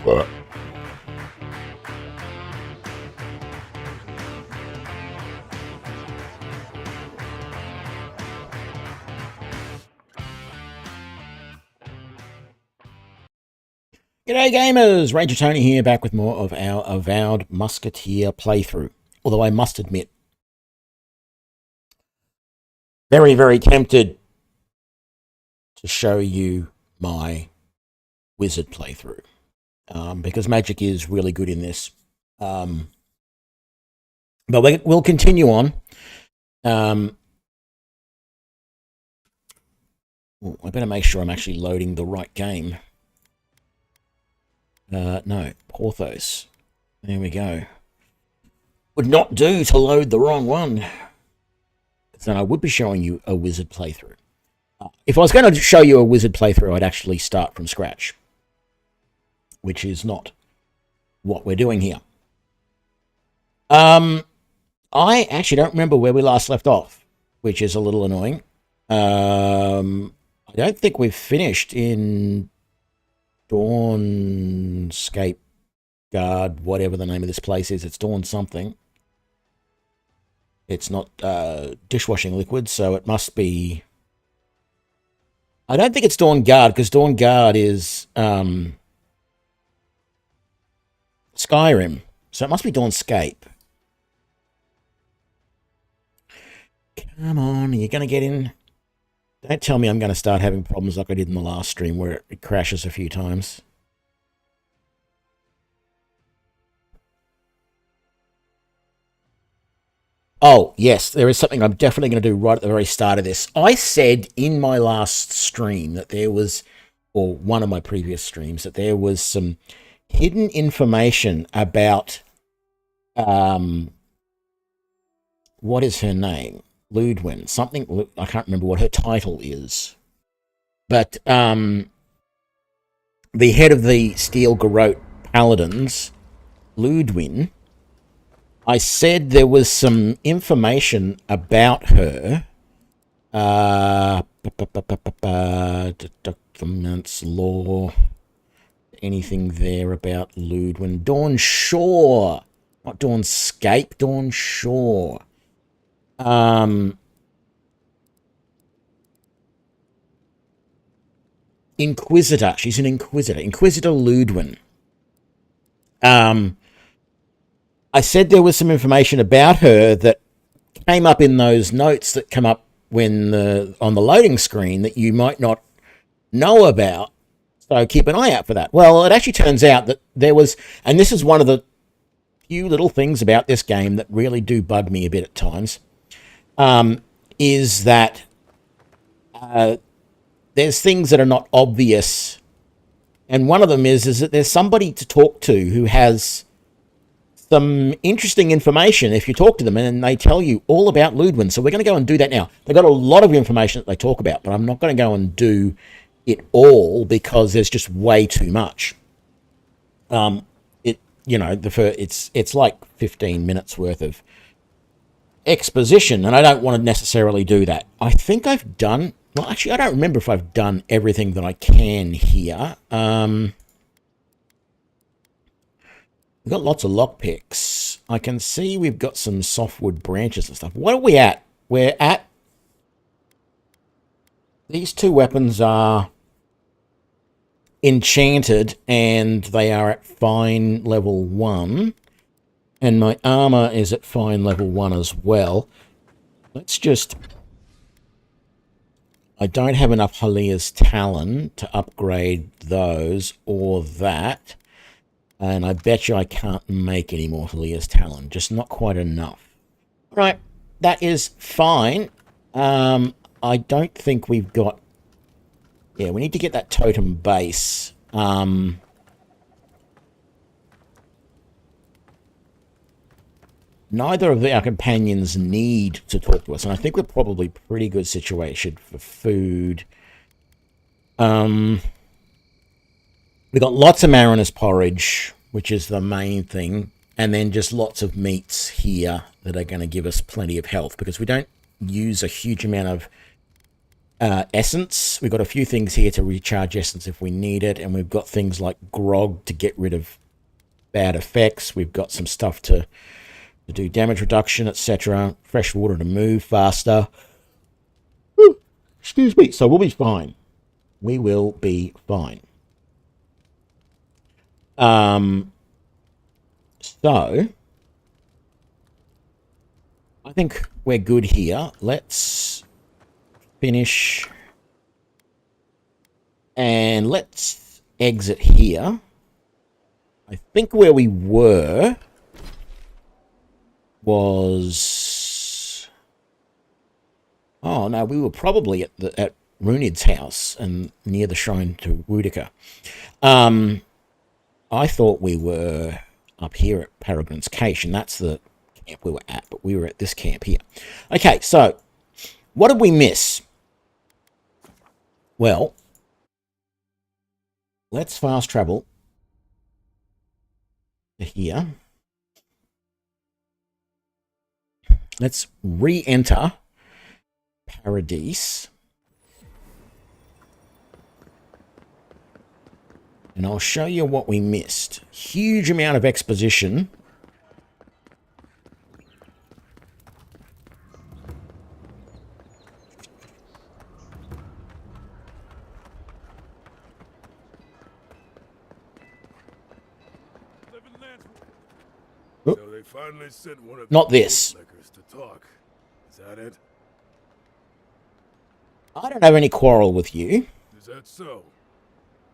G'day gamers, Ranger Tony here, back with more of our Avowed Musketeer playthrough. Although I must admit, very tempted to show you my wizard playthrough, because magic is really good in this. But we'll continue on. I better make sure I'm actually loading the right game. No, Porthos. There we go. Would not do to load the wrong one. Then I would be showing you a wizard playthrough. If I was going to show you a wizard playthrough, I'd actually start from scratch, which is not what we're doing here. I actually don't remember where we last left off, which is a little annoying. I don't think we've finished in Dawnscape Guard, whatever the name of this place is. It's Dawn something. It's not dishwashing liquid, so it must be... I don't think it's Dawn Guard, because Dawn Guard is Skyrim. So it must be Dawnscape. Come on, are you going to get in? Don't tell me I'm going to start having problems like I did in the last stream where it crashes a few times. Oh, yes, there is something I'm definitely going to do right at the very start of this. I said in my last stream that there was, or one of my previous streams, that there was some hidden information about, what is her name? Ludwin, something, I can't remember what her title is. But the head of the Steel Garrote Paladins, Ludwin, I said there was some information about her. Documents, law, anything there about Ludwin. Dawn Shore, not Dawnscape, Dawn Shore. Inquisitor. She's an Inquisitor. Inquisitor Ludwin. I said there was some information about her that came up in those notes that come up when on the loading screen that you might not know about. So keep an eye out for that. Well, it actually turns out that there was, and this is one of the few little things about this game that really do bug me a bit at times, is that there's things that are not obvious. And one of them is that there's somebody to talk to who has some interesting information if you talk to them, and they tell you all about Ludwin. So we're going to go and do that now. They've got a lot of information that they talk about, but I'm not going to go and do it all because there's just way too much. It's like 15 minutes worth of exposition, and I don't want to necessarily do that. I think I've done, well, actually, I don't remember if I've done everything that I can here. We've got lots of lockpicks. I can see we've got some softwood branches and stuff. What are we at? We're at... These two weapons are enchanted, and they are at fine level 1. And my armor is at fine level 1 as well. Let's just... I don't have enough Halia's Talon to upgrade those or that. And I bet you I can't make any more Halia's Talon. Just not quite enough. Right, that is fine. I don't think we've got... Yeah, we need to get that totem base. Neither of our companions need to talk to us, and I think we're probably pretty good situation for food. We've got lots of Mariners porridge, which is the main thing, and then just lots of meats here that are going to give us plenty of health, because we don't use a huge amount of essence. We've got a few things here to recharge essence if we need it, and we've got things like grog to get rid of bad effects. We've got some stuff to do damage reduction, etc. Fresh water to move faster. Ooh, excuse me. So we'll be fine. We will be fine. So I think we're good here. Let's finish and let's exit here. I think where we were was... Oh, no, we were probably at Runid's house and near the shrine to Wudica. I thought we were up here at Peregrine's Cache, and that's the camp we were at, but we were at this camp here. Okay, so what did we miss? Well, let's fast travel to here. Let's re-enter Paradise. And I'll show you what we missed. Huge amount of exposition. So they finally sent one of Not this. to talk. Is that it? I don't have any quarrel with you. Is that so?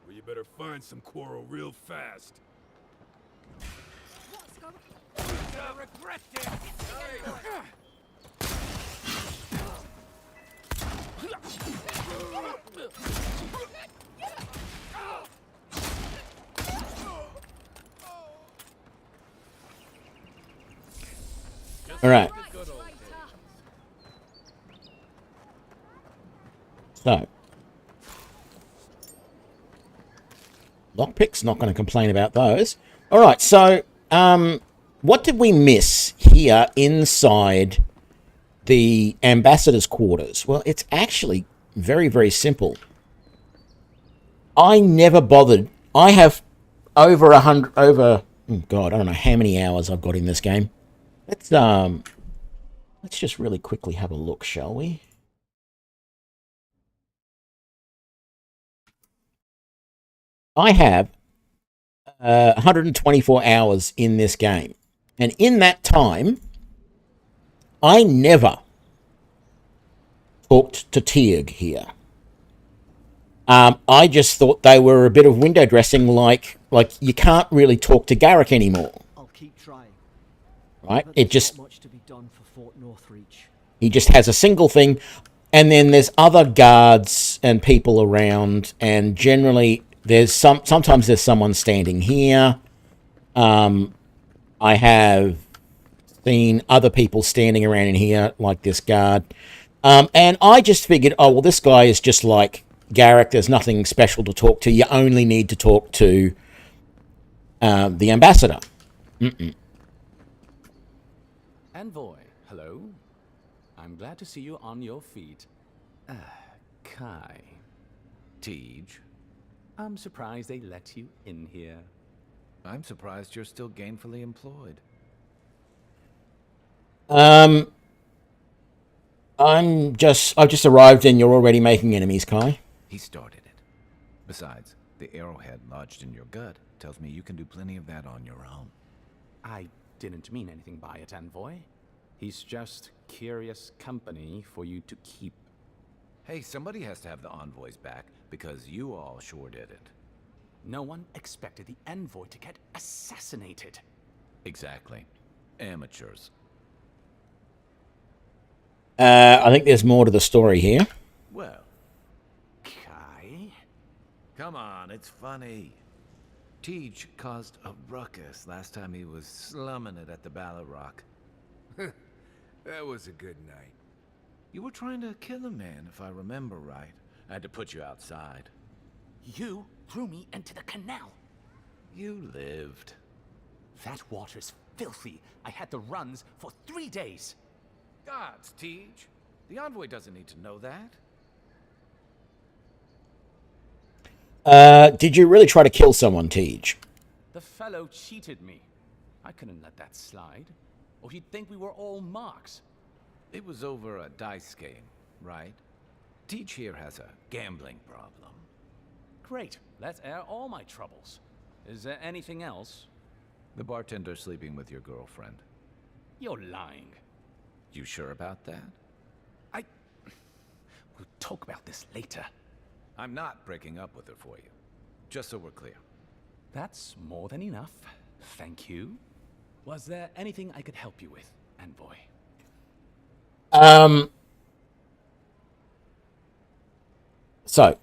Well, you better find some quarrel real fast. Regret it. All right. So, lockpicks, not going to complain about those. All right, so what did we miss here inside the ambassador's quarters? Well, it's actually very, very simple. I never bothered. I have over 100, oh God, I don't know how many hours I've got in this game. Let's just really quickly have a look, shall we? I have 124 hours in this game. And in that time, I never talked to Tirg here. I just thought they were a bit of window dressing, like you can't really talk to Garrick anymore. I'll keep trying. Right? But It just... not much to be done for Fort Northreach. He just has a single thing, and then there's other guards and people around, and generally there's sometimes there's someone standing here. I have seen other people standing around in here, like this guard. And I just figured, oh, well, this guy is just like Garrick. There's nothing special to talk to. You only need to talk to the ambassador. Envoy, hello. I'm glad to see you on your feet. Kai. Tej. I'm surprised they let you in here. I'm surprised you're still gainfully employed. I've just arrived and you're already making enemies, Kai. He started it. Besides, the arrowhead lodged in your gut tells me you can do plenty of that on your own. I didn't mean anything by it, Envoy. He's just curious company for you to keep. Hey, somebody has to have the envoys back, because you all sure did it. No one expected the Envoy to get assassinated. Exactly. Amateurs. I think there's more to the story here. Well, Kai? come on, it's funny. Tej caused a ruckus last time he was slumming it at the Ballarrock. That was a good night. You were trying to kill a man, if I remember right. I had to put you outside. You threw me into the canal. You lived. That water's filthy. I had the runs for 3 days. Gods, Tej. The envoy doesn't need to know that. Did you really try to kill someone, Tej? The fellow cheated me. I couldn't let that slide. Or he'd think we were all marks. It was over a dice game, right? Teach here has a gambling problem. Great. Let's air all my troubles. Is there anything else? The bartender sleeping with your girlfriend. You're lying. You sure about that? We'll talk about this later. I'm not breaking up with her for you. Just so we're clear. That's more than enough. Thank you. Was there anything I could help you with, Envoy? So,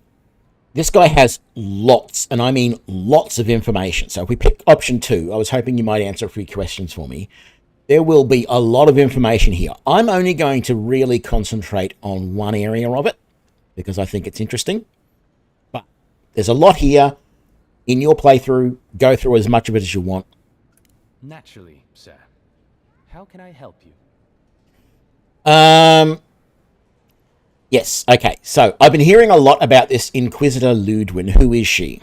this guy has lots, and I mean lots of information. So if we pick option 2, I was hoping you might answer a few questions for me. There will be a lot of information here. I'm only going to really concentrate on one area of it because I think it's interesting. But there's a lot here. In your playthrough, go through as much of it as you want. Naturally, sir. How can I help you? Yes, okay. So I've been hearing a lot about this Inquisitor Ludwin. Who is she?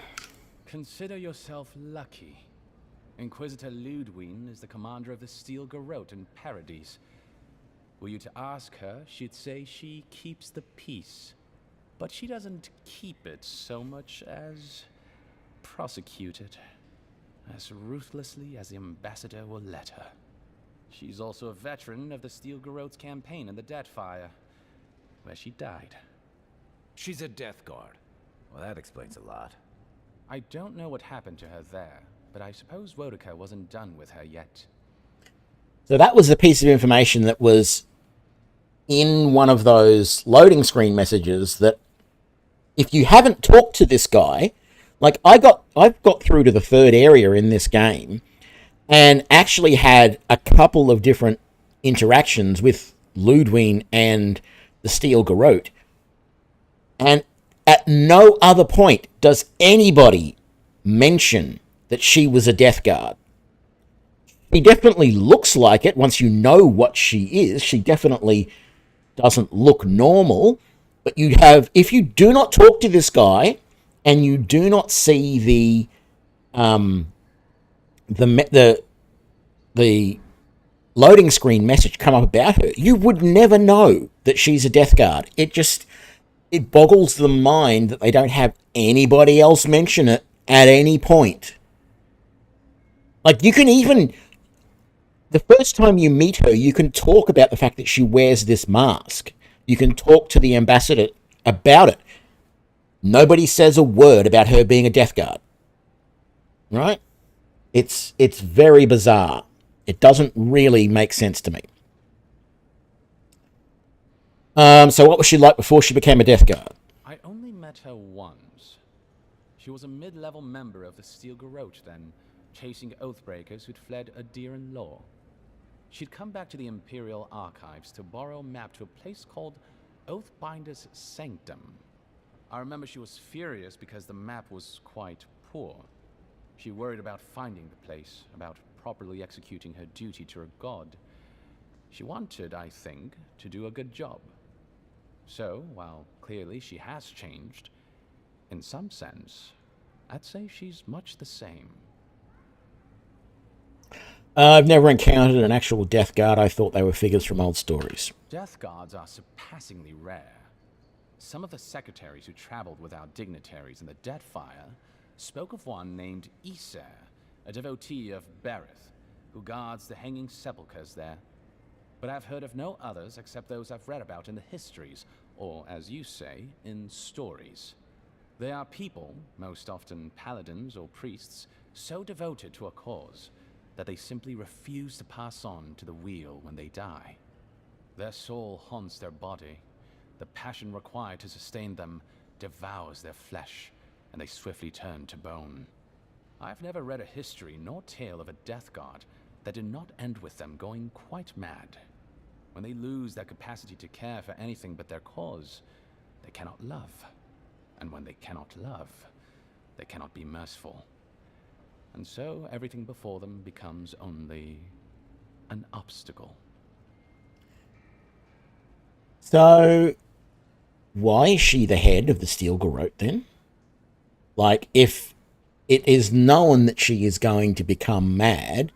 Consider yourself lucky. Inquisitor Ludwin is the commander of the Steel Garrote in Paradise. Were you to ask her, she'd say she keeps the peace. But she doesn't keep it so much as prosecute it. As ruthlessly as the ambassador will let her. She's also a veteran of the Steel Garrote's campaign in the Deathfire, where she died. She's a Death Guard. Well, that explains a lot. I don't know what happened to her there, but I suppose Wodaka wasn't done with her yet. So that was the piece of information that was in one of those loading screen messages that if you haven't talked to this guy, like I've got through to the 3rd area in this game and actually had a couple of different interactions with Ludwin and the Steel Garrote. And at no other point does anybody mention that she was a Death Guard. She definitely looks like it once you know what she is. She definitely doesn't look normal. But if you do not talk to this guy and you do not see the loading screen message come up about her, you would never know that she's a Death Guard. It boggles the mind that they don't have anybody else mention it at any point. Like, you can even... The first time you meet her, you can talk about the fact that she wears this mask. You can talk to the ambassador about it. Nobody says a word about her being a Death Guard. Right? It's very bizarre. It doesn't really make sense to me. So what was she like before she became a Death Guard? I only met her once. She was a mid-level member of the Steel Garrote then, chasing oathbreakers who'd fled Adiran law. She'd come back to the Imperial Archives to borrow a map to a place called Oathbinder's Sanctum. I remember she was furious because the map was quite poor. She worried about finding the place, about properly executing her duty to her god. She wanted, I think, to do a good job. So, while clearly she has changed, in some sense, I'd say she's much the same. I've never encountered an actual Death Guard. I thought they were figures from old stories. Death Guards are surpassingly rare. Some of the secretaries who traveled with our dignitaries in the Deathfire spoke of one named Iser, a devotee of Berith, who guards the hanging sepulchres there. But I've heard of no others except those I've read about in the histories, or, as you say, in stories. They are people, most often paladins or priests, so devoted to a cause that they simply refuse to pass on to the wheel when they die. Their soul haunts their body. The passion required to sustain them devours their flesh, and they swiftly turn to bone. I've never read a history nor tale of a Death Guard that did not end with them going quite mad. When they lose their capacity to care for anything but their cause, they cannot love. And when they cannot love, they cannot be merciful. And so everything before them becomes only an obstacle. So, why is she the head of the Steel Garrote then? Like, if it is known that she is going to become mad,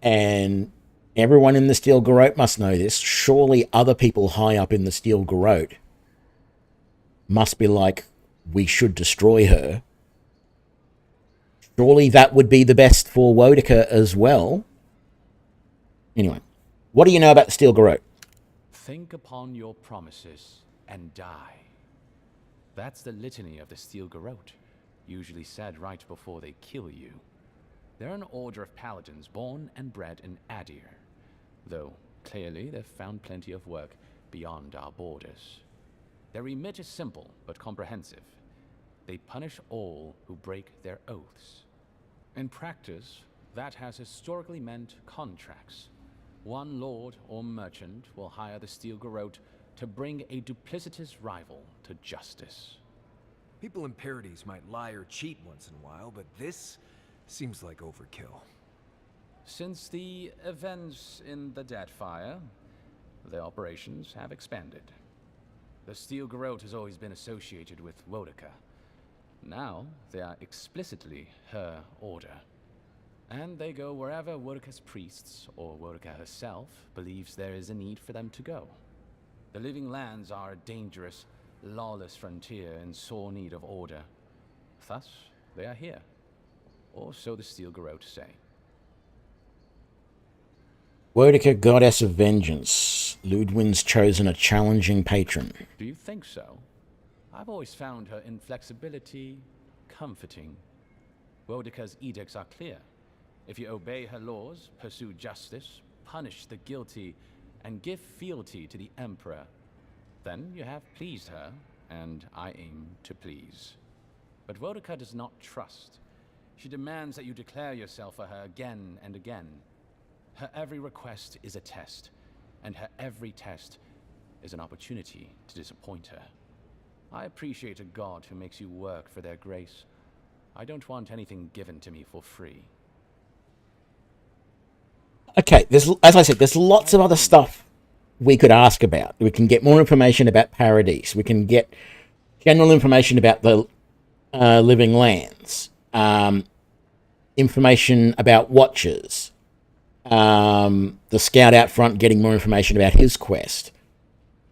and everyone in the Steel Garrote must know this, surely other people high up in the Steel Garrote must be like, we should destroy her. Surely that would be the best for Wodica as well. Anyway, what do you know about the Steel Garrote? Think upon your promises and die. That's the litany of the Steel Garrote, usually said right before they kill you. They're an order of paladins born and bred in Adir, though clearly they've found plenty of work beyond our borders. Their remit is simple but comprehensive. They punish all who break their oaths. In practice, that has historically meant contracts. One lord or merchant will hire the Steel Garrote to bring a duplicitous rival to justice. People in Paradise might lie or cheat once in a while, but this seems like overkill. Since the events in the Deadfire, the operations have expanded. The Steel Garrote has always been associated with Wodica. Now, they are explicitly her order. And they go wherever Wodica's priests, or Wodica herself, believes there is a need for them to go. The Living Lands are a dangerous, lawless frontier in sore need of order. Thus, they are here. Or so the Steel Garrote say. Wodica, goddess of vengeance. Ludwin's chosen a challenging patron. Do you think so? I've always found her inflexibility comforting. Wodica's edicts are clear. If you obey her laws, pursue justice, punish the guilty, and give fealty to the Emperor, then you have pleased her, and I aim to please. But Wodica does not trust. She demands that you declare yourself for her again and again. Her every request is a test, and her every test is an opportunity to disappoint her. I appreciate a god who makes you work for their grace. I don't want anything given to me for free. Okay, as I said, there's lots of other stuff we could ask about. We can get more information about Paradise. We can get general information about the Living Lands. Information about Watchers. The scout out front getting more information about his quest.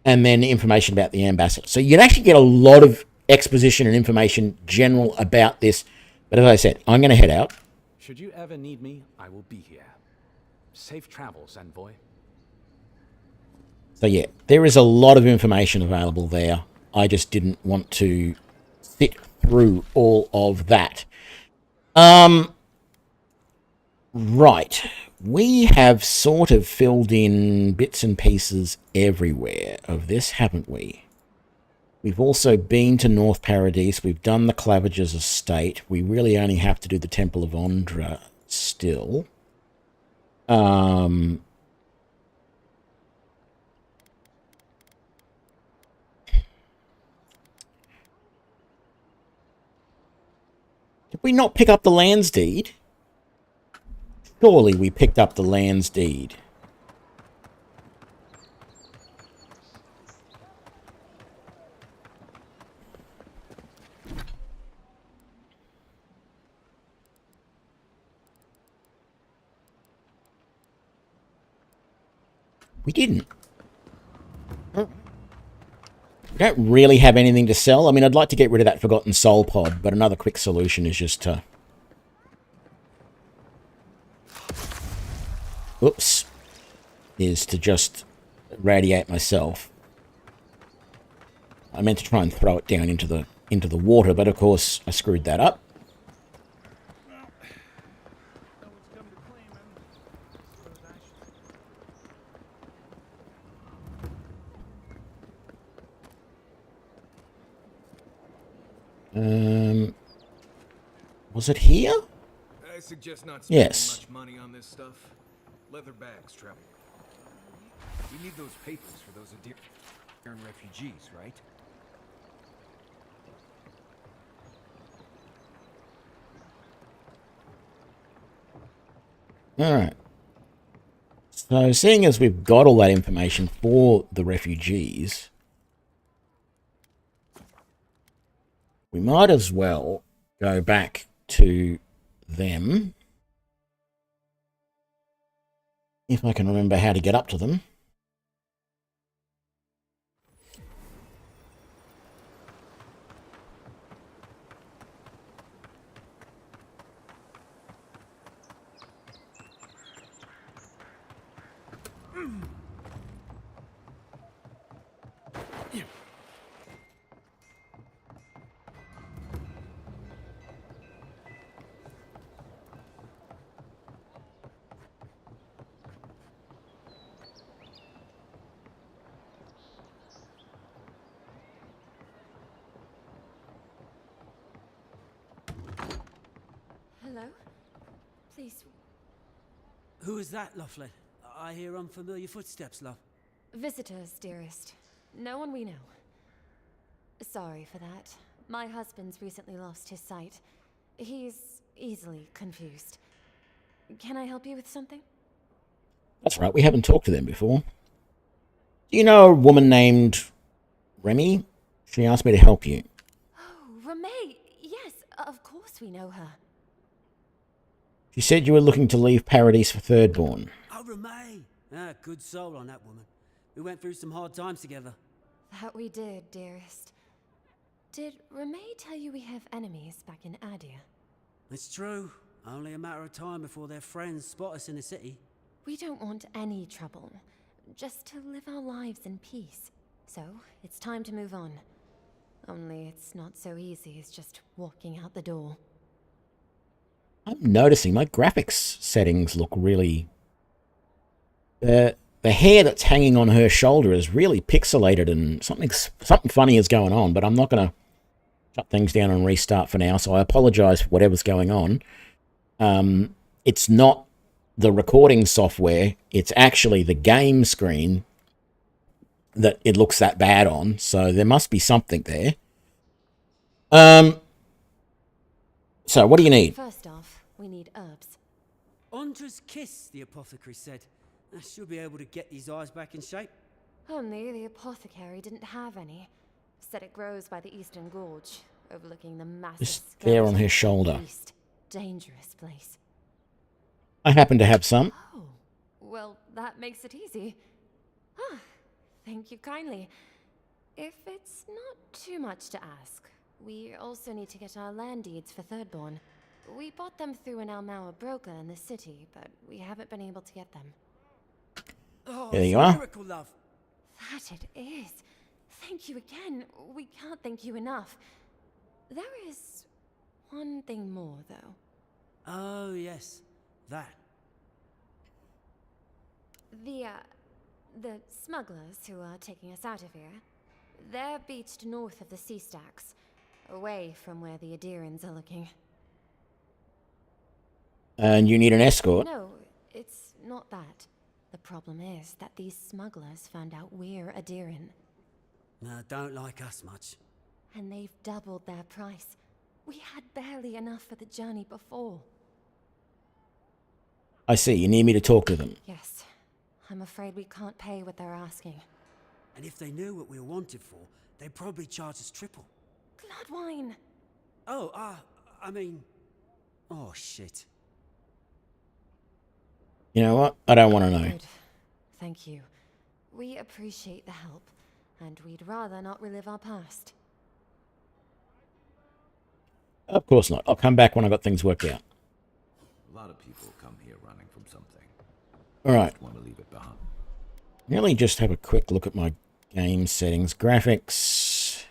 And then information about the ambassador. So you'd actually get a lot of exposition and information general about this. But as I said, I'm going to head out. Should you ever need me, I will be here. Safe travels, envoy. So yeah, there is a lot of information available there. I just didn't want to sit through all of that. Right. We have sort of filled in bits and pieces everywhere of this, haven't we? We've also been to North Paradise. We've done the Clavager's estate. We really only have to do the Temple of Ondra still. Did we not pick up the lands deed? Surely we picked up the lands deed. We didn't. We don't really have anything to sell. I mean, I'd like to get rid of that Forgotten Soul pod, but another quick solution is just to... Oops. Is to just radiate myself. I meant to try and throw it down into the water, but of course I screwed that up. Was it here? I suggest not spending Yes. much money on this stuff. Leather bags, Trevor. We need those papers for those Adirian refugees, right? Alright. So, seeing as we've got all that information for the refugees, we might as well go back to them. If I can remember how to get up to them. Hello? Please. Who is that, Lovely? I hear unfamiliar footsteps, love. Visitors, dearest. No one we know. Sorry for that. My husband's recently lost his sight. He's easily confused. Can I help you with something? That's right, we haven't talked to them before. Do you know a woman named Remy? She asked me to help you. Oh, Ramay! Yes, of course we know her. She said you were looking to leave Paradise for Thirdborn. Oh, Ramay! Ah, good soul on that woman. We went through some hard times together. That we did, dearest. Did Ramay tell you we have enemies back in Adia? It's true. Only a matter of time before their friends spot us in the city. We don't want any trouble. Just to live our lives in peace. So, it's time to move on. Only it's not so easy as just walking out the door. I'm noticing my graphics settings look really... The hair that's hanging on her shoulder is really pixelated and something funny is going on, but I'm not going to shut things down and restart for now, so I apologize for whatever's going on. It's not the recording software, it's actually the game screen that it looks that bad on, so there must be something there. So what do you need? First off, we need herbs. Ondra's kiss, the apothecary said. I should be able to get these eyes back in shape. Only the apothecary didn't have any. Said it grows by the Eastern Gorge, overlooking the massive... Just there on her shoulder. East. Dangerous place. I happen to have some. Oh, well, that makes it easy. Ah, thank you kindly. If it's not too much to ask, we also need to get our land deeds for Thirdborn. We bought them through an Almaua broker in the city, but we haven't been able to get them. Oh, There it's you a are. miracle, love. That it is. Thank you again. We can't thank you enough. There is one thing more, though. Oh, yes. That. The smugglers who are taking us out of here, they're beached north of the sea stacks, away from where the Adirans are looking. And you need an escort. No, it's not that. The problem is that these smugglers found out we're Adiran, No, don't like us much. and they've doubled their price. We had barely enough for the journey before. I see, you need me to talk to them. Yes, I'm afraid we can't pay what they're asking. And if they knew what we were wanted for, they'd probably charge us triple. Bloodwine! Oh, I mean... Oh, shit. You know what? I don't want to know. Good. Thank you. We appreciate the help, and we'd rather not relive our past. Of course not. I'll come back when I got things worked out. A lot of people come here running from something. All right. Want to leave it behind. Really just have a quick look at my game settings. Graphics.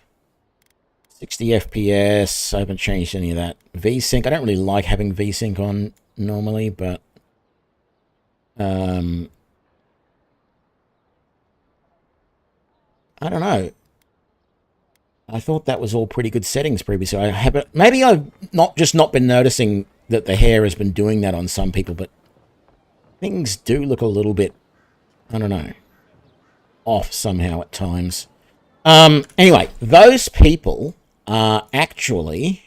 60 FPS. I haven't changed any of that. VSync. I don't really like having VSync on normally, but... I don't know. I thought that was all pretty good settings previously. I haven't. Maybe I've not been noticing that the hair has been doing that on some people, but things do look a little bit, I don't know, off somehow at times. Anyway, those people are actually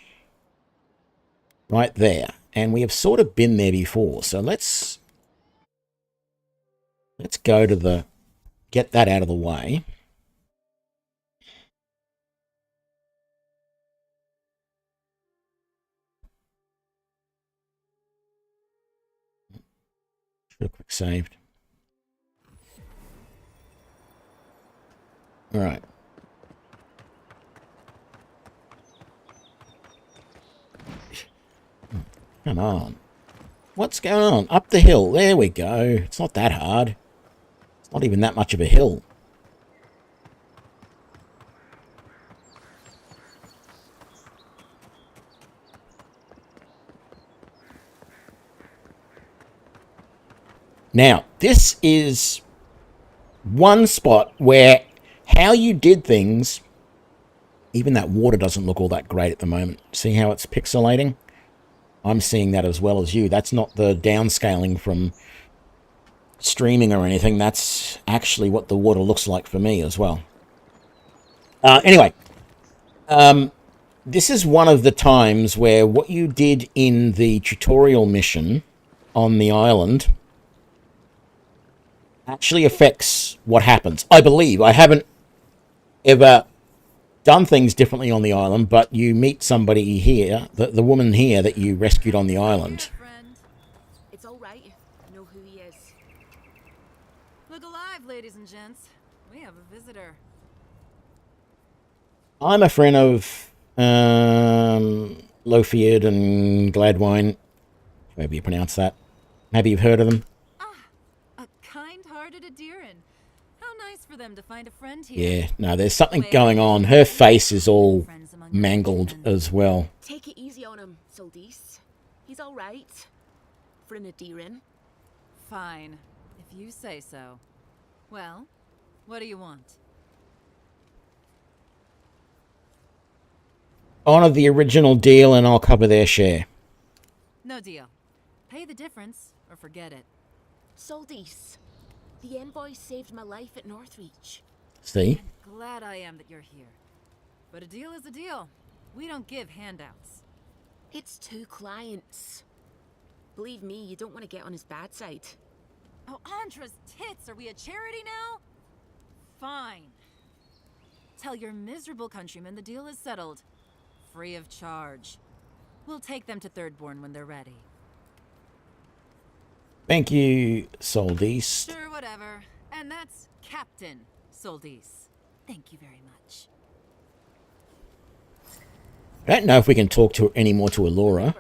right there, and we have sort of been there before. So let's go to get that out of the way. Should have quick saved. All right. Come on. What's going on? Up the hill. There we go. It's not that hard. It's not even that much of a hill. Now, this is one spot where how you did things, even that water doesn't look all that great at the moment. See how it's pixelating? I'm seeing that as well as you. That's not the downscaling from streaming or anything. That's actually what the water looks like for me as well. Anyway, this is one of the times where what you did in the tutorial mission on the island actually affects what happens. I believe. I haven't ever done things differently on the island, but you meet somebody here, the woman here that you rescued on the island. Friend. It's all right. I know who he is. Look alive, ladies and gents. We have a visitor. I'm a friend of Lothiard and Gladwine, however you pronounce that. Maybe you've heard of them. A kind-hearted Adiran. How nice for them to find a friend here. Yeah, no, there's something going on. Her face is all mangled as well. Take it easy on him, Soldis. He's all right. For an Adiran. Fine, if you say so. Well, what do you want? Honor the original deal and I'll cover their share. No deal. Pay the difference, or forget it. Soldis, the envoy saved my life at Northreach. See? Glad I am that you're here. But a deal is a deal. We don't give handouts. It's 2 clients. Believe me, you don't want to get on his bad side. Oh, Andra's tits! Are we a charity now? Fine. Tell your miserable countrymen the deal is settled. Free of charge. We'll take them to Thirdborn when they're ready. Thank you, Soldis. Sure, whatever. And that's Captain Soldis. Thank you very much. I don't know if we can talk to anymore to Allura.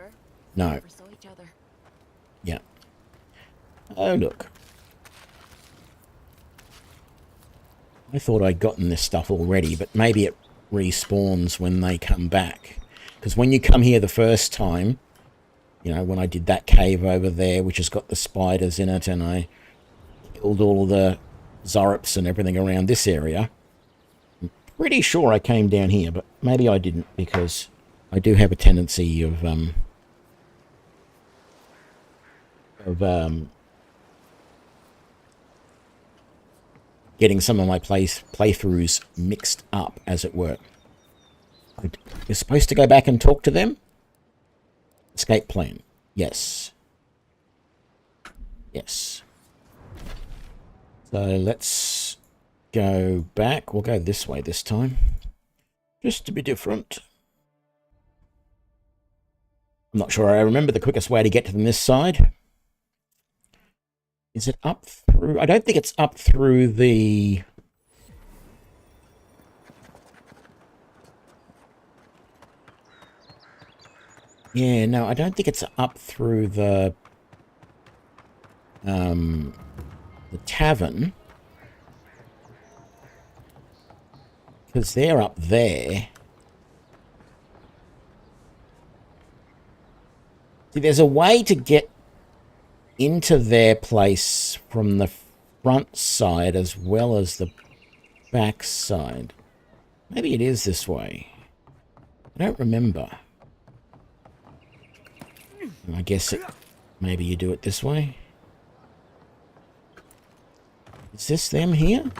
No. Never saw each other. Yeah. Oh, look. I thought I'd gotten this stuff already, but maybe it respawns when they come back. Because when you come here the first time, you know, when I did that cave over there, which has got the spiders in it, and I killed all the Zorops and everything around this area, I'm pretty sure I came down here, but maybe I didn't, because I do have a tendency of getting some of my playthroughs mixed up, as it were. You're supposed to go back and talk to them? Escape plan. Yes. Yes. So let's go back. We'll go this way this time. Just to be different. I'm not sure I remember the quickest way to get to them this side. Is it up through? I don't think it's up through the... Yeah, no, I don't think it's up through the tavern. Because they're up there. See, there's a way to get into their place from the front side as well as the back side. Maybe it is this way. I don't remember. I guess maybe you do it this way. Is this them here?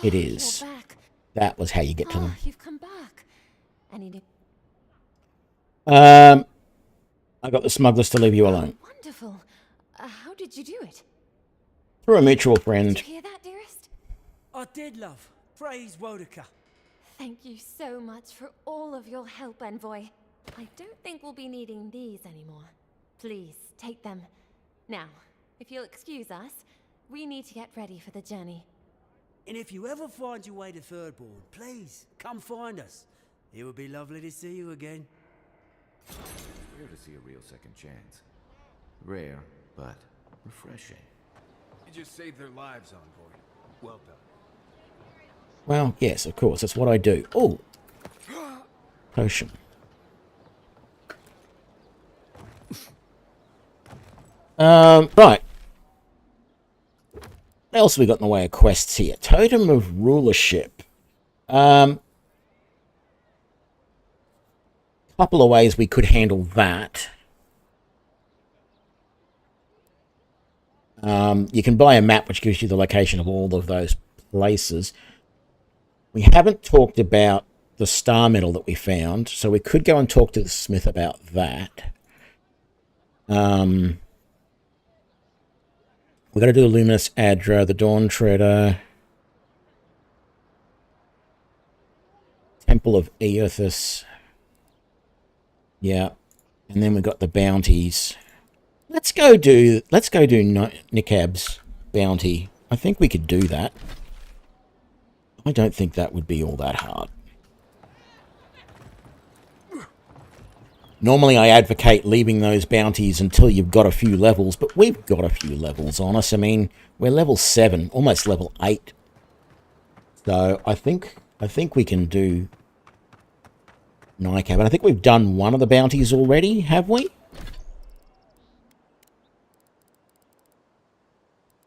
It is. You're back. That was how you get to them. You've come back. I need I got the smugglers to leave you alone. Wonderful. How did you do it? Through a mutual friend. Did you hear that, dearest? I did, love. Praise Wodaka. Thank you so much for all of your help, Envoy. I don't think we'll be needing these anymore. Please, take them. Now, If you'll excuse us, we need to get ready for the journey. And if you ever find your way to Thirdborn, please come find us. It would be lovely to see you again. Rare to see a real second chance. Rare, but refreshing. You just saved their lives, Envoy. Well done. Well, yes, of course. That's what I do. Oh, potion. Right. What else have we got in the way of quests here? Totem of Rulership. Couple of ways we could handle that. You can buy a map which gives you the location of all of those places. We haven't talked about the star medal that we found, so we could go and talk to the smith about that. We're going to do a Luminous Adra, the Dawn Treader, Temple of Eothas. Yeah, and then we've got the bounties. Let's go do Nikab's bounty. I think we could do that. I don't think that would be all that hard. Normally I advocate leaving those bounties until you've got a few levels, but we've got a few levels on us. I mean, we're level 7, almost level 8. So I think we can do Nikab. And I think we've done one of the bounties already, have we?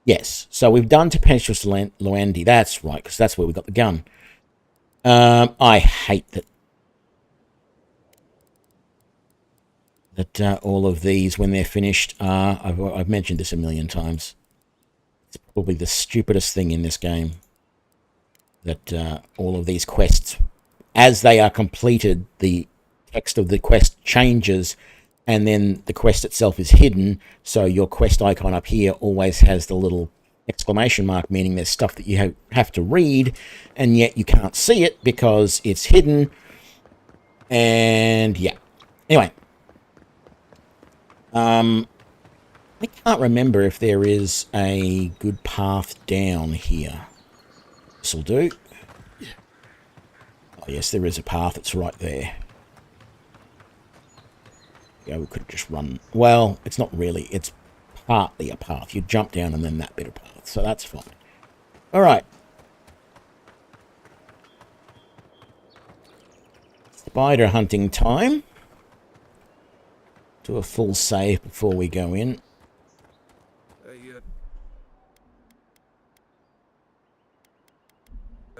Yes, so we've done Tempestuous Loandi. That's right, because that's where we got the gun. I hate that all of these, when they're finished, are... I've mentioned this a million times. It's probably the stupidest thing in this game. That all of these quests, as they are completed, the text of the quest changes, and then the quest itself is hidden, so your quest icon up here always has the little exclamation mark, meaning there's stuff that you have to read, and yet you can't see it because it's hidden. And yeah. Anyway. I can't remember if there is a good path down here. This'll do. Oh yes, there is a path. It's right there. Yeah, we could just run. Well, it's not really. It's partly a path. You jump down and then that bit of path. So that's fine. All right. Spider hunting time. Do a full save before we go in.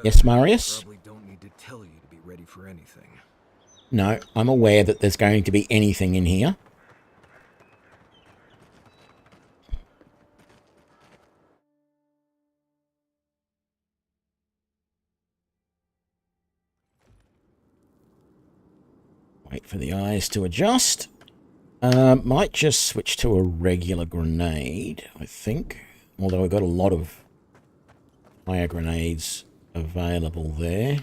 Yes, Marius? Probably don't need to tell you to be ready for anything. No, I'm aware that there's going to be anything in here. Wait for the eyes to adjust. Might just switch to a regular grenade, I think. Although I've got a lot of fire grenades available there.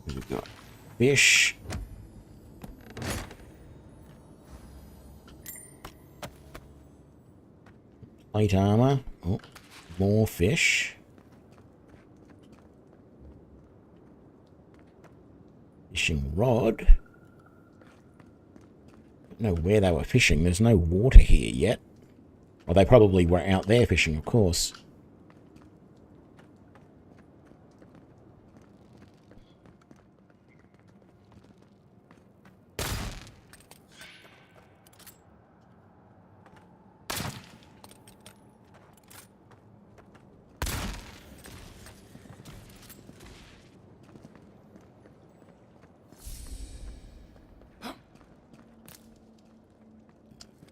We've got fish. Plate armor. Oh, more fish. Fishing rod. Don't know where they were fishing. There's no water here yet. Well, they probably were out there fishing, of course.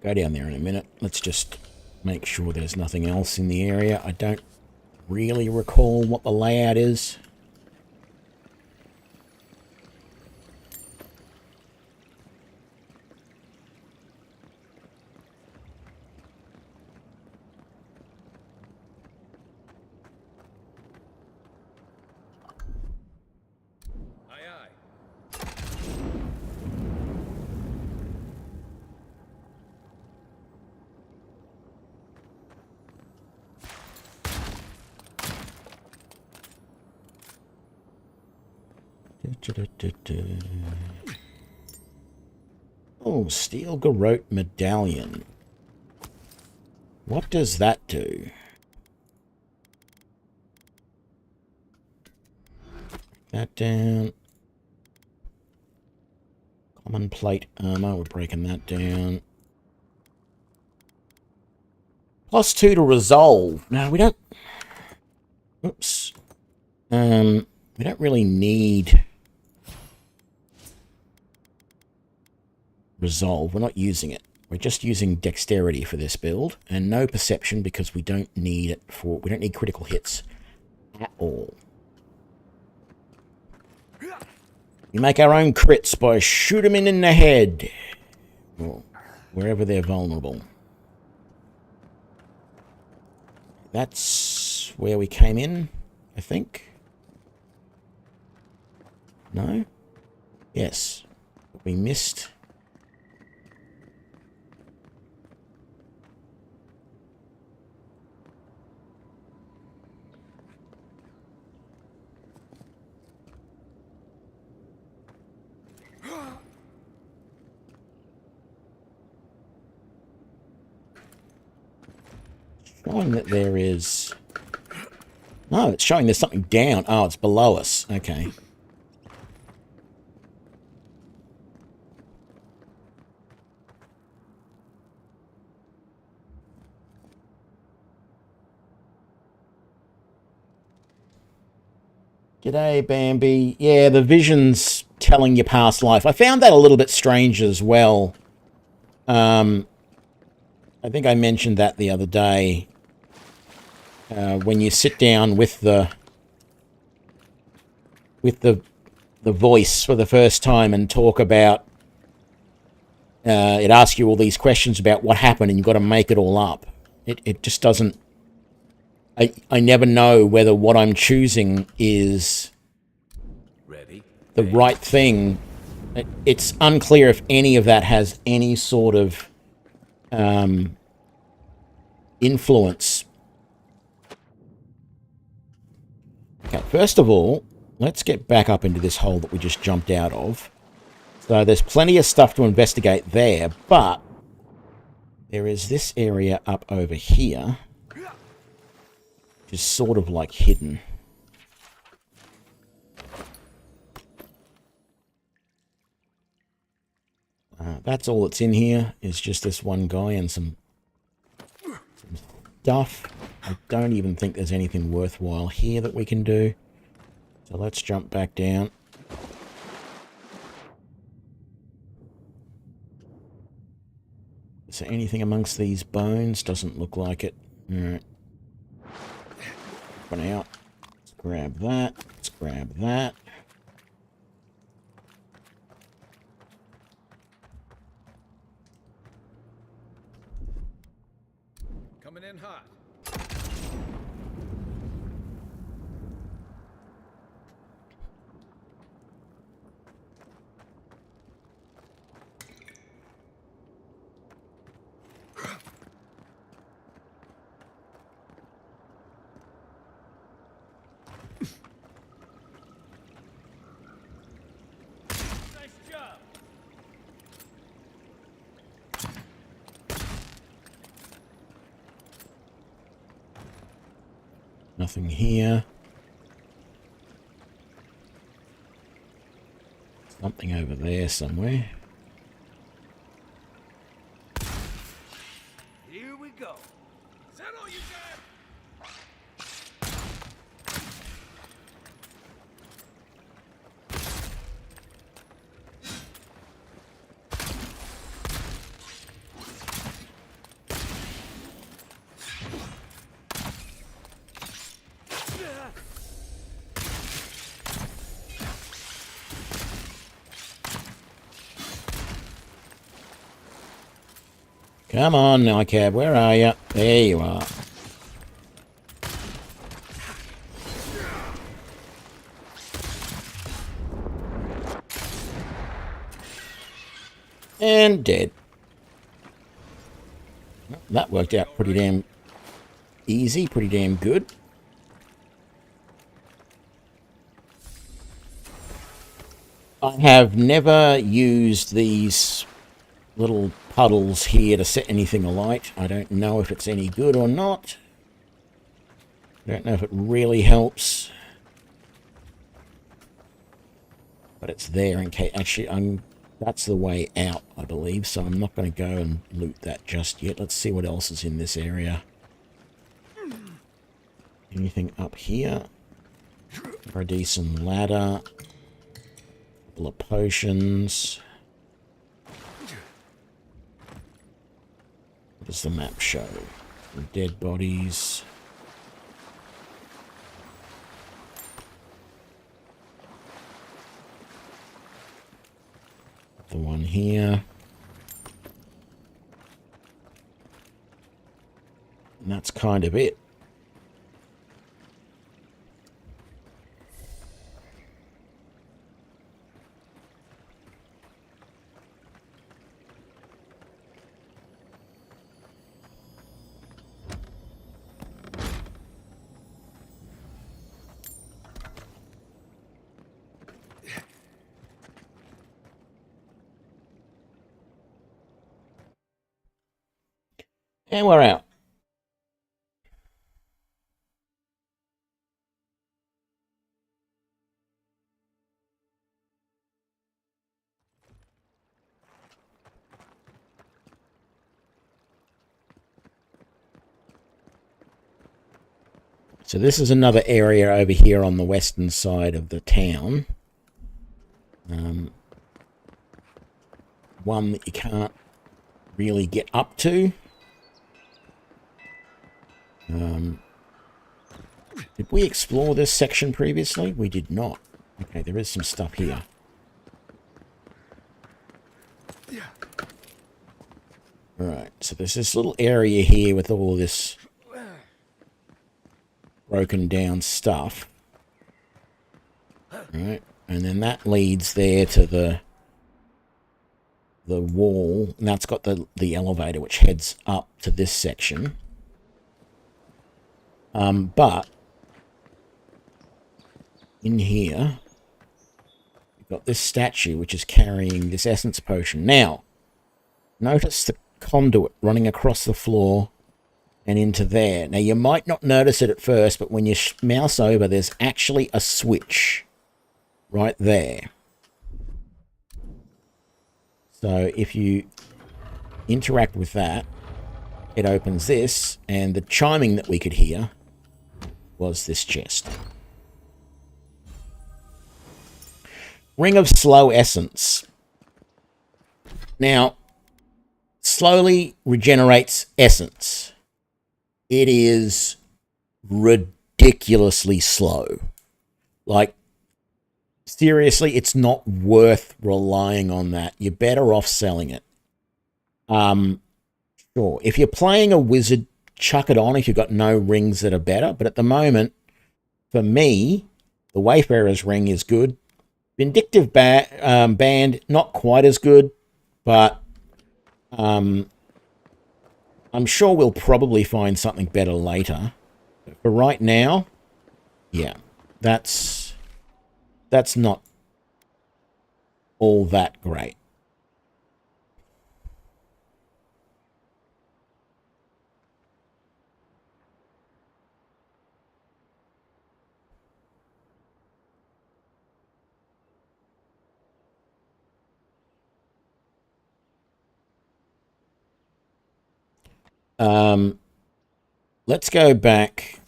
Go down there in a minute. Let's just make sure there's nothing else in the area. I don't really recall what the layout is. Oh, Steel Garrote Medallion. What does that do? That down. Common plate armor, we're breaking that down. +2 to resolve. Now we don't... Oops. We don't really need resolve. We're not using it. We're just using dexterity for this build, and no perception because we don't need it for... We don't need critical hits at all. We make our own crits by shoot them in the head, or wherever they're vulnerable. That's where we came in, I think. No? Yes. We missed. Showing that there is... No, it's showing there's something down. Oh, it's below us. Okay. G'day, Bambi. Yeah, the vision's telling your past life. I found that a little bit strange as well. I think I mentioned that the other day. When you sit down with the voice for the first time and talk about, it asks you all these questions about what happened, and you've got to make it all up. It just doesn't. I never know whether what I'm choosing is the right thing. It's unclear if any of that has any sort of influence. Okay, first of all, let's get back up into this hole that we just jumped out of. So there's plenty of stuff to investigate there, but there is this area up over here, which is sort of like hidden. That's all that's in here, is just this one guy and some stuff. I don't even think there's anything worthwhile here that we can do. So let's jump back down. Is there anything amongst these bones? Doesn't look like it. Alright. One out. Let's grab that. Let's grab that. Coming in hot. Nothing here. Something over there somewhere. Here we go. Is that all you got? Come on, Nightcab, where are you? There you are. And dead. That worked out pretty damn easy, pretty damn good. I have never used these little puddles here to set anything alight. I don't know if it's any good or not. I don't know if it really helps. But it's there in case... Actually, that's the way out, I believe, so I'm not going to go and loot that just yet. Let's see what else is in this area. Anything up here? A decent ladder. A couple of potions. What does the map show? Some dead bodies. The one here. And that's kind of it. And we're out. So this is another area over here on the western side of the town. One that you can't really get up to. Did we explore this section previously? We did not. Okay, there is some stuff here. Alright, so there's this little area here with all this broken down stuff. Right, and then that leads there to the wall, and that's got the elevator which heads up to this section. But in here, you've got this statue which is carrying this essence potion. Now, notice the conduit running across the floor and into there. Now, you might not notice it at first, but when you mouse over, there's actually a switch right there. So if you interact with that, it opens this, and the chiming that we could hear was this chest. Ring of Slow Essence. Now, slowly regenerates essence. It is ridiculously slow. Like, seriously, it's not worth relying on that. You're better off selling it. Sure, if you're playing a wizard, chuck it on if you've got no rings that are better. But at the moment, for me, the Wayfarer's ring is good. Vindictive Band, not quite as good, but I'm sure we'll probably find something better later. But for right now, yeah, that's not all that great. Let's go back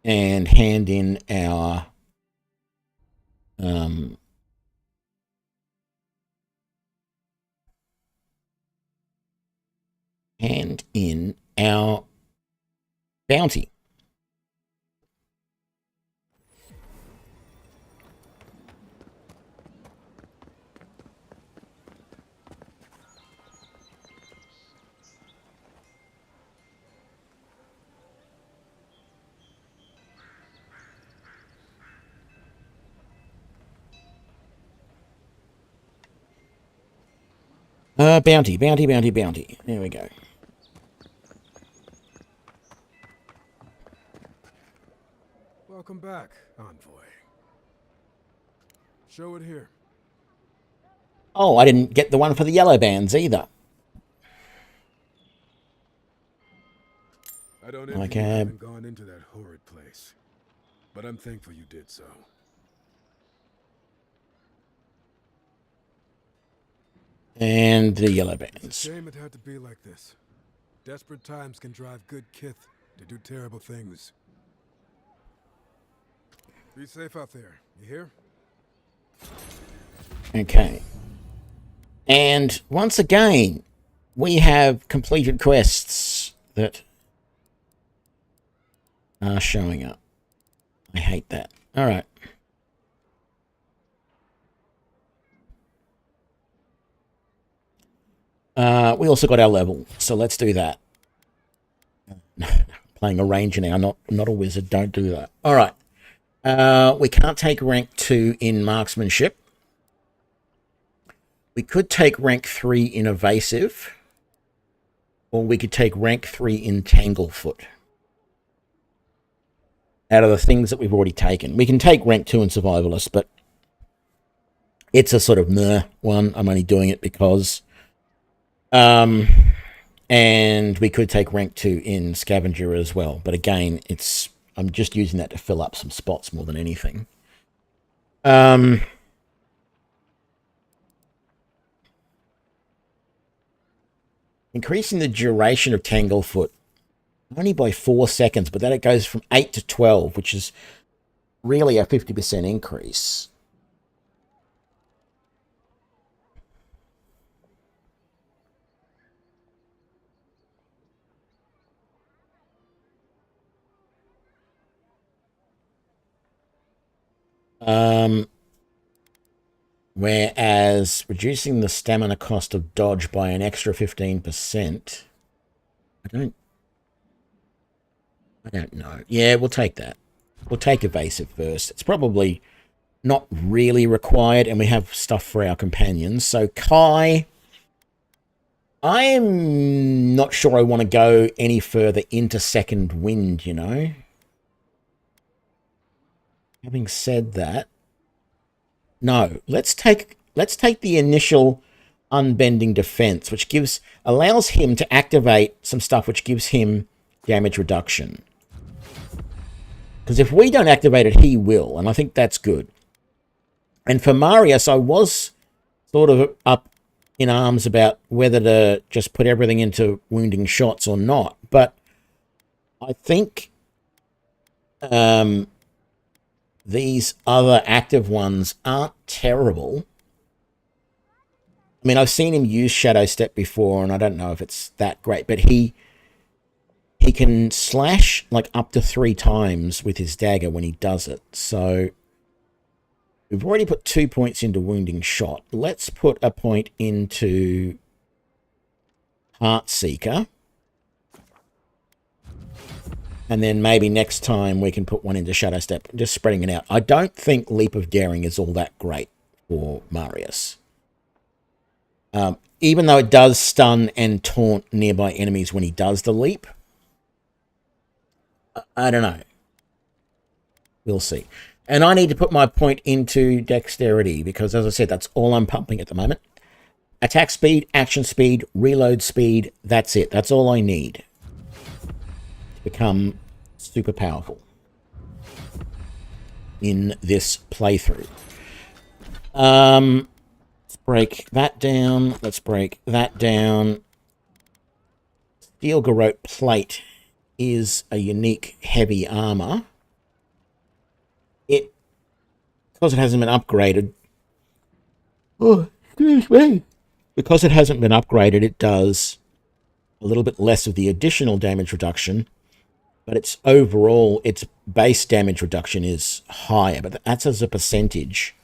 and hand in our bounty. Bounty. There we go. Welcome back, Envoy. Show it here. Oh, I didn't get the one for the yellow bands either. I don't envy Okay. you having gone into that horrid place, but I'm thankful you did so. And the yellow It's a bands. shame it had to be like this. Desperate times can drive good kith to do terrible things. Be safe out there, you hear? Okay. And once again, we have completed quests that are showing up. I hate that. All right. We also got our level, so let's do that. Playing a ranger now, not a wizard. Don't do that. All right. We can't take rank 2 in marksmanship. We could take rank 3 in evasive, or we could take rank 3 in tanglefoot. Out of the things that we've already taken, we can take rank 2 in survivalist, but it's a sort of meh one. I'm only doing it because. And we could take rank 2 in scavenger as well, but again, I'm just using that to fill up some spots more than anything. Increasing the duration of tanglefoot only by 4 seconds, but then it goes from 8 to 12, which is really a 50% increase. Whereas reducing the stamina cost of dodge by an extra 15%, I don't know. Yeah, we'll take that. We'll take evasive first. It's probably not really required, and we have stuff for our companions. So Kai, I'm not sure I want to go any further into second wind, you know. Having said that, no, let's take the initial unbending defense, which allows him to activate some stuff which gives him damage reduction. Because if we don't activate it, he will, and I think that's good. And for Marius, I was sort of up in arms about whether to just put everything into wounding shots or not, but I think these other active ones aren't terrible. I mean, I've seen him use Shadow Step before, and I don't know if it's that great, but he can slash like up to 3 times with his dagger when he does it. So we've already put 2 points into wounding shot. Let's put a point into Heartseeker. And then maybe next time we can put one into Shadow Step, just spreading it out. I don't think Leap of Daring is all that great for Marius. Even though it does stun and taunt nearby enemies when he does the leap. I don't know. We'll see. And I need to put my point into Dexterity because, as I said, that's all I'm pumping at the moment. Attack speed, action speed, reload speed, that's it. That's all I need become super powerful in this playthrough. Let's break that down. Let's break that down. Steel Garrote Plate is a unique heavy armor. Because it hasn't been upgraded. Oh, excuse me. Because it hasn't been upgraded, it does a little bit less of the additional damage reduction. But its overall, its base damage reduction is higher, but that's as a percentage.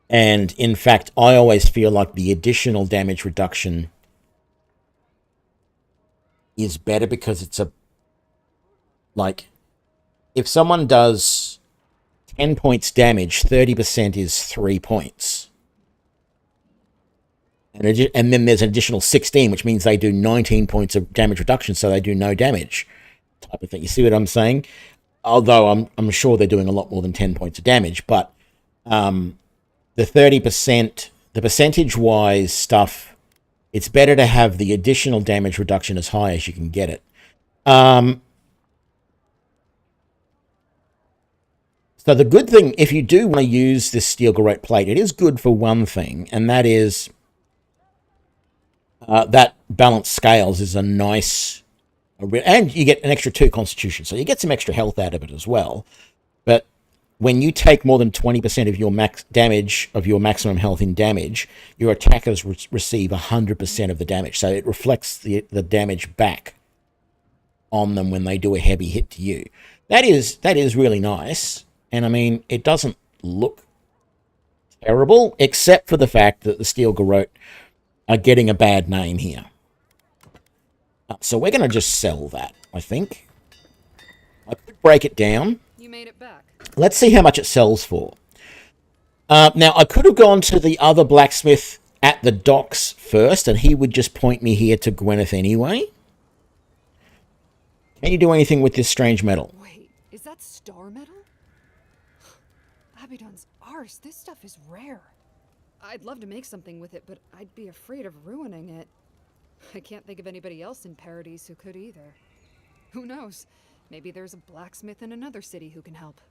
And in fact, I always feel like the additional damage reduction is better because it's if someone does 10 points damage, 30% is 3 points. And then there's an additional 16, which means they do 19 points of damage reduction, so they do no damage type of thing. You see what I'm saying? Although I'm sure they're doing a lot more than 10 points of damage, but the 30% the percentage-wise stuff, it's better to have the additional damage reduction as high as you can get it. So the good thing, if you do want to use this steel garrote plate, it is good for one thing, and that is that balanced scales is a nice... And you get an extra 2 constitution, so you get some extra health out of it as well. But when you take more than 20% of your max damage, of your maximum health in damage, your attackers receive 100% of the damage. So it reflects the damage back on them when they do a heavy hit to you. That is really nice. And I mean, it doesn't look terrible, except for the fact that the steel garrote are getting a bad name here. So we're going to just sell that, I think. I could break it down. You made it back. Let's see how much it sells for. Now, I could have gone to the other blacksmith at the docks first, and he would just point me here to Gwyneth anyway. Can you do anything with this strange metal? Wait, is that star metal? Abaddon's arse, this stuff is rare. I'd love to make something with it, but I'd be afraid of ruining it. I can't think of anybody else in Paradise who could either. Who knows? Maybe there's a blacksmith in another city who can help.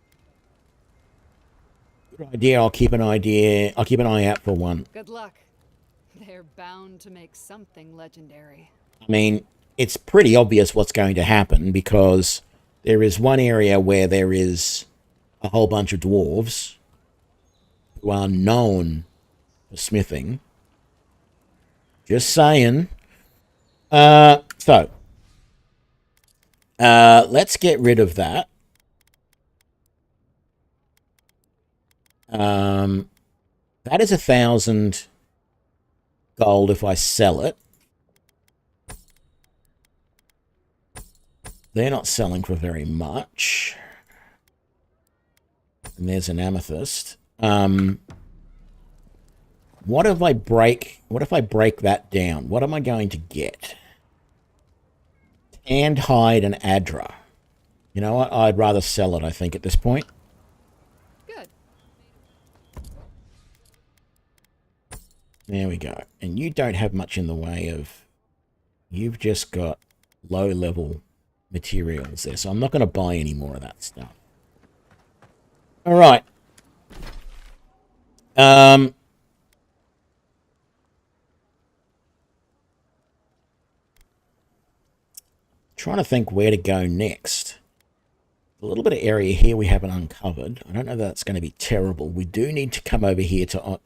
Good idea. I'll keep an eye out for one. Good luck. They're bound to make something legendary. I mean, it's pretty obvious what's going to happen, because there is one area where there is a whole bunch of dwarves who are known for smithing. Just saying. Let's get rid of that. That is 1,000 gold if I sell it. They're not selling for very much. And there's an amethyst. What if I break that down? What am I going to get? Tanned hide and Adra. You know what? I'd rather sell it, I think, at this point. Good. There we go. And you don't have much in the way of... You've just got low-level materials there, so I'm not going to buy any more of that stuff. All right. Trying to think where to go next. A little bit of area here we haven't uncovered. I don't know if that's going to be terrible. We do need to come over here to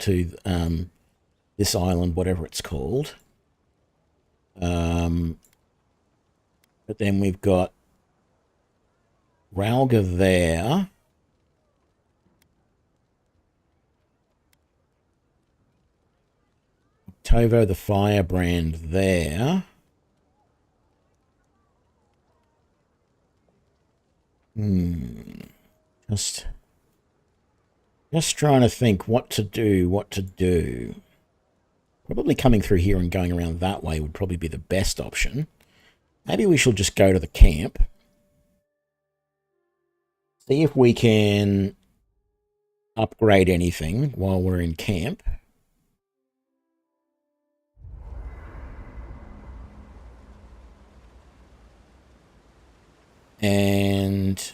this island, whatever it's called. But then we've got Ralga there. Tovo the Firebrand there. Just trying to think what to do. Probably coming through here and going around that way would probably be the best option. Maybe we shall just go to the camp. See if we can upgrade anything while we're in camp. And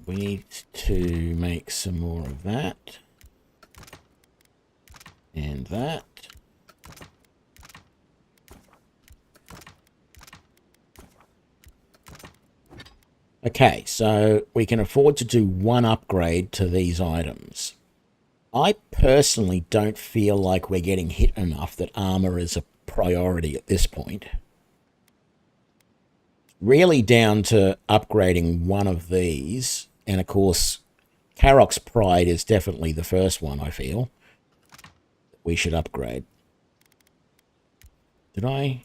we need to make some more of that. And that. Okay, so we can afford to do one upgrade to these items. I personally don't feel like we're getting hit enough that armor is a priority at this point. Really down to upgrading one of these. And of course, Karok's Pride is definitely the first one, I feel. We should upgrade. Did I?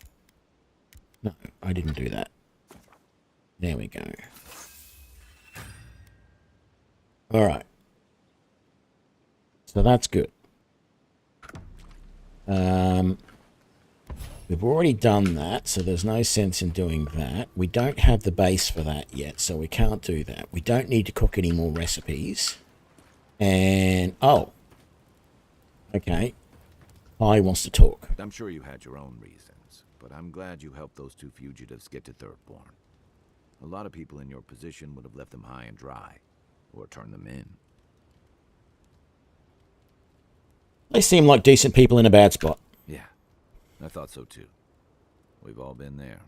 No, I didn't do that. There we go. Alright. So that's good. We've already done that, so there's no sense in doing that. We don't have the base for that yet, so we can't do that. We don't need to cook any more recipes. And, oh. Okay. Kai wants to talk. I'm sure you had your own reasons, but I'm glad you helped those two fugitives get to Thirdborn. A lot of people in your position would have left them high and dry, or turned them in. They seem like decent people in a bad spot. Yeah, I thought so too. We've all been there.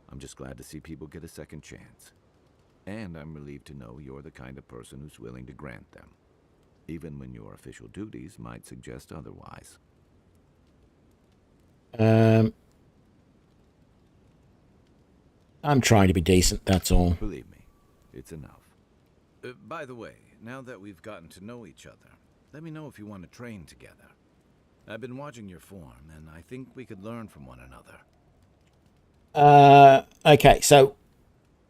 I'm just glad to see people get a second chance. And I'm relieved to know you're the kind of person who's willing to grant them, even when your official duties might suggest otherwise. I'm trying to be decent, that's all. Believe me, it's enough. By the way, now that we've gotten to know each other, let me know if you want to train together. I've been watching your form, and I think we could learn from one another. Okay, so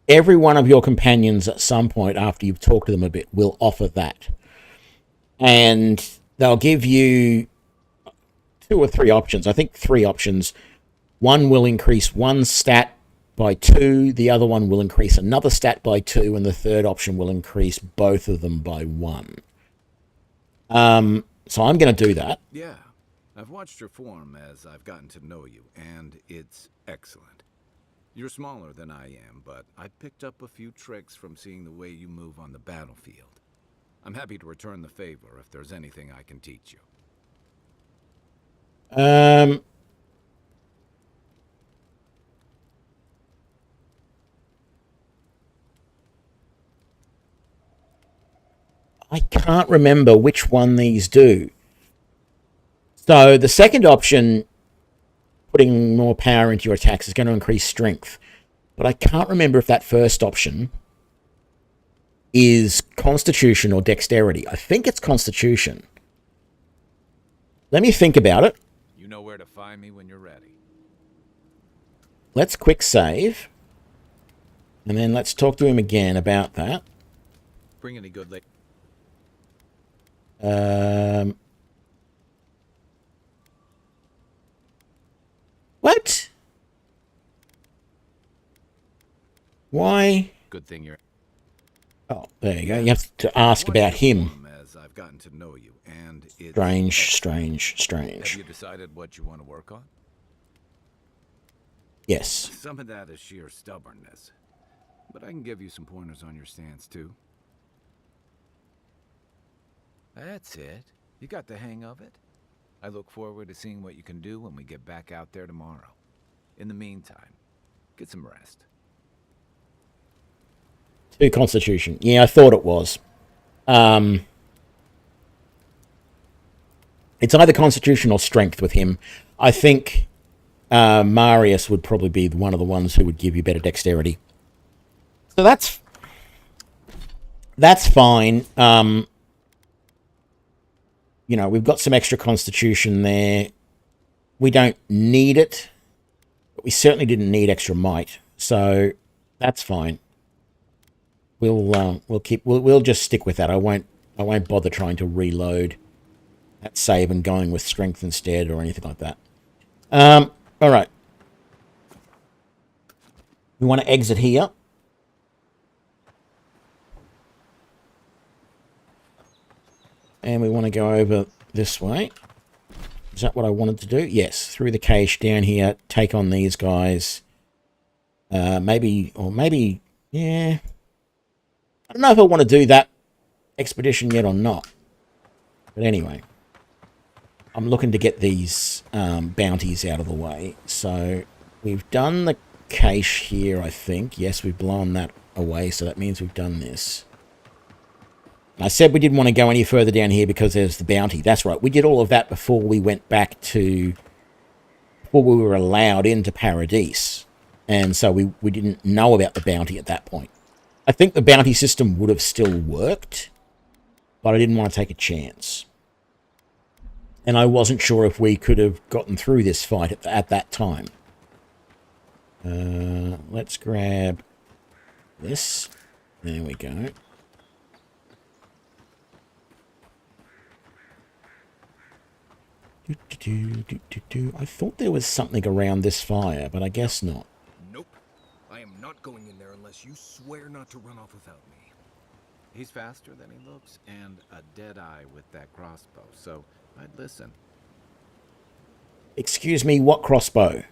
every one of your companions at some point after you've talked to them a bit will offer that. And they'll give you 2 or 3 options. I think 3 options. One will increase one stat by 2, the other one will increase another stat by 2, and the third option will increase both of them by 1. So I'm going to do that. Yeah, I've watched your form as I've gotten to know you, and it's excellent. You're smaller than I am, but I picked up a few tricks from seeing the way you move on the battlefield. I'm happy to return the favor if there's anything I can teach you. I can't remember which one these do. So the second option, putting more power into your attacks, is going to increase strength. But I can't remember if that first option is Constitution or Dexterity. I think it's Constitution. Let me think about it. You know where to find me when you're ready. Let's quick save. And then let's talk to him again about that. Bring any good luck. What? Why? Good thing you're... Oh, there you go. You have to ask about him. As I've gotten to know you, and it's... Strange. Have you decided what you want to work on? Yes. Some of that is sheer stubbornness, but I can give you some pointers on your stance too. That's it. You got the hang of it. I look forward to seeing what you can do when we get back out there tomorrow. In the meantime, get some rest. 2 Constitution. Yeah, I thought it was. It's either Constitution or Strength with him. I think Marius would probably be one of the ones who would give you better Dexterity. So that's fine. You know, we've got some extra Constitution there. We don't need it, but we certainly didn't need extra might. So that's fine. We'll just stick with that. I won't bother trying to reload that save and going with strength instead or anything like that. All right. We want to exit here. And we want to go over this way. Is that what I wanted to do? Yes, through the cache down here, take on these guys. Maybe, yeah. I don't know if I want to do that expedition yet or not. But anyway, I'm looking to get these bounties out of the way. So we've done the cache here, I think. Yes, we've blown that away, so that means we've done this. I said we didn't want to go any further down here because there's the bounty. That's right. We did all of that before we went back to... before we were allowed into Paradise. And so we didn't know about the bounty at that point. I think the bounty system would have still worked, but I didn't want to take a chance. And I wasn't sure if we could have gotten through this fight at that time. Let's grab this. There we go. I thought there was something around this fire, but I guess not. Nope. I am not going in there unless you swear not to run off without me. He's faster than he looks and a dead eye with that crossbow, so I'd listen. Excuse me, what crossbow?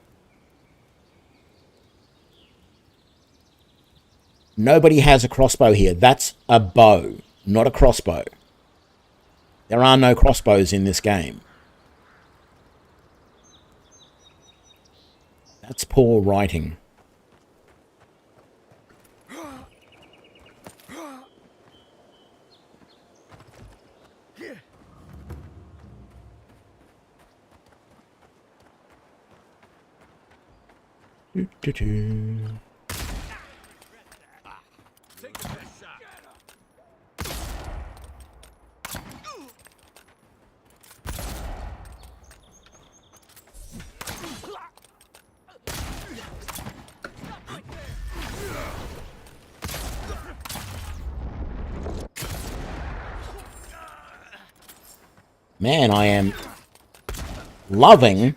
Nobody has a crossbow here. That's a bow, not a crossbow. There are no crossbows in this game. That's poor writing. Man, I am loving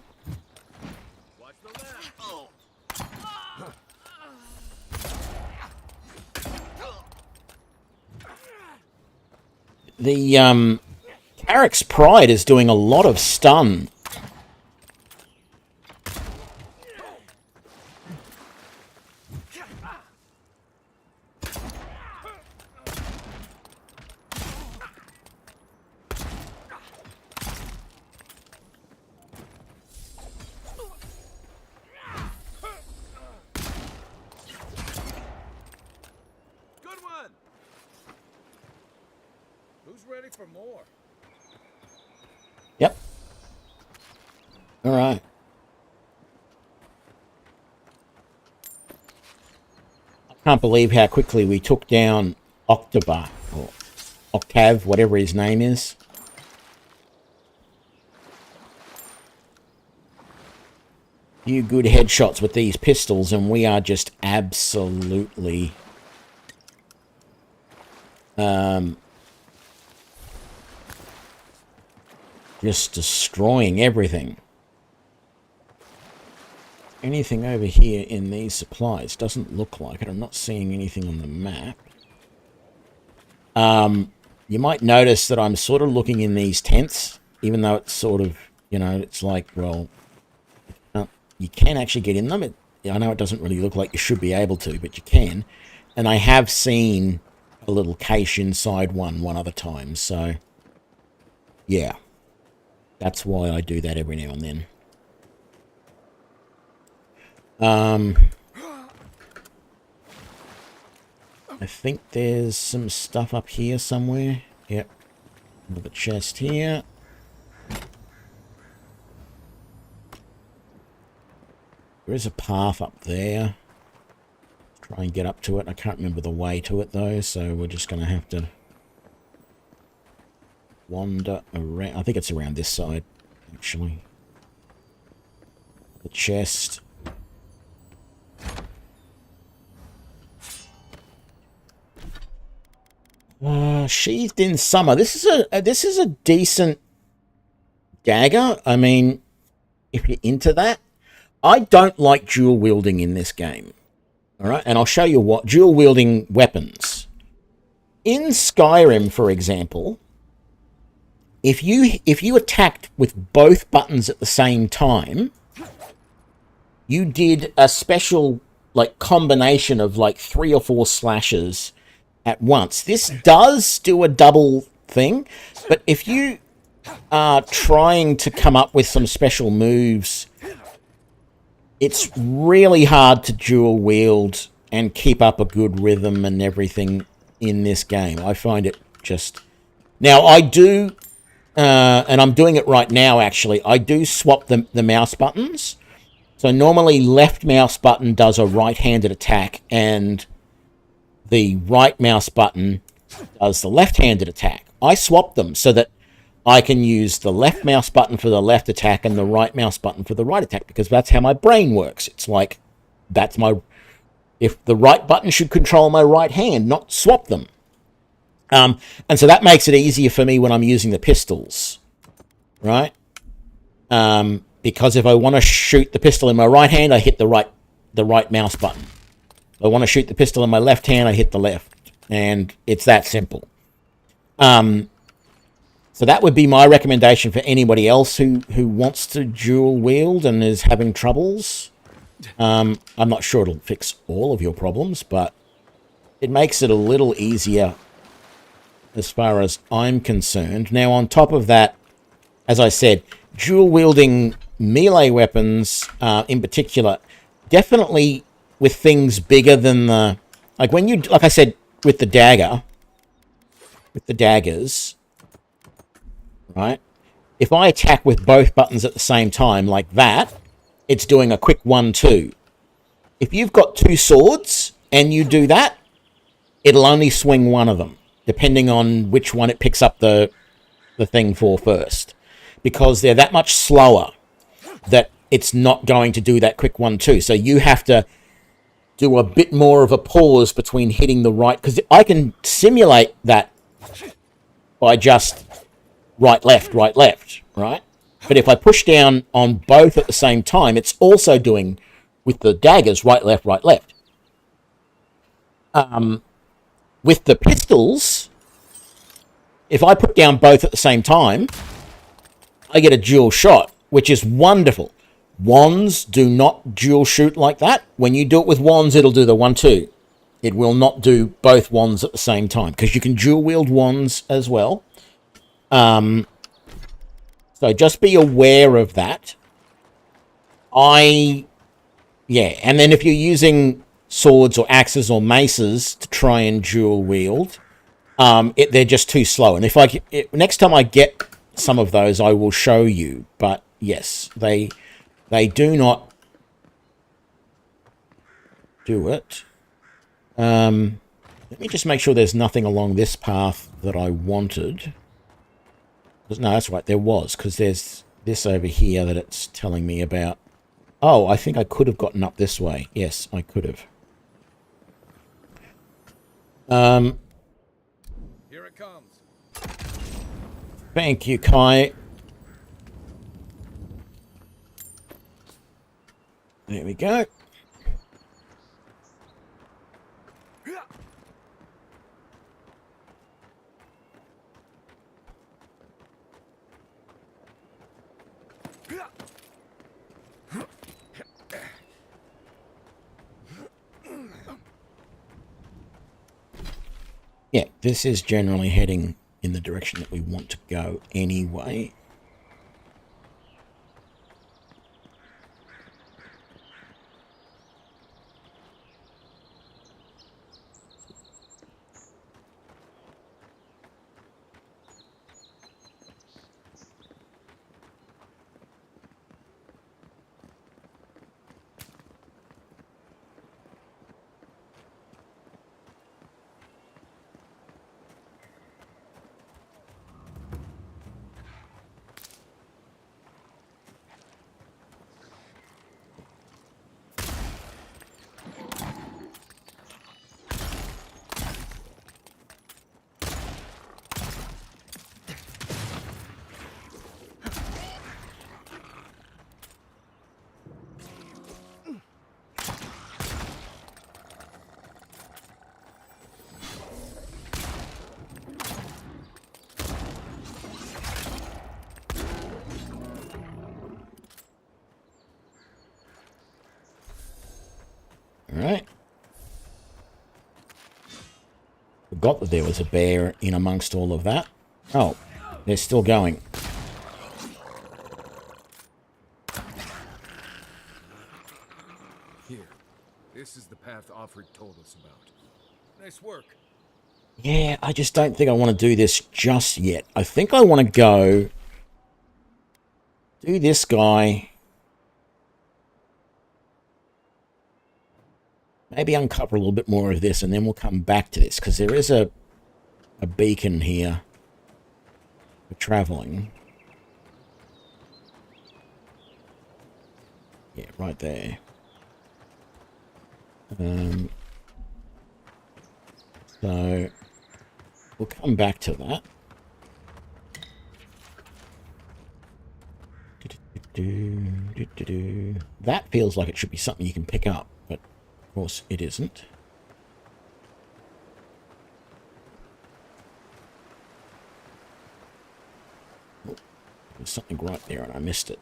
the Carrick's Pride is doing a lot of stun. Good one! Who's ready for more? Yep. All right. I can't believe how quickly we took down October, or Octave, whatever his name is. Few good headshots with these pistols, and we are just absolutely just destroying everything. Anything over here in these supplies? Doesn't look like it. I'm not seeing anything on the map. You might notice that I'm sort of looking in these tents, even though it's sort of, you know, it's like, well, you can actually get in them. I know it doesn't really look like you should be able to, but you can. And I have seen a little cache inside one other time, so yeah. That's why I do that every now and then. I think there's some stuff up here somewhere. Yep. Another chest here. There is a path up there. Try and get up to it. I can't remember the way to it though, so we're just going to have to wander around. I think it's around this side, actually. The chest. Sheathed in summer. This is a decent dagger. I mean, if you're into that. I don't like dual wielding in this game. All right, and I'll show you what dual wielding weapons. In Skyrim, for example, if you attacked with both buttons at the same time, you did a special like combination of like 3 or 4 slashes at once. This does do a double thing, but if you are trying to come up with some special moves, it's really hard to dual wield and keep up a good rhythm and everything in this game. I find it just... Now, I do, and I'm doing it right now, actually, I do swap the mouse buttons. So normally left mouse button does a right-handed attack, and the right mouse button does the left-handed attack. I swap them so that I can use the left mouse button for the left attack and the right mouse button for the right attack, because that's how my brain works. It's like, that's my... If the right button should control my right hand, not swap them. And so that makes it easier for me when I'm using the pistols, right? Because if I want to shoot the pistol in my right hand, I hit the right mouse button. If I want to shoot the pistol in my left hand, I hit the left. And it's that simple. So that would be my recommendation for anybody else who wants to dual wield and is having troubles. I'm not sure it'll fix all of your problems, but it makes it a little easier as far as I'm concerned. Now, on top of that, as I said, dual wielding melee weapons in particular, definitely with things bigger than the... Like when you... Like I said, with the dagger, with the daggers, right? If I attack with both buttons at the same time like that, it's doing a quick 1-2. If you've got two swords and you do that, it'll only swing one of them, depending on which one it picks up the thing for first. Because they're that much slower that it's not going to do that quick 1-2. So you have to do a bit more of a pause between hitting the right... Because I can simulate that by just right, left, right? But if I push down on both at the same time, it's also doing, with the daggers, right, left, right, left. With the pistols, if I put down both at the same time, I get a dual shot, which is wonderful. Wands do not dual shoot like that. When you do it with wands, it'll do the 1-2. It will not do both wands at the same time, because you can dual wield wands as well. So just be aware of that. And then if you're using swords or axes or maces to try and dual wield, they're just too slow. And next time I get some of those, I will show you. But yes, they do not do it. Let me just make sure there's nothing along this path that I wanted. No, that's right, there was, because there's this over here that it's telling me about. Oh, I think I could have gotten up this way. Yes, I could have. Here it comes. Thank you, Kai. There we go. Yeah, this is generally heading in the direction that we want to go anyway. Alright. Forgot that there was a bear in amongst all of that. Oh, they're still going. Here. This is the path Offred told us about. Nice work. Yeah, I just don't think I want to do this just yet. I think I want to go do this guy. Maybe uncover a little bit more of this, and then we'll come back to this, because there is a beacon here for traveling. Yeah, right there. So we'll come back to that. That feels like it should be something you can pick up, but of course it isn't. Oh, there's something right there and I missed it.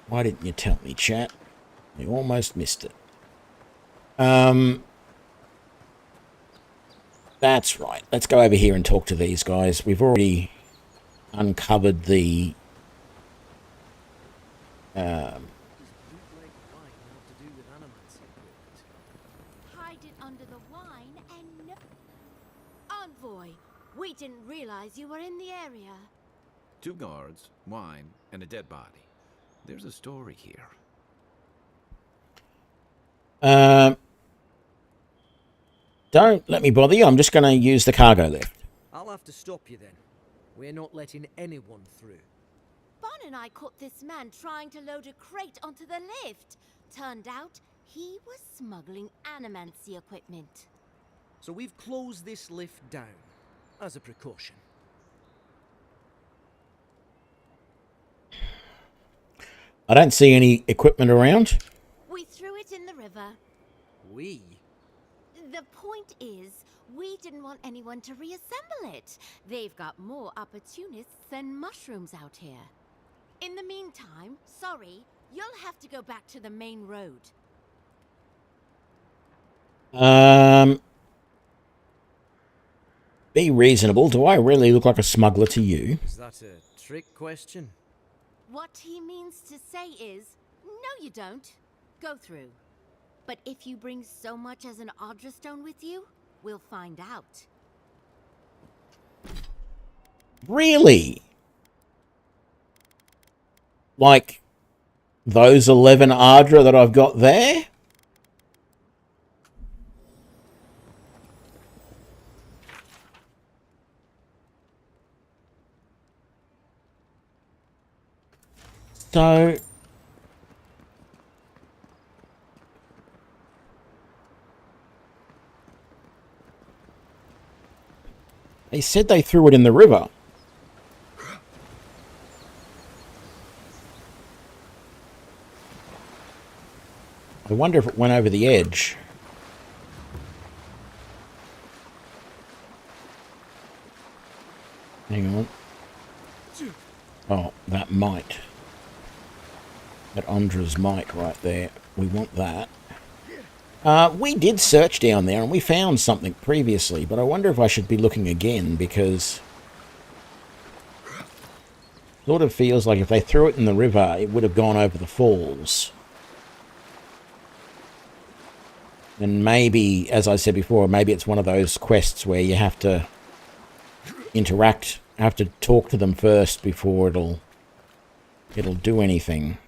Why didn't you tell me, chat? I almost missed it. That's right. Let's go over here and talk to these guys. We've already uncovered the Bootleg wine have to do with animals equipment? Hide it under the wine and... Envoy, we didn't realize you were in the area. 2 guards, wine, and a dead body. There's a story here. Don't let me bother you. I'm just going to use the cargo lift. I'll have to stop you then. We're not letting anyone through. Bon and I caught this man trying to load a crate onto the lift. Turned out he was smuggling animancy equipment. So we've closed this lift down, as a precaution. I don't see any equipment around. We threw it in the river. We? The point is, we didn't want anyone to reassemble it. They've got more opportunists than mushrooms out here. In the meantime, sorry, you'll have to go back to the main road. Be reasonable. Do I really look like a smuggler to you? Is that a trick question? What he means to say is, no you don't. Go through. But if you bring so much as an Audra stone with you, we'll find out. Really? Like those 11 Ardra that I've got there? So they said they threw it in the river. I wonder if it went over the edge. Hang on. Oh, that might. That Andra's might right there. We want that. We did search down there and we found something previously, but I wonder if I should be looking again because it sort of feels like if they threw it in the river, it would have gone over the falls. And maybe, as I said before, maybe it's one of those quests where you have to interact, have to talk to them first before it'll do anything.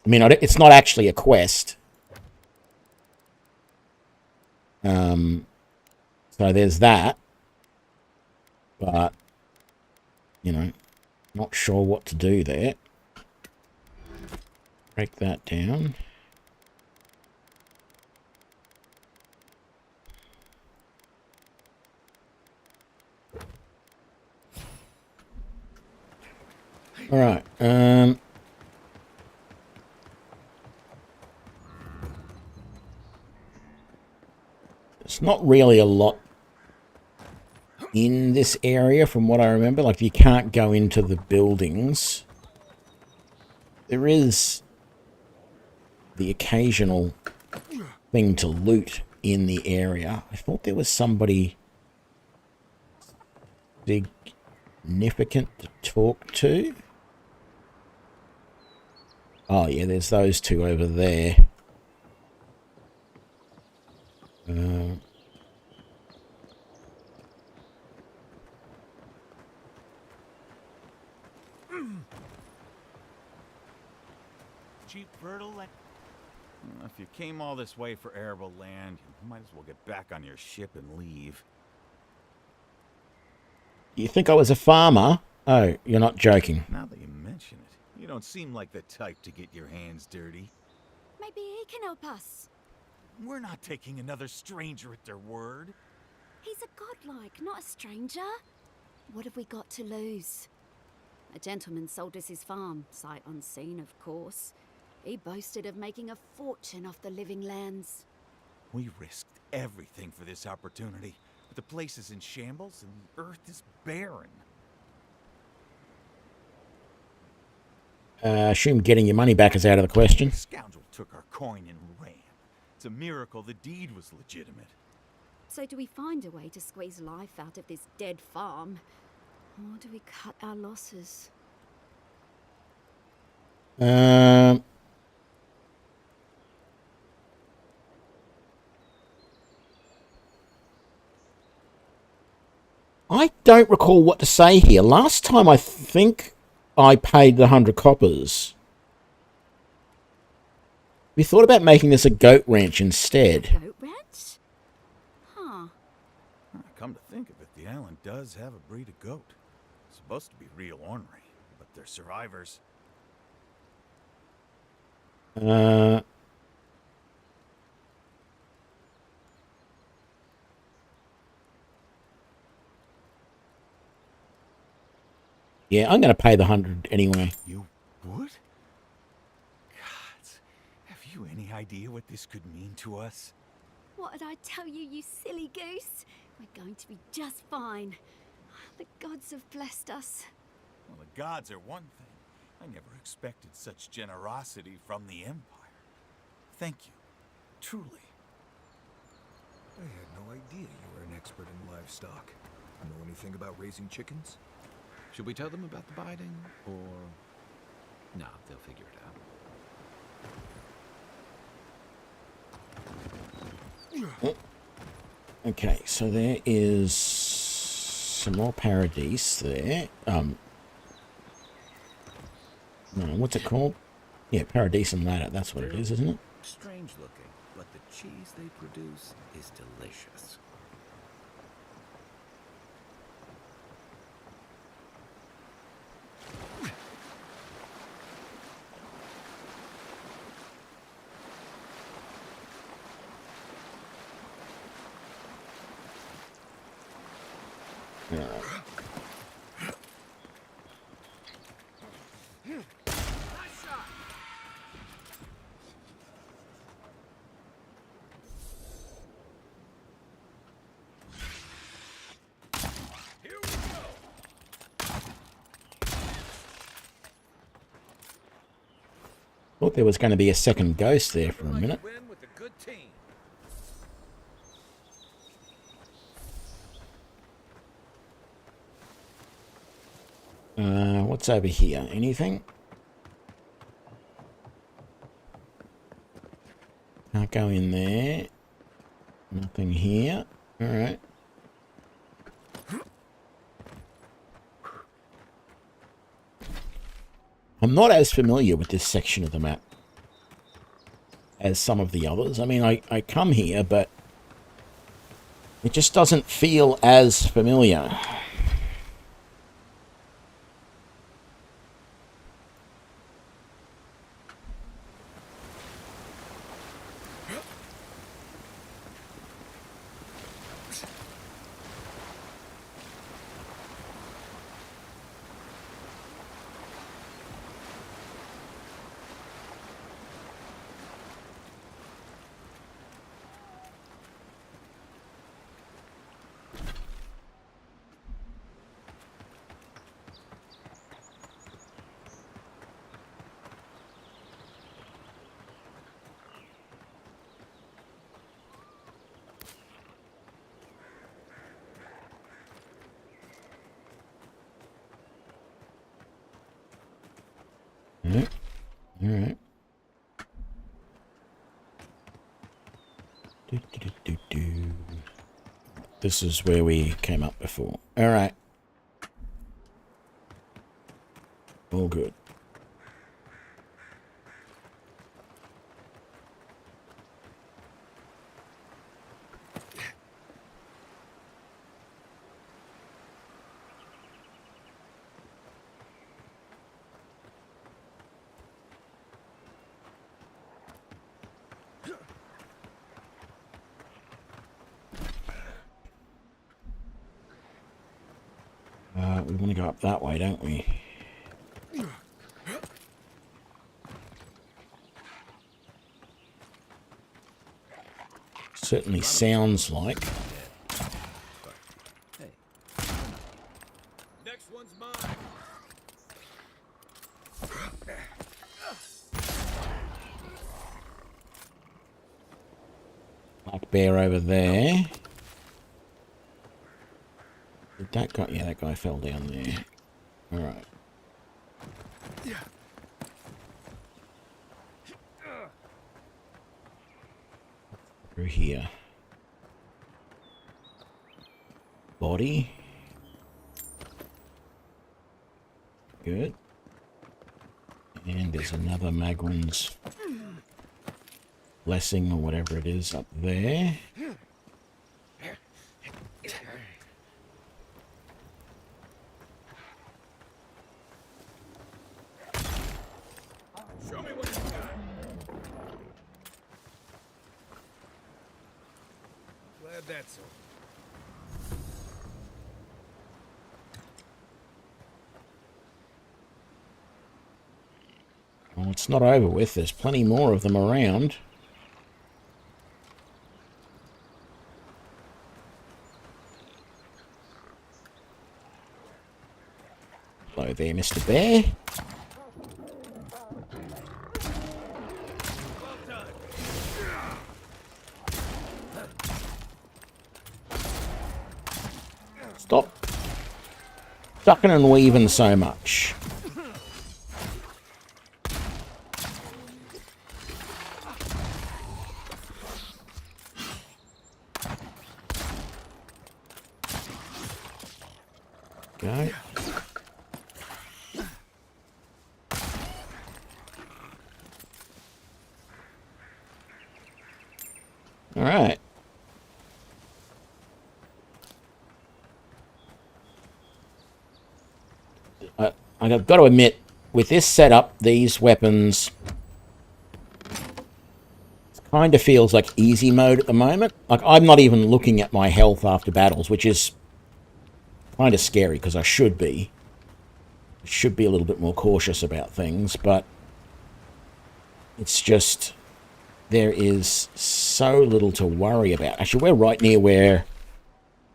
I mean, it's not actually a quest. So there's that. But, you know, not sure what to do there. Break that down. All right. It's not really a lot in this area from what I remember. Like, you can't go into the buildings. There is the occasional thing to loot in the area. I thought there was somebody significant to talk to. Oh, yeah, there's those two over there. Cheap fertile land. If you came all this way for arable land, you might as well get back on your ship and leave. You think I was a farmer? Oh, you're not joking. Now that you mention it, you don't seem like the type to get your hands dirty. Maybe he can help us. We're not taking another stranger at their word. He's a godlike, not a stranger. What have we got to lose? A gentleman sold us his farm, sight unseen, of course. He boasted of making a fortune off the living lands. We risked everything for this opportunity, but the place is in shambles and the earth is barren. Assume getting your money back is out of the question. The scoundrel took our coin and ran. It's a miracle the deed was legitimate. So do we find a way to squeeze life out of this dead farm? Or do we cut our losses? I don't recall what to say here. Last time I think I paid the 100 coppers. We thought about making this a goat ranch instead. Goat ranch? Huh. Come to think of it, the island does have a breed of goat. It's supposed to be real ornery, but they're survivors. Yeah, I'm going to pay the 100 anyway. You would? Gods, have you any idea what this could mean to us? What did I tell you, you silly goose? We're going to be just fine. The gods have blessed us. Well, the gods are one thing. I never expected such generosity from the Empire. Thank you. Truly. I had no idea you were an expert in livestock. Know anything about raising chickens? Should we tell them about the biting, or... No, they'll figure it out. Okay, so there is some more paradise there. No, what's it called? Yeah, paradise and ladder. That's what it is, isn't it? Strange looking, but the cheese they produce is delicious. Thought there was going to be a second ghost there for a minute. Win with a good team. What's over here? Anything? Can't go in there. Nothing here. Alright. I'm not as familiar with this section of the map as some of the others. I mean, I come here, but it just doesn't feel as familiar. Alright. This is where we came up before. Alright. All good. We want to go up that way, don't we? Certainly sounds like. Next one's mine. Black bear over there. Did that guy? Yeah, that guy fell down there. All right. Through here. Body. Good. And there's another Magwin's blessing or whatever it is up there. Show me what you got. Glad that's over. Well, it's not over with. There's plenty more of them around. Hello there, Mr. Bear. Stop ducking and weaving so much. Go. All right. I've got to admit, with this setup, these weapons kind of feels like easy mode at the moment. Like, I'm not even looking at my health after battles, which is kind of scary because I should be. Should be a little bit more cautious about things, but it's just there is so little to worry about. Actually, we're right near where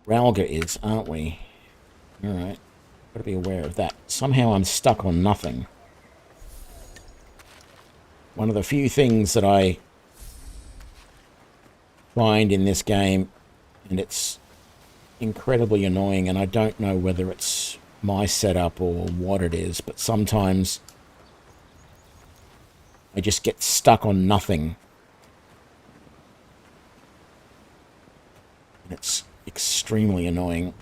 Ralga is, aren't we? All right. Got to be aware of that. Somehow I'm stuck on nothing. One of the few things that I find in this game, and it's incredibly annoying, and I don't know whether it's my setup or what it is, but sometimes I just get stuck on nothing. It's extremely annoying.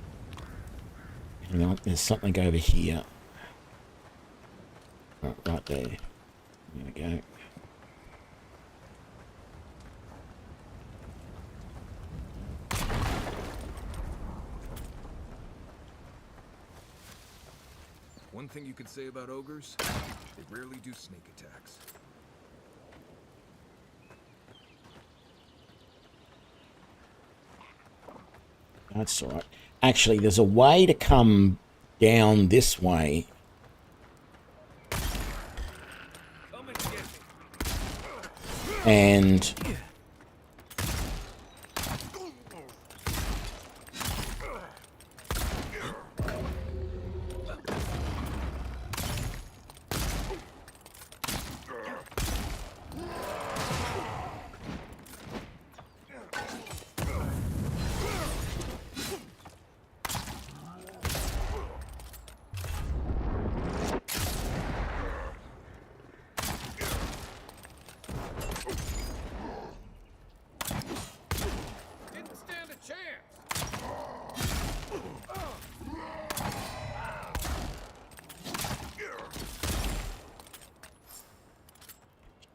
Hang on, there's something over here. Right there. There we go. One thing you could say about ogres, they rarely do sneak attacks. That's all right. Actually, there's a way to come down this way. And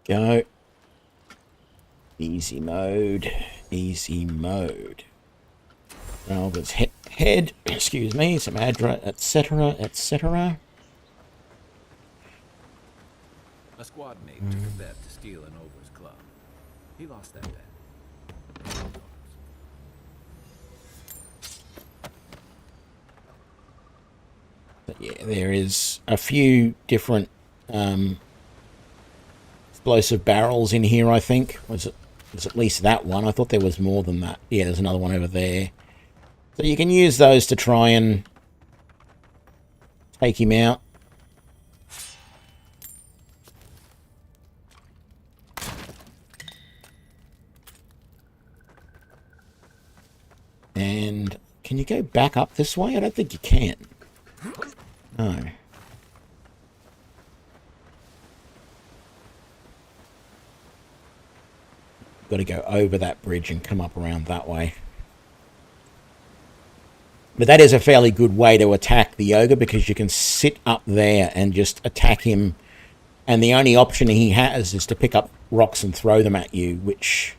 go. Easy mode. Easy mode. Ralga's head. Excuse me. Some Adra, etc., etc. A squad mate took a bet to steal an ogre's club. He lost that bet. But yeah, there is a few different explosive barrels in here, I think. Was it There's at least that one. I thought there was more than that. Yeah, there's another one over there. So you can use those to try and take him out. And can you go back up this way? I don't think you can. No. Got to go over that bridge and come up around that way. But that is a fairly good way to attack the ogre, because you can sit up there and just attack him, and the only option he has is to pick up rocks and throw them at you, which,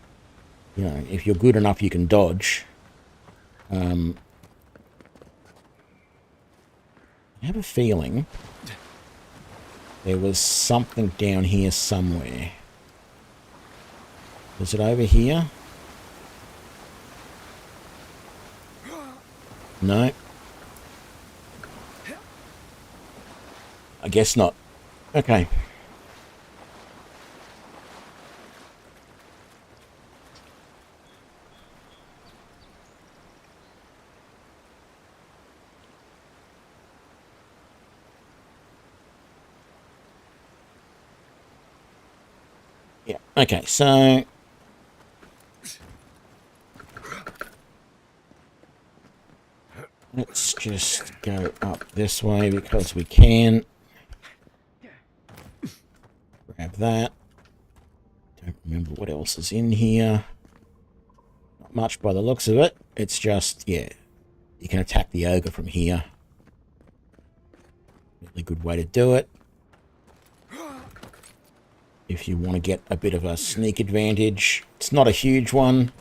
you know, if you're good enough, you can dodge. I have a feeling there was something down here somewhere. Is it over here? No. I guess not. Okay. Yeah, okay, so let's just go up this way because we can. Grab that. Don't remember what else is in here. Not much by the looks of it. It's just, yeah, you can attack the ogre from here. Really good way to do it. If you want to get a bit of a sneak advantage. It's not a huge one.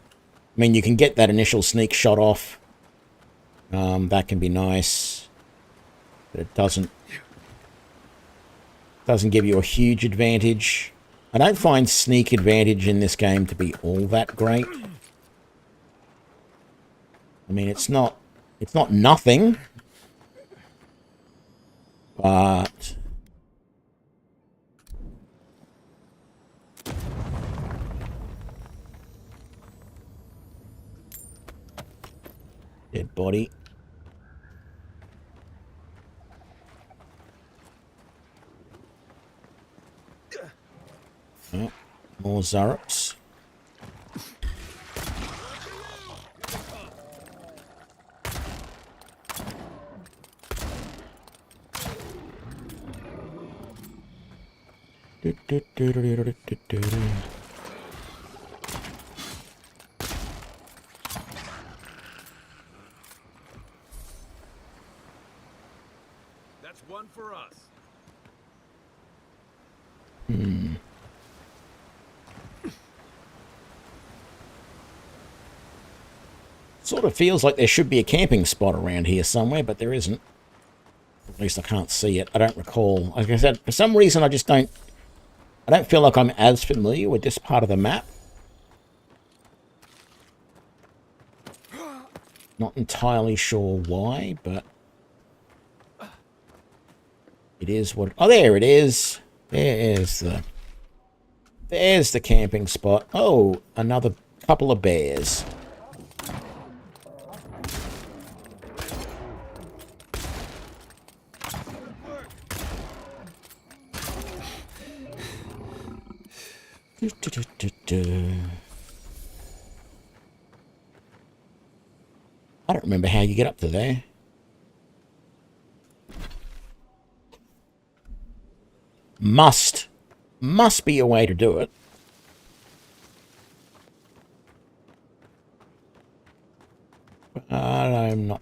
I mean, you can get that initial sneak shot off. That can be nice. But it doesn't give you a huge advantage. I don't find sneak advantage in this game to be all that great. I mean, it's not nothing. But dead body. Oh, more Zarups. That's one for us. Sort of feels like there should be a camping spot around here somewhere, but there isn't. At least I can't see it. I don't recall. Like I said, for some reason I don't feel like I'm as familiar with this part of the map. Not entirely sure why, but it is what... Oh, there it is. There's the camping spot. Oh, another couple of bears. I don't remember how you get up to there. Must be a way to do it. But I'm not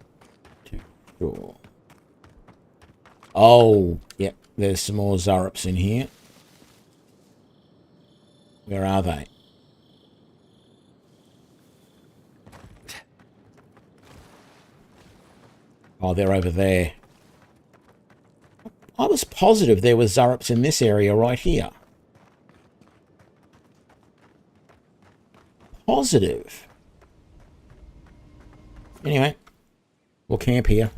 too sure. Oh, yeah, there's some more Zarups in here. Where are they? Oh, they're over there. I was positive there were Zarups in this area right here. Positive. Anyway, we'll camp here.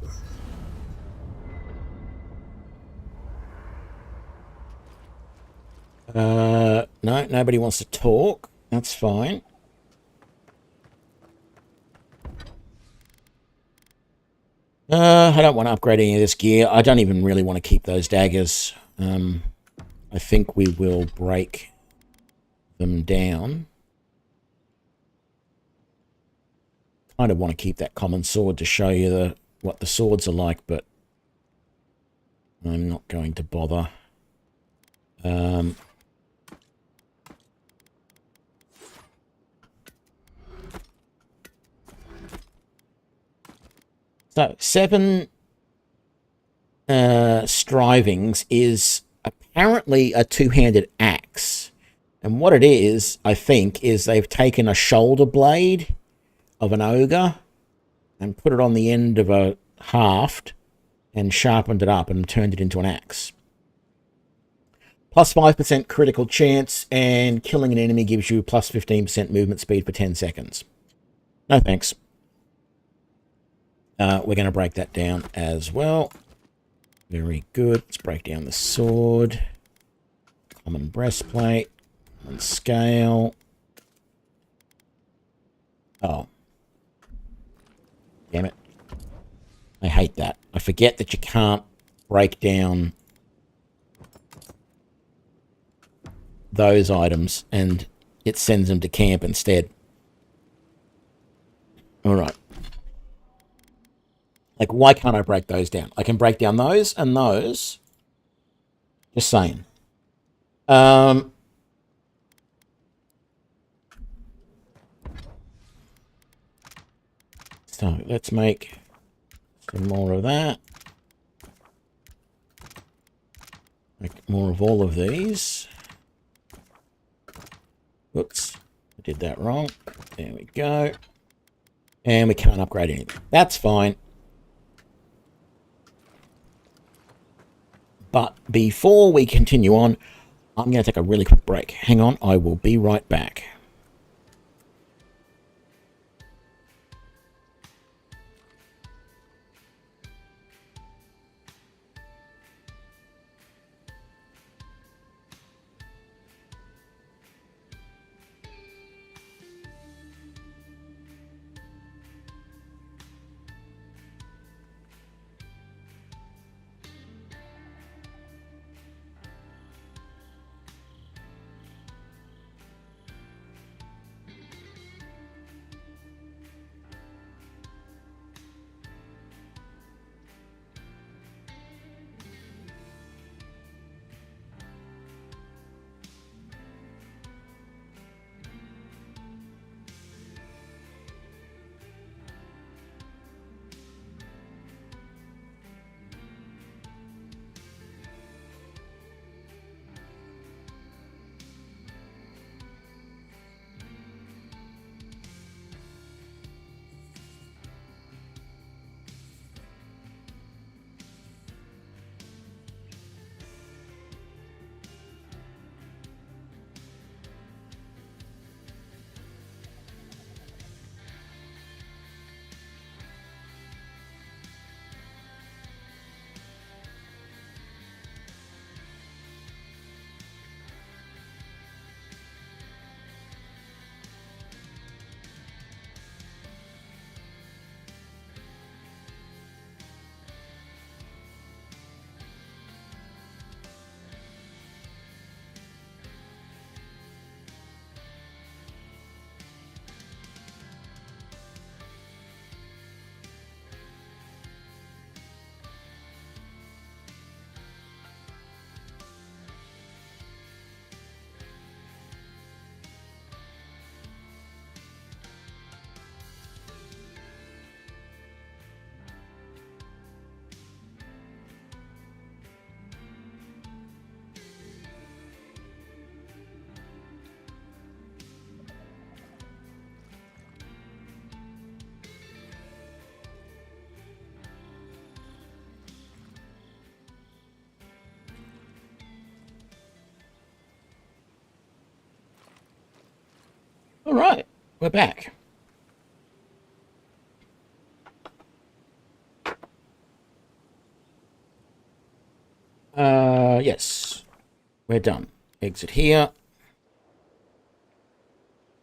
No, nobody wants to talk. That's fine. I don't want to upgrade any of this gear. I don't even really want to keep those daggers. I think we will break them down. Kind of want to keep that common sword to show you what the swords are like, but I'm not going to bother. So 7 strivings is apparently a two-handed axe. And what it is, I think, is they've taken a shoulder blade of an ogre and put it on the end of a haft and sharpened it up and turned it into an axe. Plus 5% critical chance, and killing an enemy gives you plus 15% movement speed for 10 seconds. No thanks. We're going to break that down as well. Very good. Let's break down the sword. Common breastplate. Common scale. Oh. Damn it. I hate that. I forget that you can't break down those items and it sends them to camp instead. Alright. Like, why can't I break those down? I can break down those and those. Just saying. So let's make some more of that. Make more of all of these. Oops, I did that wrong. There we go. And we can't upgrade anything. That's fine. But before we continue on, I'm going to take a really quick break. Hang on, I will be right back. All right, we're back. Yes, we're done. Exit here.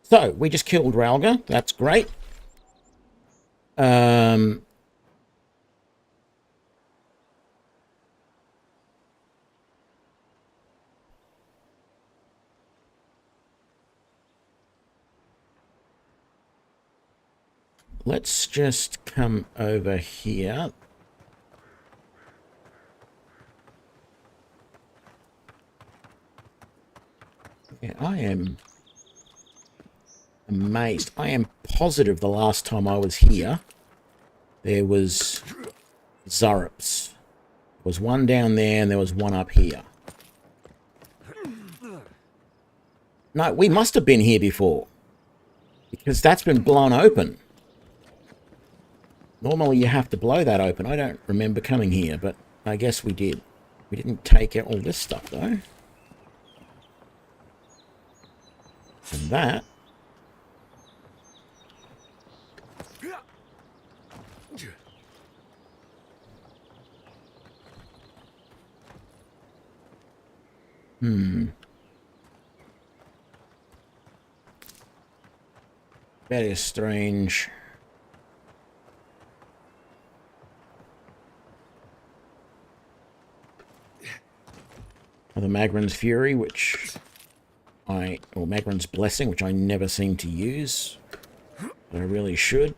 So, we just killed Ralga. That's great. Let's just come over here. Yeah, I am amazed. I am positive the last time I was here, there was Zurps. There was one down there and there was one up here. No, we must have been here before, because that's been blown open. Normally you have to blow that open. I don't remember coming here, but I guess we did. We didn't take out all this stuff, though. And that... That is strange. The Magran's Fury, which or Magran's Blessing, which I never seem to use, but I really should.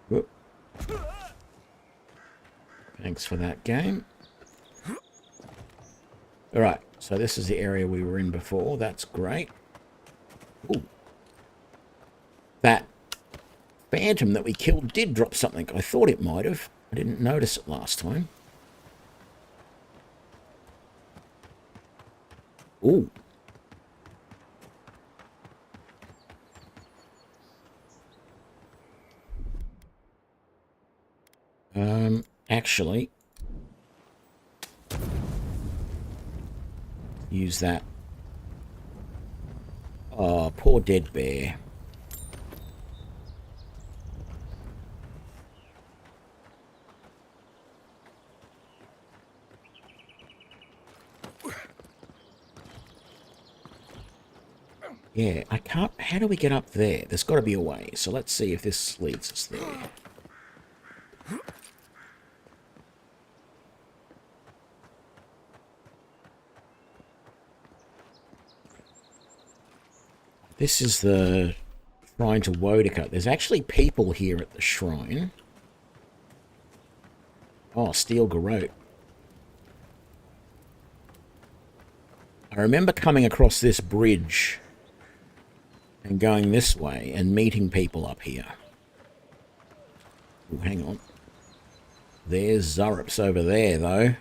Whoop. Thanks for that, game. Alright, so this is the area we were in before. That's great. Ooh. That phantom that we killed did drop something. I thought it might have. I didn't notice it last time. Ooh. Actually, use that. Oh, poor dead bear. Yeah, I can't... How do we get up there? There's got to be a way. So let's see if this leads us there. This is the shrine to Wodika. There's actually people here at the shrine. Oh, Steel Garrote. I remember coming across this bridge and going this way and meeting people up here. Ooh, hang on. There's Zurps over there, though.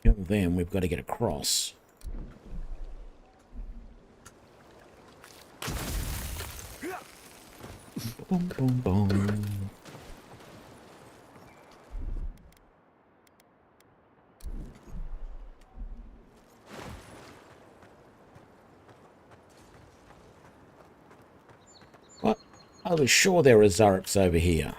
Kill them, we've got to get across. Boom, boom, boom. What? I was sure there were Zurps over here.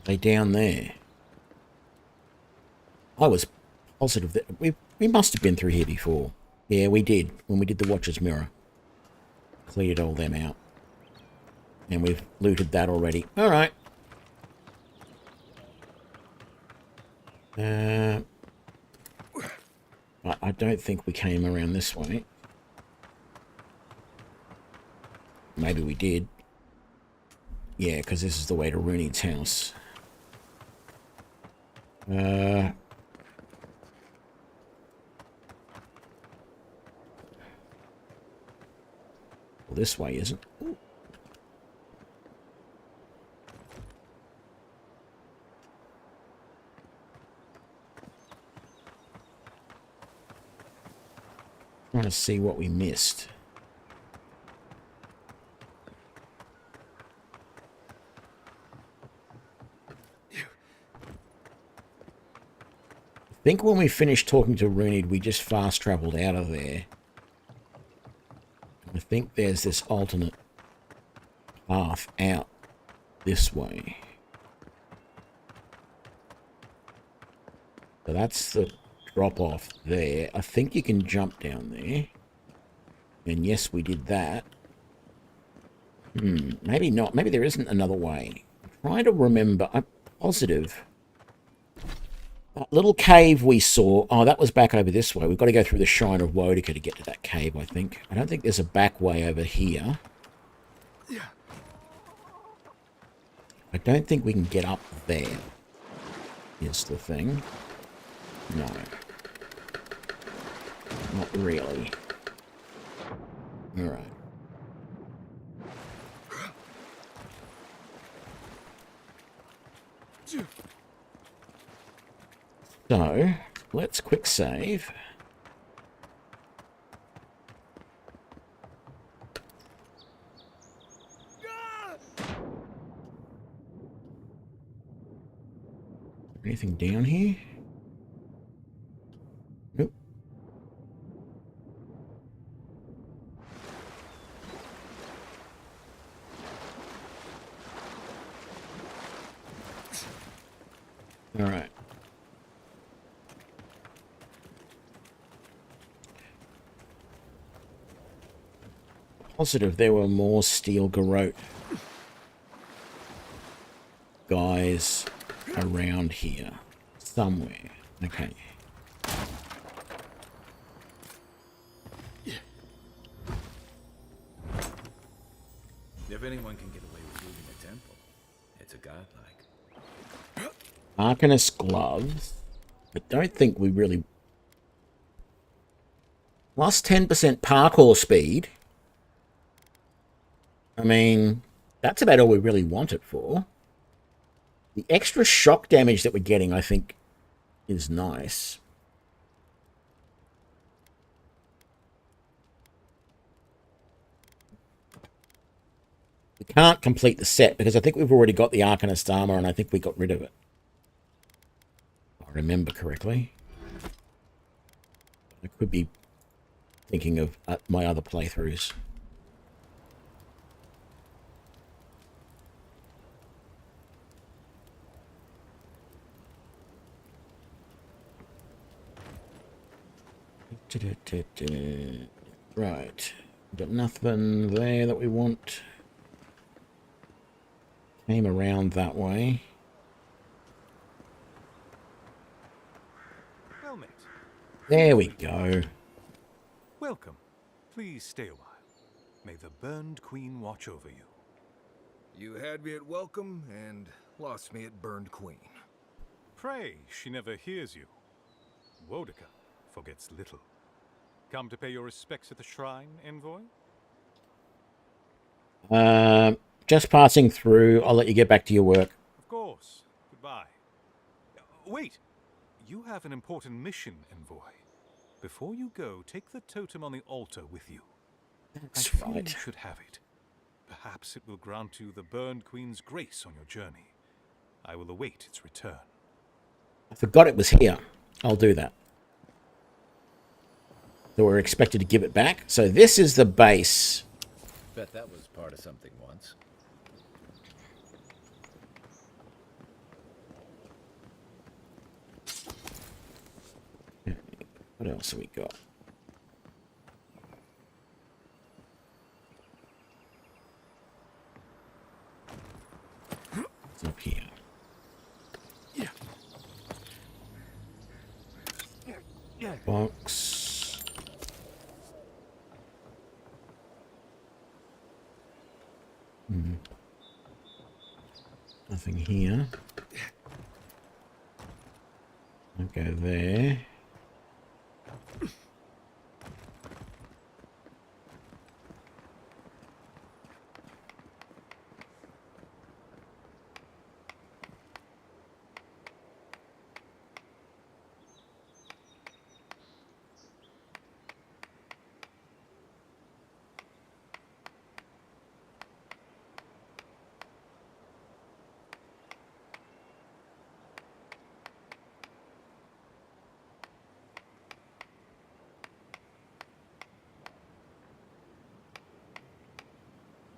They down there. I was positive that we must have been through here before. Yeah, we did, when we did the Watcher's Mirror. Cleared all them out. And we've looted that already. Alright. I don't think we came around this way. Maybe we did. Yeah, because this is the way to Rooney's house. Well, this way isn't. Ooh. Trying to see what we missed. think when we finished talking to Runid, we just fast traveled out of there. I think there's this alternate path out this way. So that's the drop off there. I think you can jump down there. And yes, we did that. Maybe not. Maybe there isn't another way. I'm trying to remember. I'm positive. That little cave we saw. Oh, that was back over this way. We've got to go through the Shrine of Wodica to get to that cave, I think. I don't think there's a back way over here. I don't think we can get up there, is the thing. No. Not really. Alright. So, let's quick save. Anything down here? Nope. All right. Positive there were more steel garrote guys around here somewhere. Okay. If anyone can get away with looting a temple, it's a godlike. Arcanist gloves. I don't think we really... Plus 10% parkour speed. I mean, that's about all we really want it for. The extra shock damage that we're getting, I think, is nice. We can't complete the set because I think we've already got the Arcanist armor and I think we got rid of it. If I remember correctly. I could be thinking of my other playthroughs. Right. Got nothing there that we want. Came around that way. Well, mate. There we go. Welcome. Please stay a while. May the Burned Queen watch over you. You had me at welcome and lost me at Burned Queen. Pray she never hears you. Wodica forgets little. Come to pay your respects at the shrine, envoy? Just passing through. I'll let you get back to your work. Of course. Goodbye. Wait! You have an important mission, envoy. Before you go, take the totem on the altar with you. That's I feel right. you should have it. Perhaps it will grant you the Burned Queen's grace on your journey. I will await its return. I forgot it was here. I'll do that. So we're expected to give it back. So this is the base. Bet that was part of something once. What else have we got? It's up here. Box. Nothing here. I'll go there.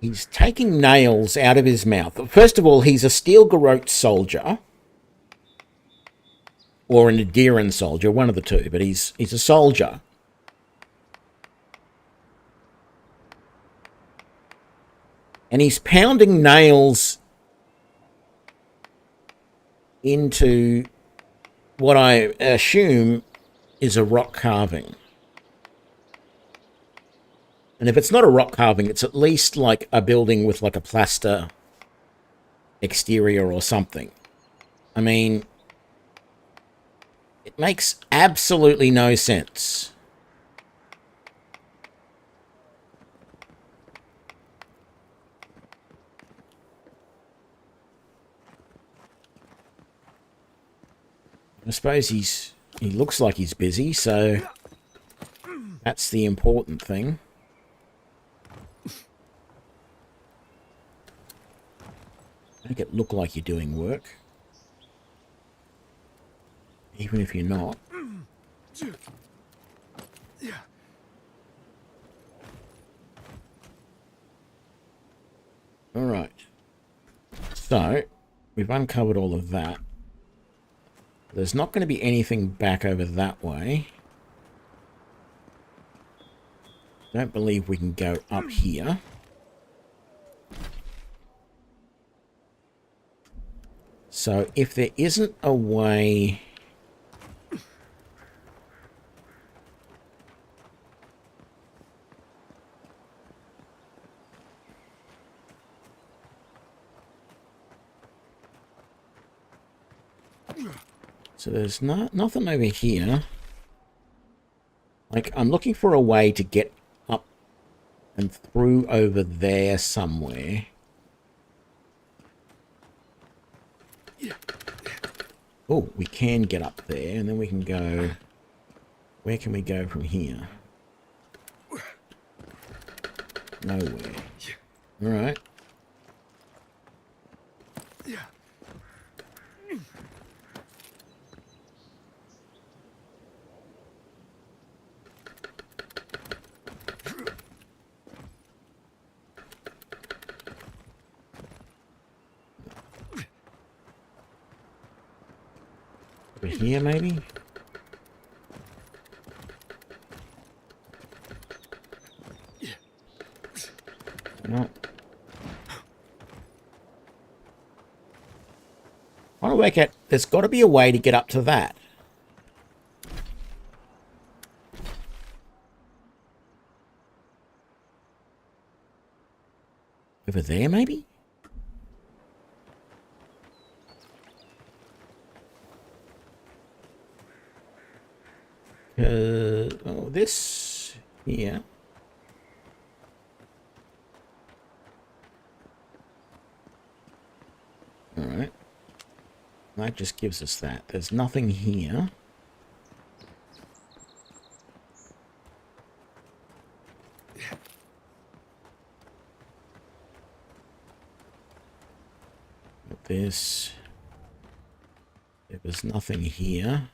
He's taking nails out of his mouth. First of all, he's a steel garrote soldier. Or an Adiran soldier, one of the two, but he's a soldier. And he's pounding nails into what I assume is a rock carving. And if it's not a rock carving, it's at least like a building with like a plaster exterior or something. I mean, it makes absolutely no sense. I suppose he looks like he's busy, so that's the important thing. Make it look like you're doing work, even if you're not. All right. So we've uncovered all of that. There's not going to be anything back over that way. Don't believe we can go up here. So if there isn't a way... So there's nothing over here. Like, I'm looking for a way to get up and through over there somewhere. Oh, we can get up there, and then we can go... Where can we go from here? Nowhere. Alright. Over here, maybe? No. I want to work out, there's got to be a way to get up to that. Over there, maybe? Oh, this here. Alright. That just gives us that. There's nothing here. But this... There was nothing here.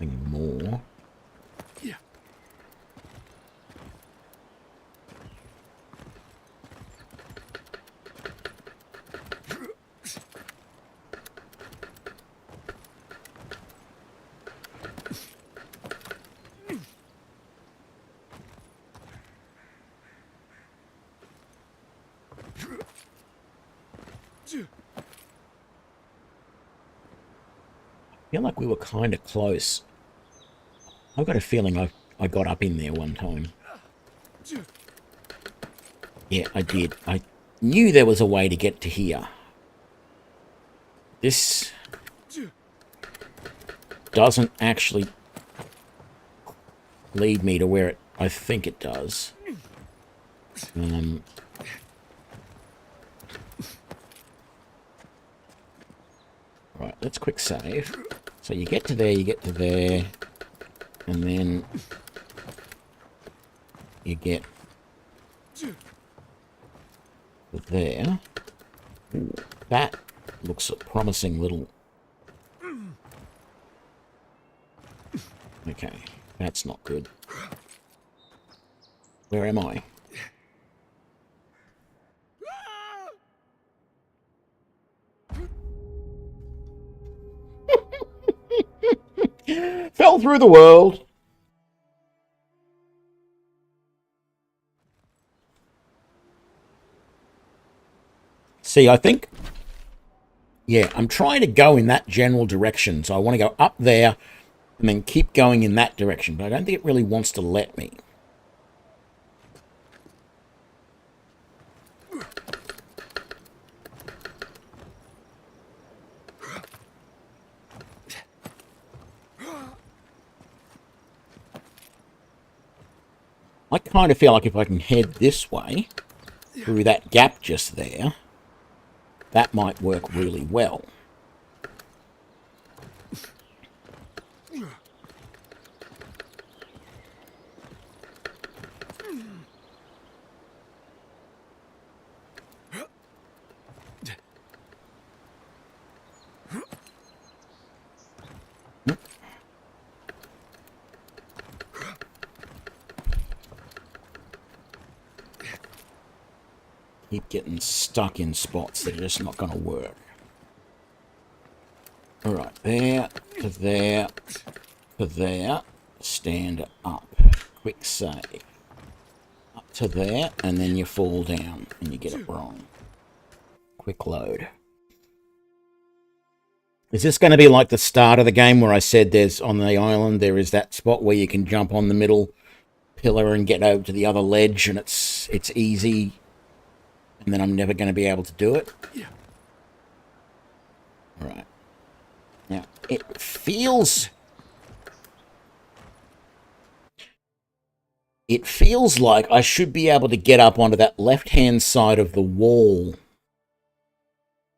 Nothing more. I feel like we were kind of close. I've got a feeling I got up in there one time. Yeah, I did. I knew there was a way to get to here. This doesn't actually lead me to where I think it does. Right, let's quick save. So you get to there, and then you get to there. Ooh, that looks a promising little... Okay, that's not good. Where am I? Fell through the world. See, I think, yeah, I'm trying to go in that general direction. So I want to go up there and then keep going in that direction. But I don't think it really wants to let me. I kind of feel like if I can head this way, through that gap just there, that might work really well. Keep getting stuck in spots that are just not going to work. Alright, there, to there, to there. Stand up. Quick save. Up to there, and then you fall down, and you get it wrong. Quick load. Is this going to be like the start of the game where I said there's, on the island, there is that spot where you can jump on the middle pillar and get over to the other ledge, and it's easy, and then I'm never going to be able to do it? Right. Now, it feels like I should be able to get up onto that left-hand side of the wall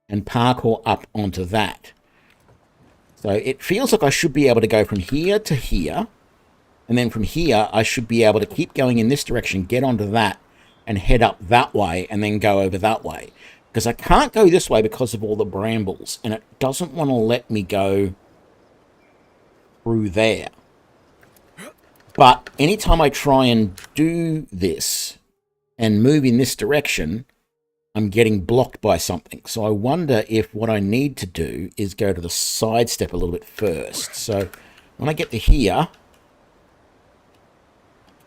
and parkour up onto that. So it feels like I should be able to go from here to here, and then from here I should be able to keep going in this direction, get onto that, and head up that way, and then go over that way. Because I can't go this way because of all the brambles, and it doesn't want to let me go through there. But anytime I try and do this and move in this direction, I'm getting blocked by something. So I wonder if what I need to do is go to the side step a little bit first. So when I get to here,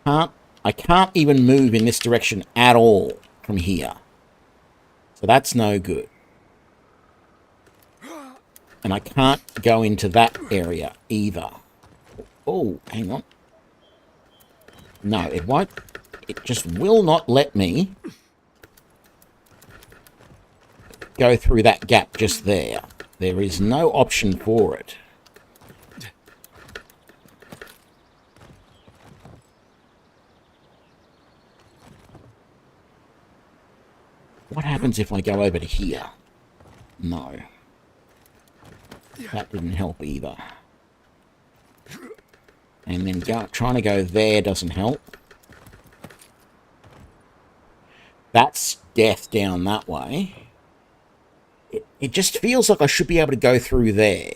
I can't even move in this direction at all from here. So that's no good. And I can't go into that area either. Oh, hang on. No, it won't. It just will not let me go through that gap just there. There is no option for it. What happens if I go over to here? No. That didn't help either. And then trying to go there doesn't help. That's death down that way. It just feels like I should be able to go through there.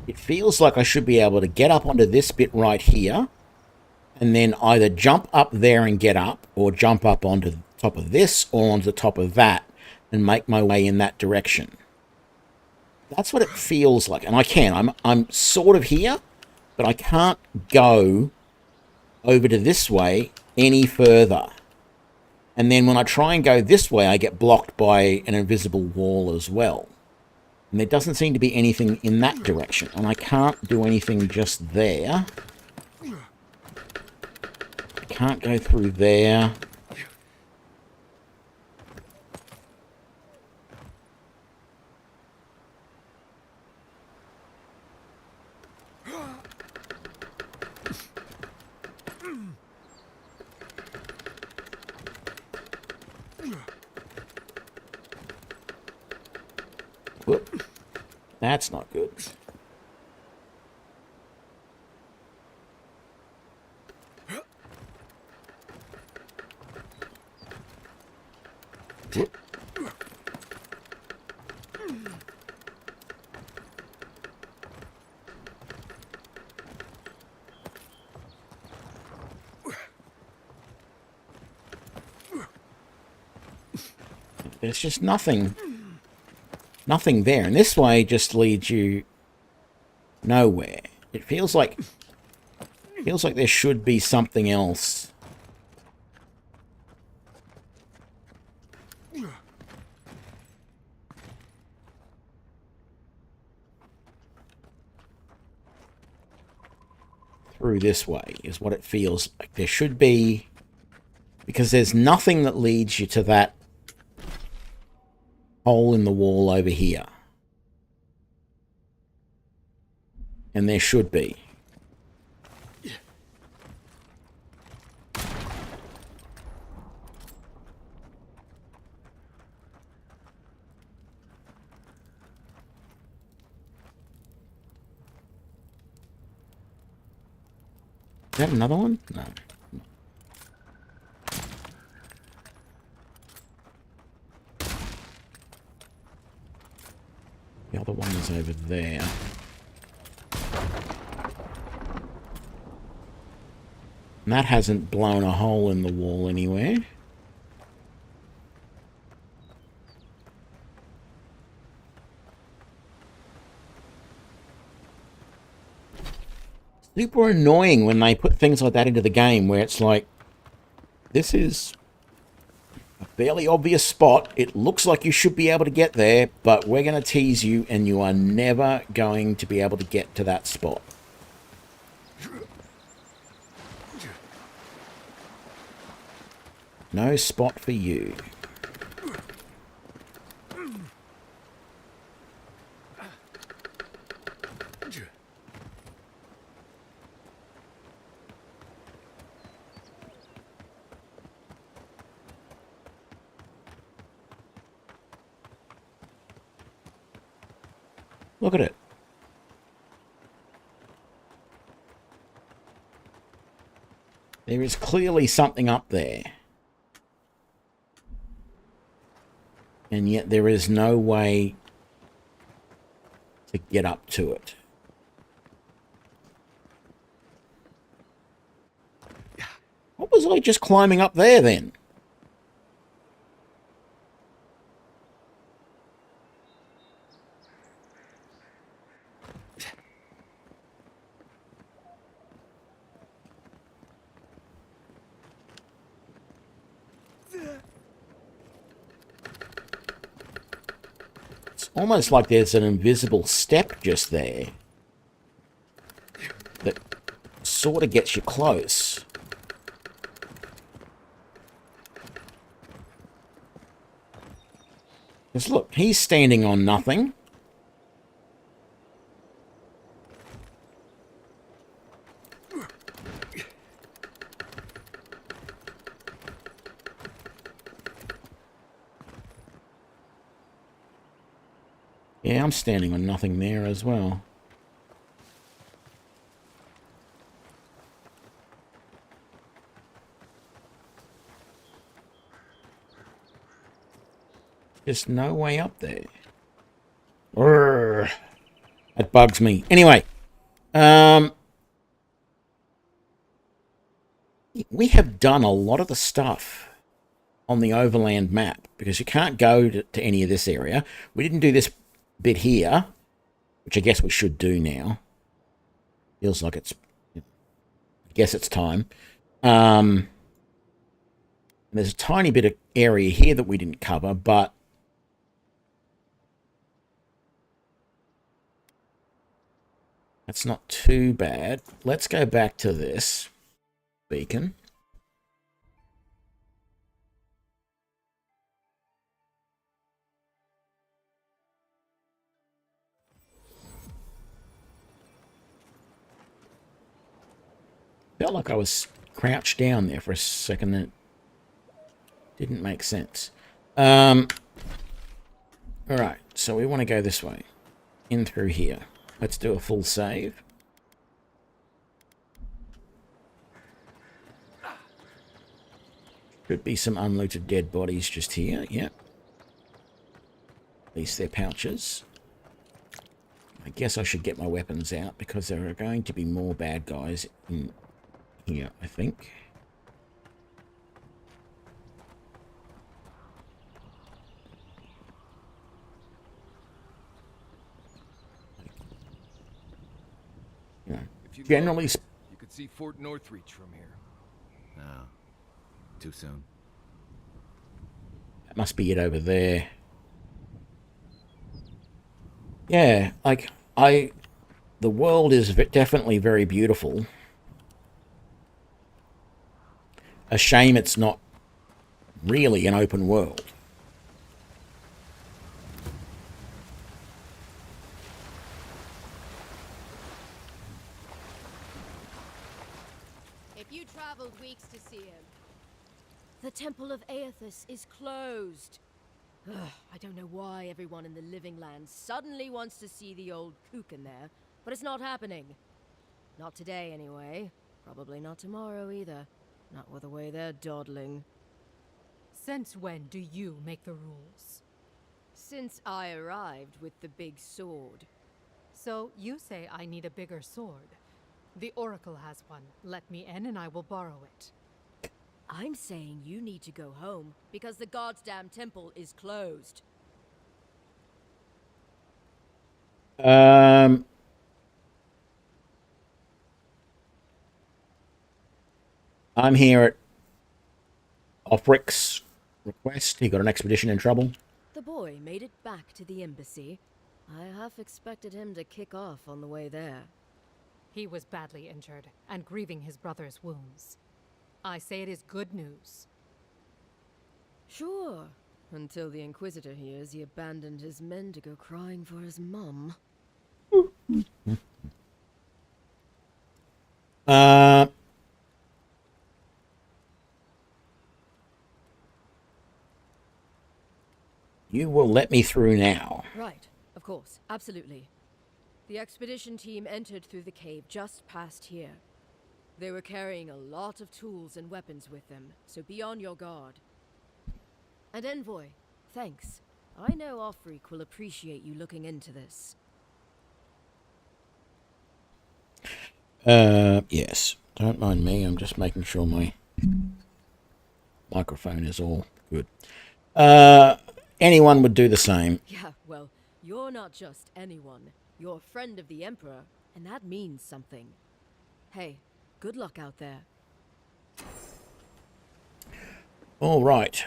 It feels like I should be able to get up onto this bit right here, and then either jump up there and get up, or jump up onto the top of this, or onto the top of that, and make my way in that direction. That's what it feels like. And I can. I'm sort of here, but I can't go over to this way any further. And then when I try and go this way, I get blocked by an invisible wall as well. And there doesn't seem to be anything in that direction. And I can't do anything just there. I can't go through there. Whoop. That's not good. There's just nothing there. And this way just leads you nowhere. It feels like there should be something else. Through this way is what it feels like. There should be, because there's nothing that leads you to that hole in the wall over here. And there should be. Is that another one? No. The other one is over there. And that hasn't blown a hole in the wall anywhere. Super annoying when they put things like that into the game, where it's like, this is a fairly obvious spot. It looks like you should be able to get there, but we're going to tease you and you are never going to be able to get to that spot. No spot for you. Look at it. There is clearly something up there. And yet there is no way to get up to it. What was I just climbing up there then? Almost like there's an invisible step just there that sort of gets you close. Because look, he's standing on nothing. Yeah, I'm standing on nothing there as well. There's no way up there. Urgh. That bugs me. Anyway, we have done a lot of the stuff on the overland map because you can't go to any of this area. We didn't do this bit here, which I guess we should do now. Feels like it's, I guess it's time. There's a tiny bit of area here that we didn't cover, but that's not too bad. Let's go back to this beacon. Felt like I was crouched down there for a second and it didn't make sense. Alright, so we want to go this way. In through here. Let's do a full save. Could be some unlooted dead bodies just here, yep. At least they're pouches. I guess I should get my weapons out because there are going to be more bad guys in here, I think. If you generally look, you could see Fort Northreach from here. No. Too soon. that must be it over there. Yeah, like the world is definitely very beautiful. A shame it's not really an open world. If you traveled weeks to see him. The Temple of Aethys is closed. Ugh, I don't know why everyone in the Living Land suddenly wants to see the old kook in there, but it's not happening. Not today, anyway. Probably not tomorrow, either. Not with the way they're dawdling. Since when do you make the rules? Since I arrived with the big sword. So you say I need a bigger sword. The Oracle has one. Let me in and I will borrow it. I'm saying you need to go home, because the goddamn temple is closed. I'm here at Offrick's request. He got an expedition in trouble. The boy made it back to the embassy. I half expected him to kick off on the way there. He was badly injured and grieving his brother's wounds. I say it is good news. Sure, until the Inquisitor hears he abandoned his men to go crying for his mum. You will let me through now. Right, of course, absolutely. The expedition team entered through the cave just past here. They were carrying a lot of tools and weapons with them, so be on your guard. And Envoy, thanks. I know Offreak will appreciate you looking into this. Yes. Don't mind me. I'm just making sure my microphone is all good. Anyone would do the same. Yeah, well, you're not just anyone. You're a friend of the Emperor, and that means something. Hey, good luck out there. All right.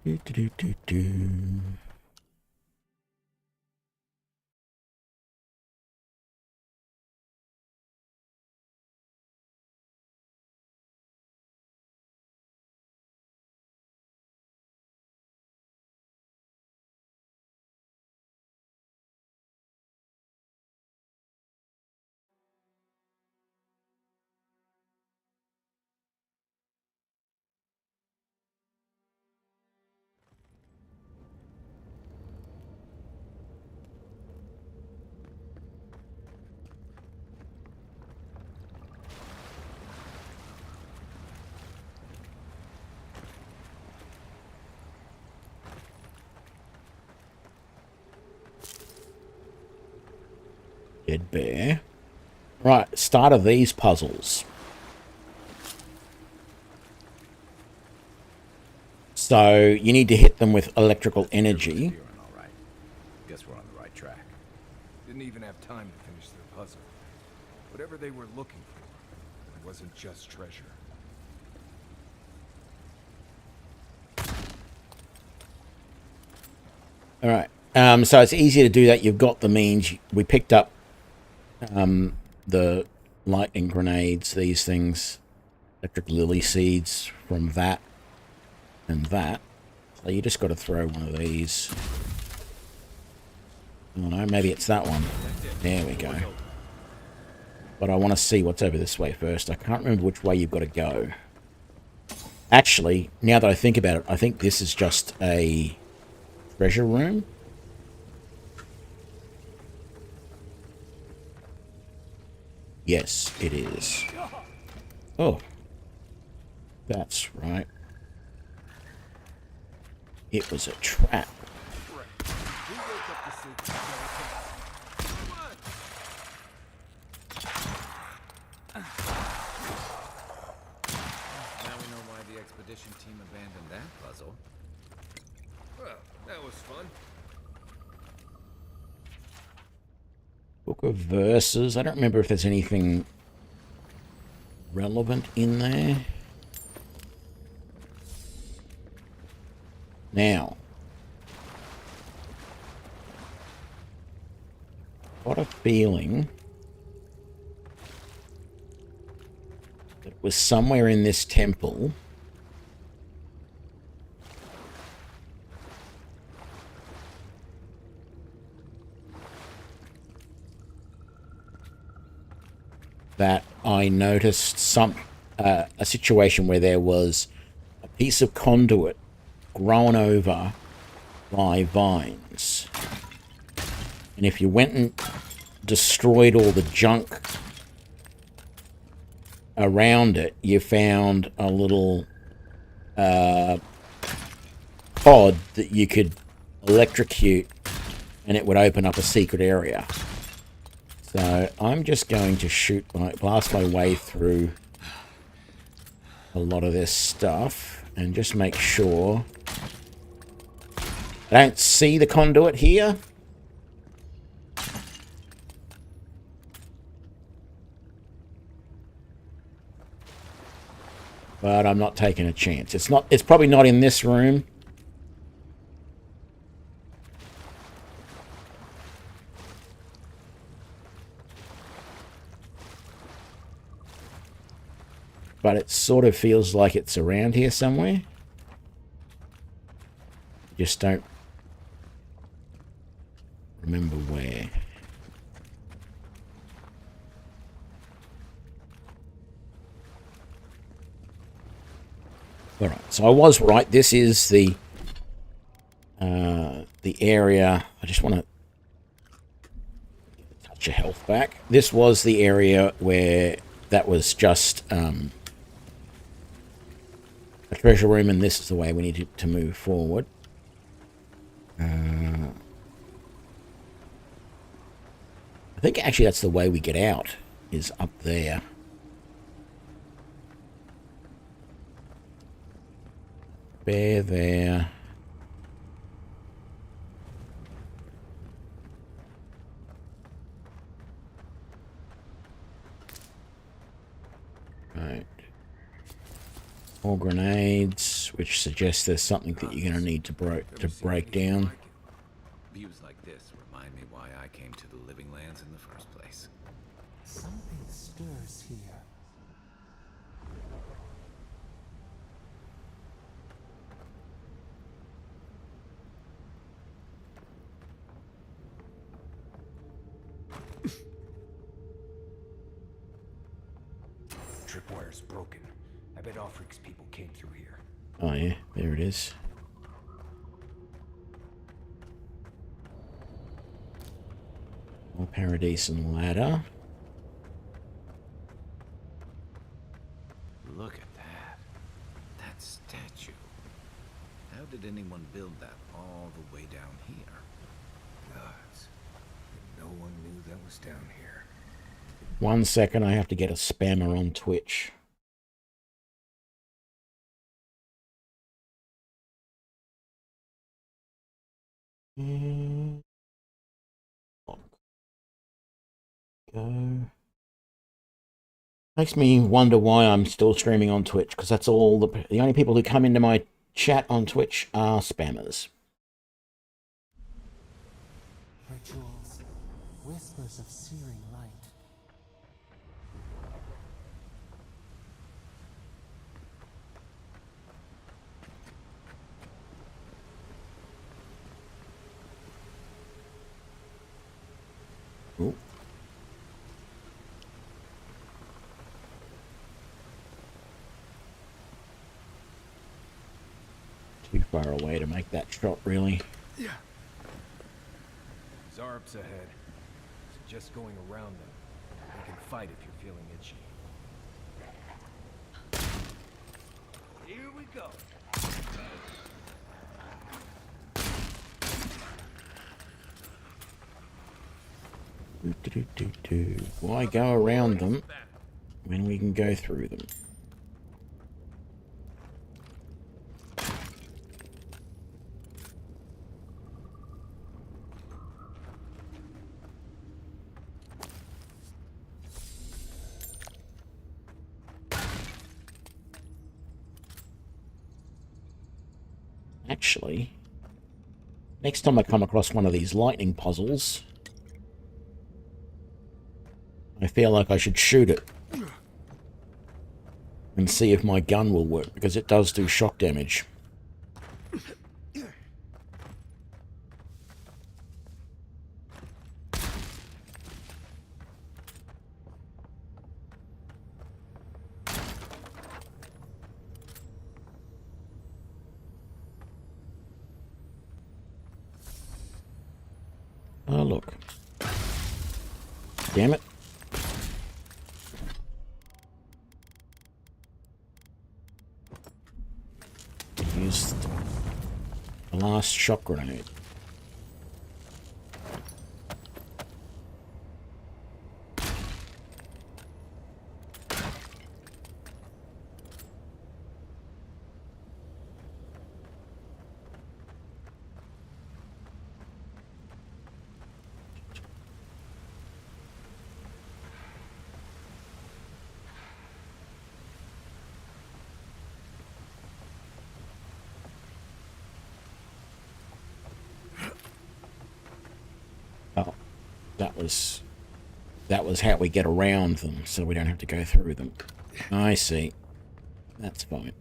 Do. Dead bear. Right, start of these puzzles. So you need to hit them with electrical energy. All right. Guess we're on the right track. Didn't even have time to finish their puzzle. Whatever they were looking for, it wasn't just treasure. All right. So it's easier to do that. You've got the means. We picked up the lightning grenades, these things, electric lily seeds from that and that. So you just got to throw one of these. Oh no, maybe it's that one. There we go. But I want to see what's over this way first. I can't remember which way you've got to go. Actually, now that I think about it, I think this is just a treasure room. Yes, it is. Oh. That's right. It was a trap. Now we know why the expedition team abandoned that puzzle. Well, that was fun. Book of Verses. I don't remember if there's anything relevant in there. Now, got a feeling that it was somewhere in this temple that I noticed a situation where there was a piece of conduit grown over by vines. And if you went and destroyed all the junk around it, you found a little pod that you could electrocute and it would open up a secret area. So I'm just going to blast my way through a lot of this stuff and just make sure I don't see the conduit here. But I'm not taking a chance. It's probably not in this room. But it sort of feels like it's around here somewhere. Just don't remember where. Alright, so I was right. This is the area. I just want to touch your health back. This was the area where that was just a treasure room, and this is the way we need to move forward. I think actually that's the way we get out, is up there. Bear there. Right. More grenades, which suggests there's something that you're going to need to break down. Views like this remind me why I came to the Living Lands in the first place. Something stirs here. Tripwire's broken. I bet Offric's people came through here. Oh yeah, there it is. More Paradisen ladder. Look at that. That statue. How did anyone build that all the way down here? Gods. No one knew that was down here. 1 second, I have to get a spammer on Twitch. Go. Makes me wonder why I'm still streaming on Twitch, because that's all the only people who come into my chat on Twitch are spammers. Rituals, whispers of searing light. Ooh. Too far away to make that shot, really. Yeah. Zarps ahead. Suggest going around them. You can fight if you're feeling itchy. Here we go. Why go around them when we can go through them? Actually, next time I come across one of these lightning puzzles, I feel like I should shoot it and see if my gun will work, because it does do shock damage. Oh, look. Damn it. Used the last shock grenade. Oh, that was how we get around them, so we don't have to go through them. I see. That's fine.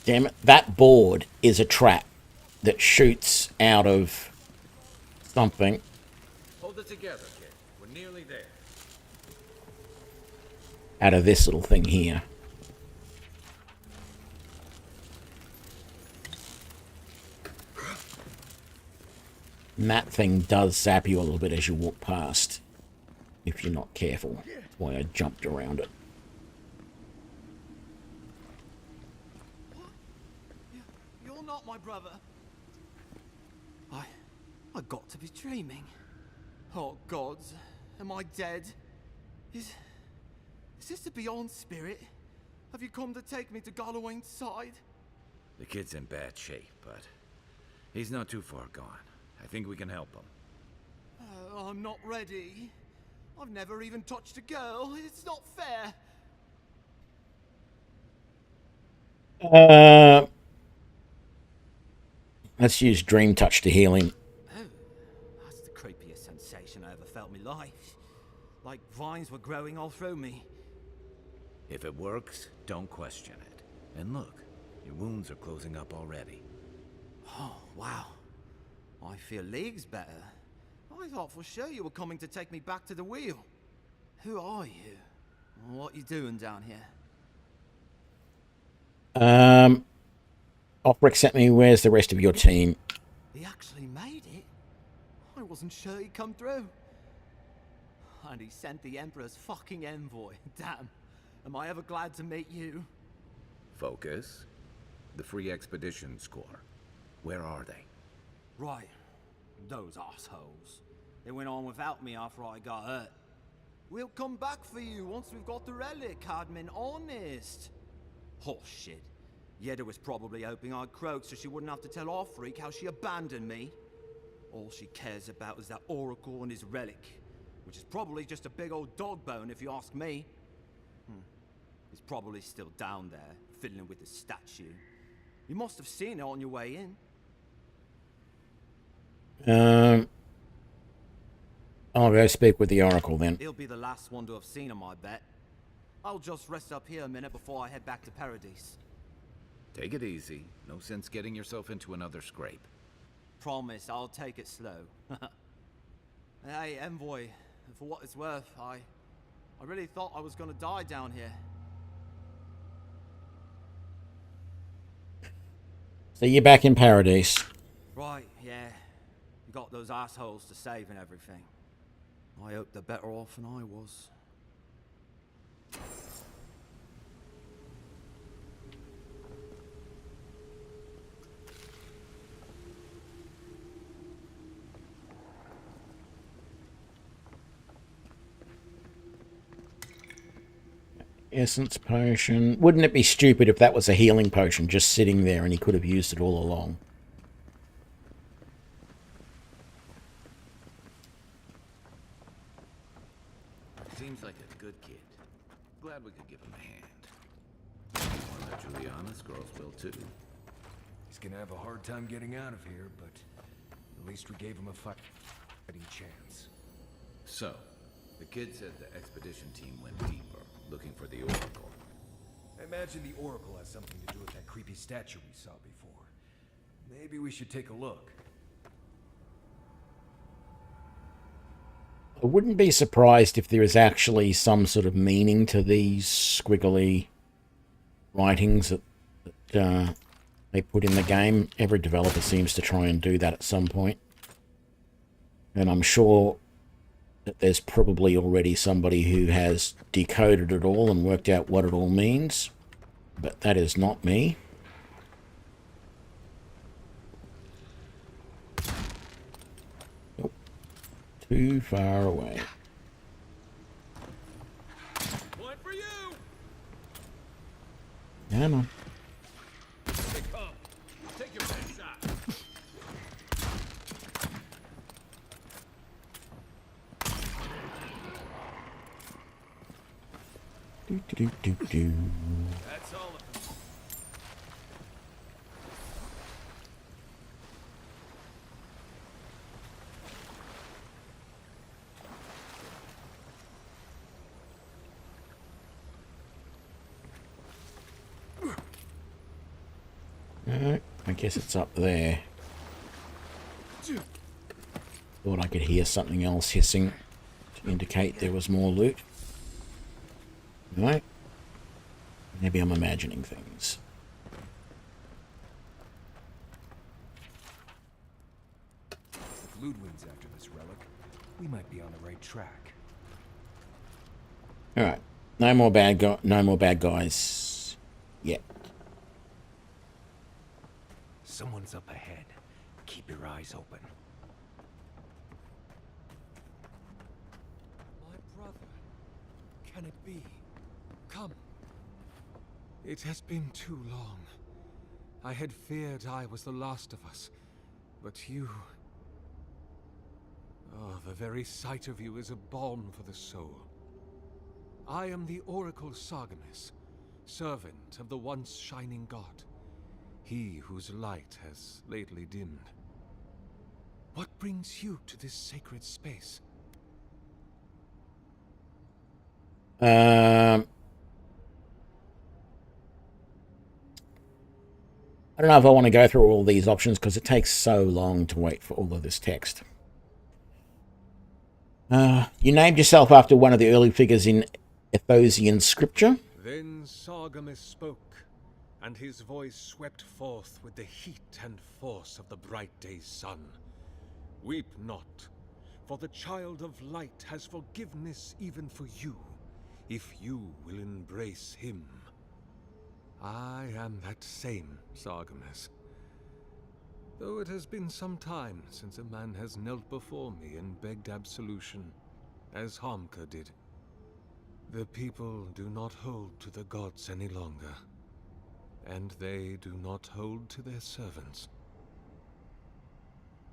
Damn it. That board is a trap that shoots out of something. Hold it together, kid. We're nearly there. Out of this little thing here. And that thing does zap you a little bit as you walk past, if you're not careful. That's why I jumped around it. You're not my brother. I got to be dreaming. Oh gods, am I dead? Is this the Beyond Spirit? Have you come to take me to Galloway's side? The kid's in bad shape, but he's not too far gone. I think we can help him. I'm not ready. I've never even touched a girl. It's not fair. Let's use Dream Touch to heal him. Oh, that's the creepiest sensation I ever felt in my life. Like vines were growing all through me. If it works, don't question it. And look, your wounds are closing up already. Oh, wow. I feel leagues better. I thought for sure you were coming to take me back to the wheel. Who are you? What you doing down here? Operic sent me, where's the rest of your team? He actually made it? I wasn't sure he'd come through. And he sent the Emperor's fucking envoy. Damn. Am I ever glad to meet you? Focus. The Free Expedition Corps. Where are they? Right. Those assholes. They went on without me after I got hurt. We'll come back for you once we've got the relic, Cadman, honest. Horse shit. Yeda was probably hoping I'd croak so she wouldn't have to tell our freak how she abandoned me. All she cares about is that Oracle and his relic, which is probably just a big old dog bone if you ask me. He's probably still down there, fiddling with the statue. You must have seen it on your way in. I'll go speak with the Oracle then. He'll be the last one to have seen him, I bet. I'll just rest up here a minute before I head back to Paradise. Take it easy. No sense getting yourself into another scrape. Promise, I'll take it slow. Hey, Envoy, for what it's worth, I really thought I was gonna die down here. So you're back in Paradise. Right, yeah. You got those assholes to save and everything. I hope they're better off than I was. Essence potion. Wouldn't it be stupid if that was a healing potion just sitting there and he could have used it all along? Seems like a good kid. Glad we could give him a hand. One that Juliana's girls will too. He's gonna have a hard time getting out of here, but at least we gave him a fighting chance. So, the kid said the expedition team went deeper, looking for the Oracle. I imagine the Oracle has something to do with that creepy statue we saw before. Maybe we should take a look. I wouldn't be surprised if there is actually some sort of meaning to these squiggly writings that they put in the game. Every developer seems to try and do that at some point. And I'm sure that there's probably already somebody who has decoded it all and worked out what it all means. But that is not me. Nope. Too far away. One for you. Come on. Here they come. Take your best shot. Do. That's all of them. I guess it's up there. Thought I could hear something else hissing to indicate there was more loot. No. Maybe I'm imagining things. If Ludwig's after this relic, we might be on the right track. All right. No more bad guys yet. Someone's up ahead. Keep your eyes open. My brother. Can it be? Come. It has been too long. I had feared I was the last of us. But you... Oh, the very sight of you is a balm for the soul. I am the Oracle Sargamus, servant of the once shining god. He whose light has lately dimmed. What brings you to this sacred space? I don't know if I want to go through all these options because it takes so long to wait for all of this text. You named yourself after one of the early figures in Ethosian scripture. Then Sargamus spoke, and his voice swept forth with the heat and force of the bright day's sun. Weep not, for the child of light has forgiveness even for you, if you will embrace him. I am that same Sargamus. Though it has been some time since a man has knelt before me and begged absolution, as Harmka did. The people do not hold to the gods any longer, and they do not hold to their servants.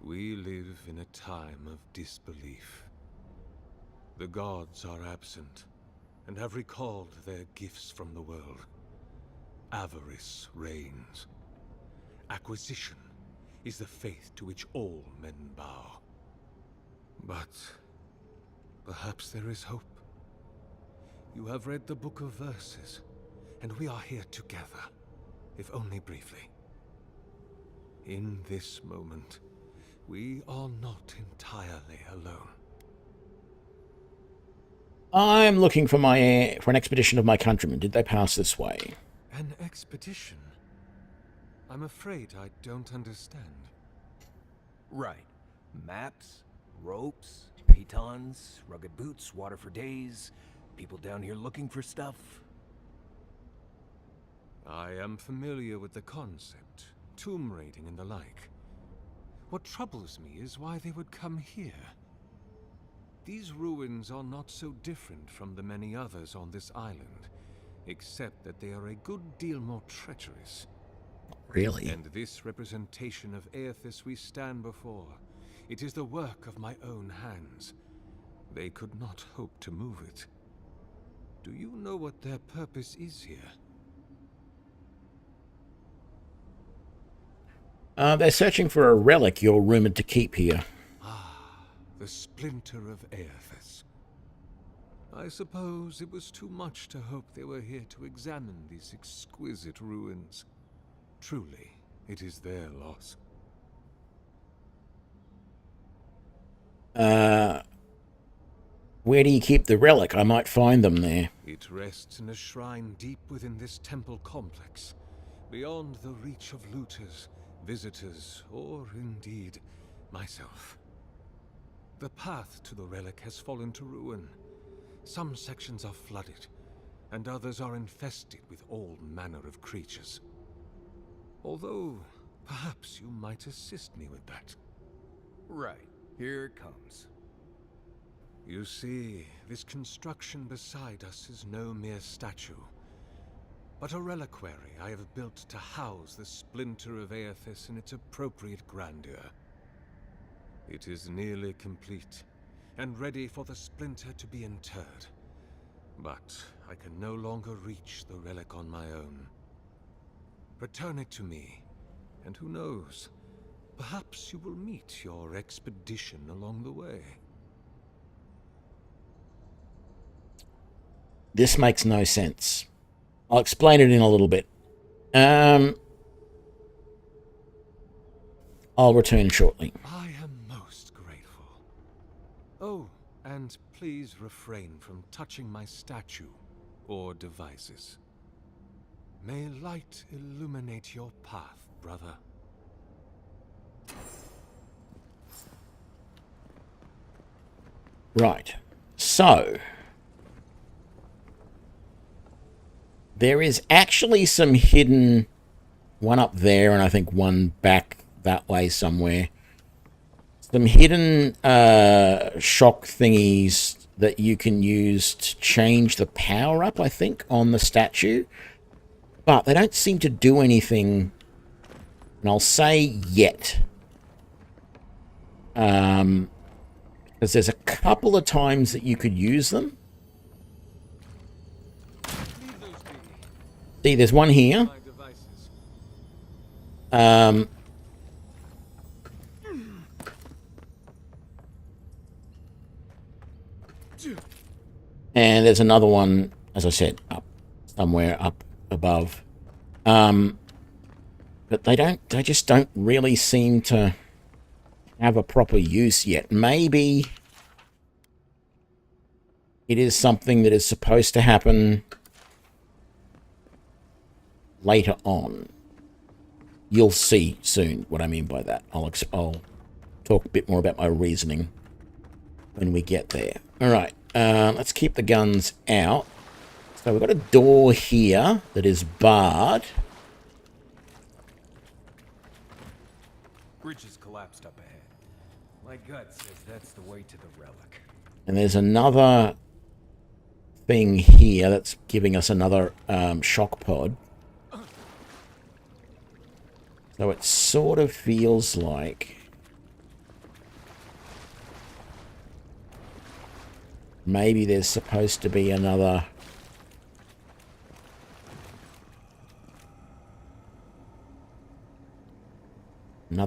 We live in a time of disbelief. The gods are absent, and have recalled their gifts from the world. Avarice reigns. Acquisition is the faith to which all men bow. But perhaps there is hope. You have read the Book of Verses, and we are here together, if only briefly. In this moment, we are not entirely alone. I'm looking for an expedition of my countrymen. Did they pass this way? An expedition? I'm afraid I don't understand. Right. Maps, ropes, pitons, rugged boots, water for days, people down here looking for stuff. I am familiar with the concept, tomb raiding and the like. What troubles me is why they would come here. These ruins are not so different from the many others on this island, except that they are a good deal more treacherous. Really? And this representation of Aethys we stand before, it is the work of my own hands. They could not hope to move it. Do you know what their purpose is here? They're searching for a relic you're rumored to keep here. Ah, the splinter of Aethys. I suppose it was too much to hope they were here to examine these exquisite ruins. Truly, it is their loss. Where do you keep the relic? I might find them there. It rests in a shrine deep within this temple complex, beyond the reach of looters, visitors, or indeed, myself. The path to the relic has fallen to ruin. Some sections are flooded, and others are infested with all manner of creatures. Although, perhaps you might assist me with that. Right, here it comes. You see, this construction beside us is no mere statue, but a reliquary I have built to house the splinter of Aethys in its appropriate grandeur. It is nearly complete, and ready for the splinter to be interred. But I can no longer reach the relic on my own. Return it to me, and who knows, perhaps you will meet your expedition along the way. This makes no sense. I'll explain it in a little bit. I'll return shortly. I am most grateful. Oh, and please refrain from touching my statue or devices. May light illuminate your path, brother. Right. So, there is actually some hidden, one up there and I think one back that way somewhere. Some hidden shock thingies that you can use to change the power up, I think, on the statue. But they don't seem to do anything, and I'll say yet. Because there's a couple of times that you could use them. See, there's one here. And there's another one, as I said, up somewhere up above. But they just don't really seem to have a proper use yet. Maybe it is something that is supposed to happen later on. You'll see soon what I mean by that. I'll talk a bit more about my reasoning when we get there. All right, let's keep the guns out. So we've got a door here that is barred. Bridge has collapsed up ahead. My gut says that's the way to the relic. And there's another thing here that's giving us another shock pod. So it sort of feels like maybe there's supposed to be another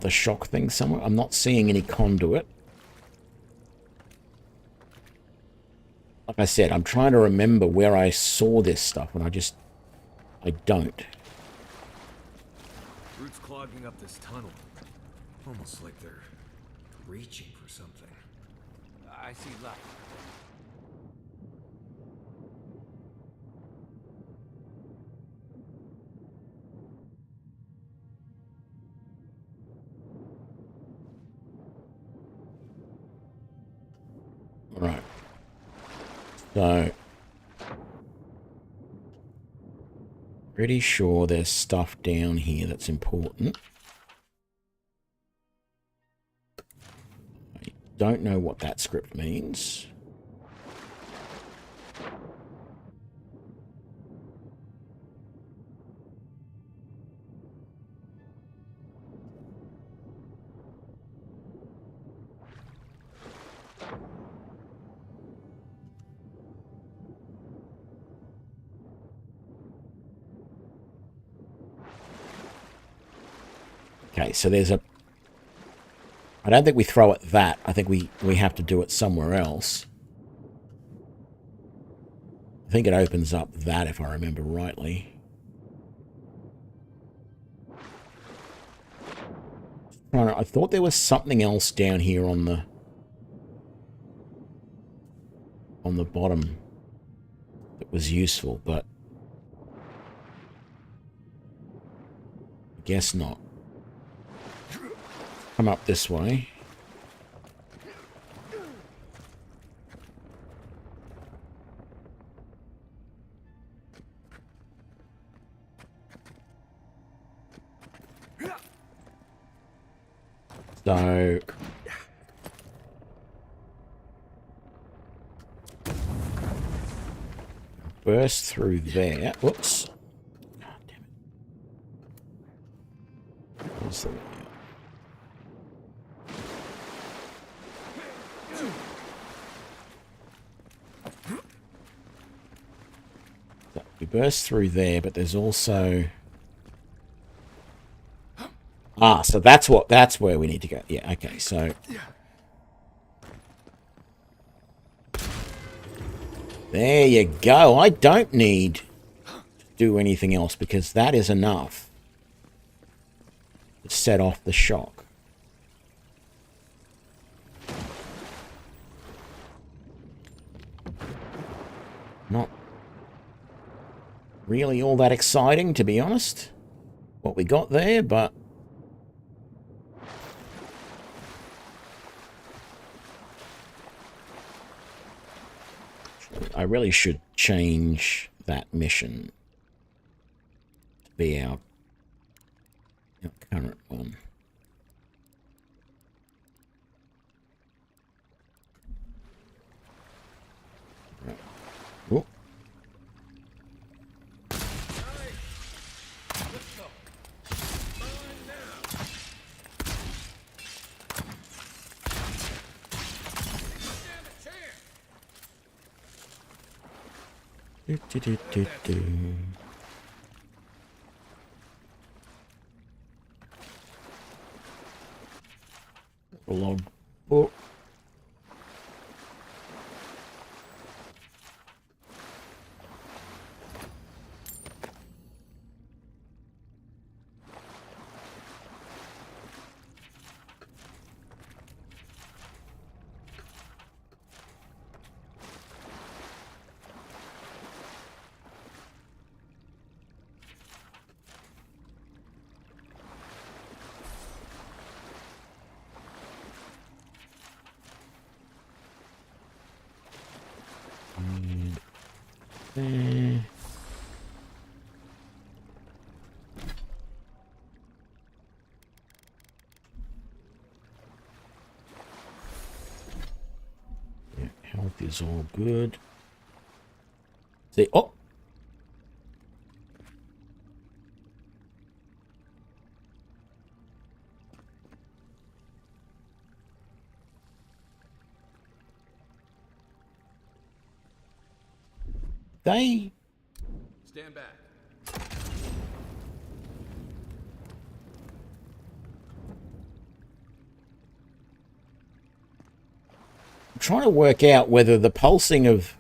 shock thing somewhere. I'm not seeing any conduit. Like I said, I'm trying to remember where I saw this stuff, and I don't. Roots clogging up this tunnel. Almost like they're reaching for something. I see light. Right. So, pretty sure there's stuff down here that's important. I don't know what that script means. Okay, so there's a... I don't think we throw it that. I think we have to do it somewhere else. I think it opens up that, if I remember rightly. I thought there was something else down here on the bottom that was useful, but I guess not. Come up this way. So burst through there. Whoops. God damn it. Where's the... We burst through there, but there's also... Ah, so that's where we need to go. Yeah, okay, so... There you go. I don't need to do anything else because that is enough to set off the shock. Not really all that exciting, to be honest, what we got there, but... I really should change that mission to be our current one. Right. Oh. Log book. Yeah, health is all good. See, oh! They... Stand back. I'm trying to work out whether the pulsing of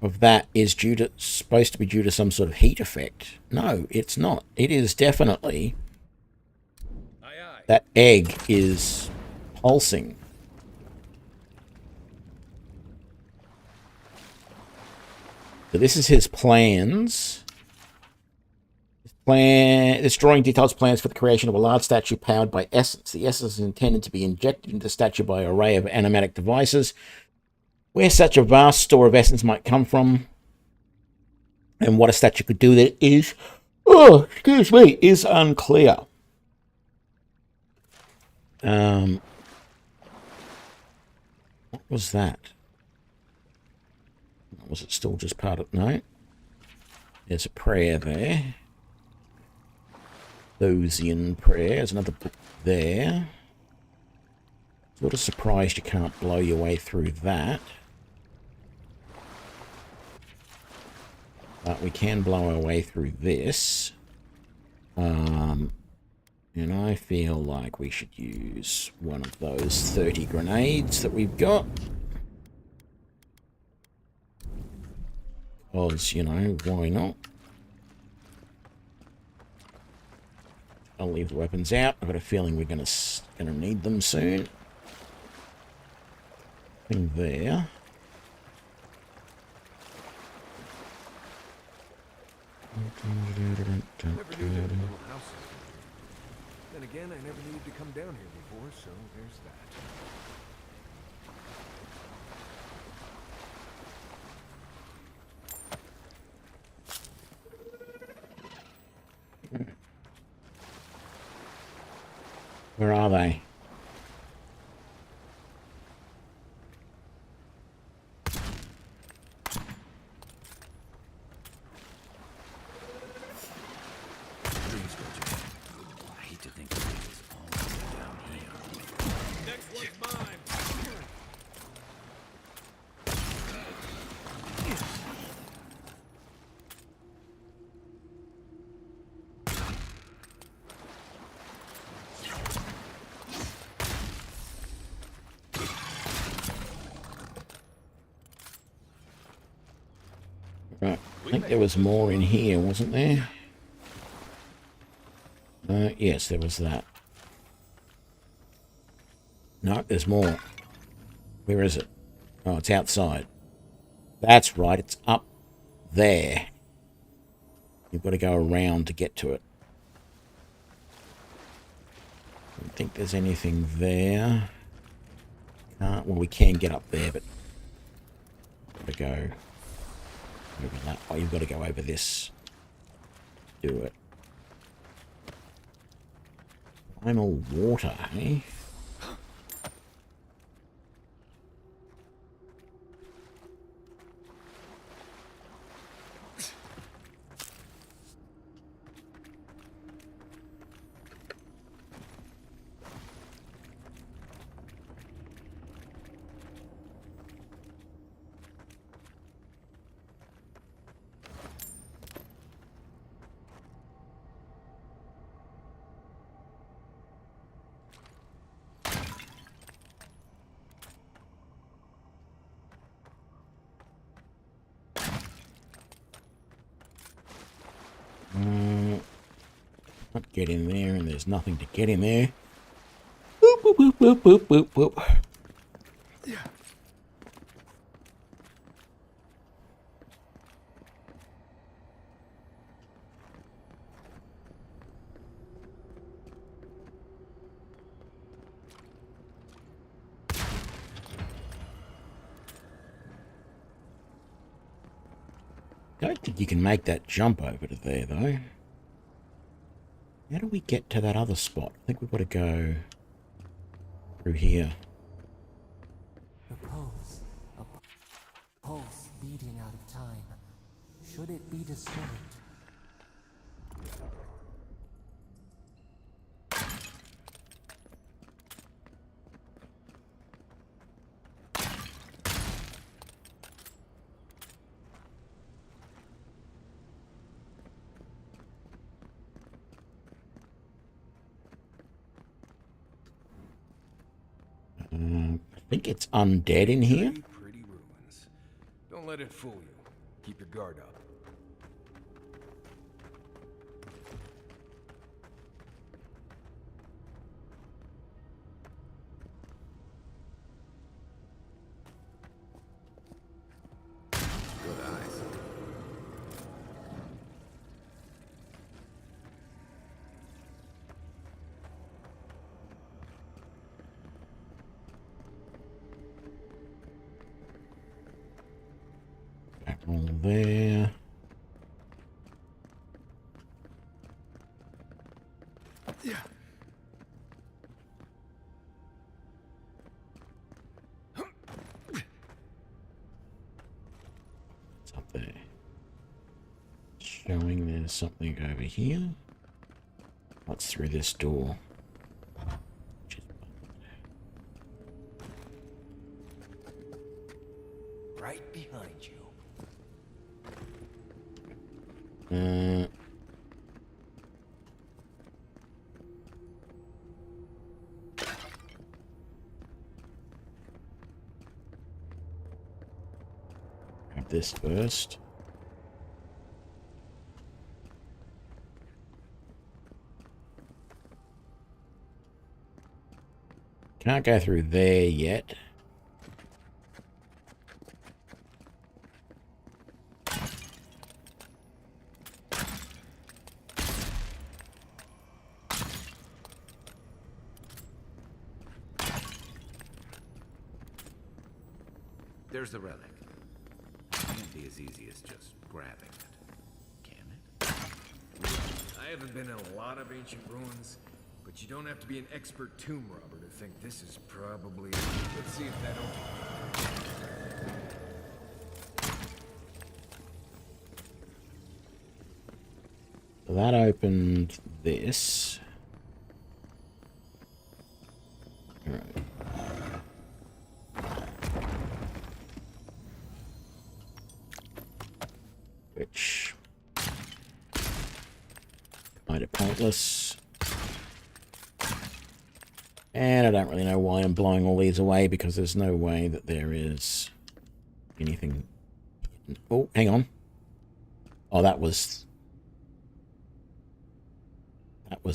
that is supposed to be due to some sort of heat effect. No, it's not. It is definitely... That egg is pulsing. So this is his plans. This drawing details plans for the creation of a large statue powered by essence. The essence is intended to be injected into the statue by an array of animatic devices. Where such a vast store of essence might come from and what a statue could do there is, is unclear. What was that? Was it still just part of... No. There's a prayer there. Thosian prayer. There's another book there. Sort of surprised you can't blow your way through that. But we can blow our way through this. And I feel like we should use one of those 30 grenades that we've got. Because, you know, why not? I'll leave the weapons out. I've got a feeling we're gonna need them soon. Thing there. Never knew that little house. Then again, I never needed to come down here before, so there's that. Where are they? I hate to think of it as all the way down here. Next one's mine. Right, I think there was more in here, wasn't there? Yes, there was that. No, there's more. Where is it? Oh, it's outside. That's right, it's up there. You've got to go around to get to it. I don't think there's anything there. Well, we can get up there, but... Gotta go over that. Oh, you've got to go over this. Do it. Primal water, eh? Not get in there, and there's nothing to get in there. Boop, boop, boop, boop, boop, boop, boop. Don't think you can make that jump over to there, though. How do we get to that other spot? I think we've got to go through here. The pulse, a pulse beating out of time. Should it be disturbed? I think it's undead in here. Pretty ruins. Don't let it fool you. Keep your guard up. Good eyes. Back roll there. Yeah. It's up there. Showing there's something over here. What's through this door? Right behind you. Grab this first. Can't go through there yet. There's the relic. Can't be as easy as just grabbing it, can it? I haven't been in a lot of ancient ruins, but you don't have to be an expert tomb robber to think this is probably... Let's see if that opens. So that opened this. All right. Which kind of pointless. And I don't really know why I'm blowing all these away, because there's no way that there is anything. Oh, hang on. Oh, that was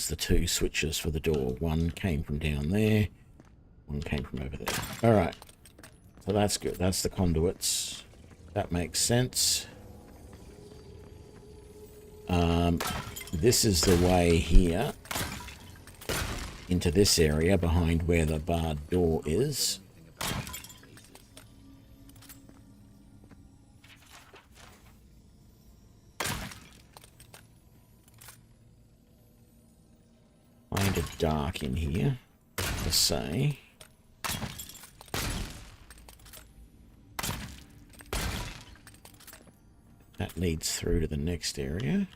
the two switches for the door. One came from down there. One came from over there. All right. So that's good. That's the conduits. That makes sense. This is the way here into this area behind where the barred door is. Kind of dark in here, to say. That leads through to the next area.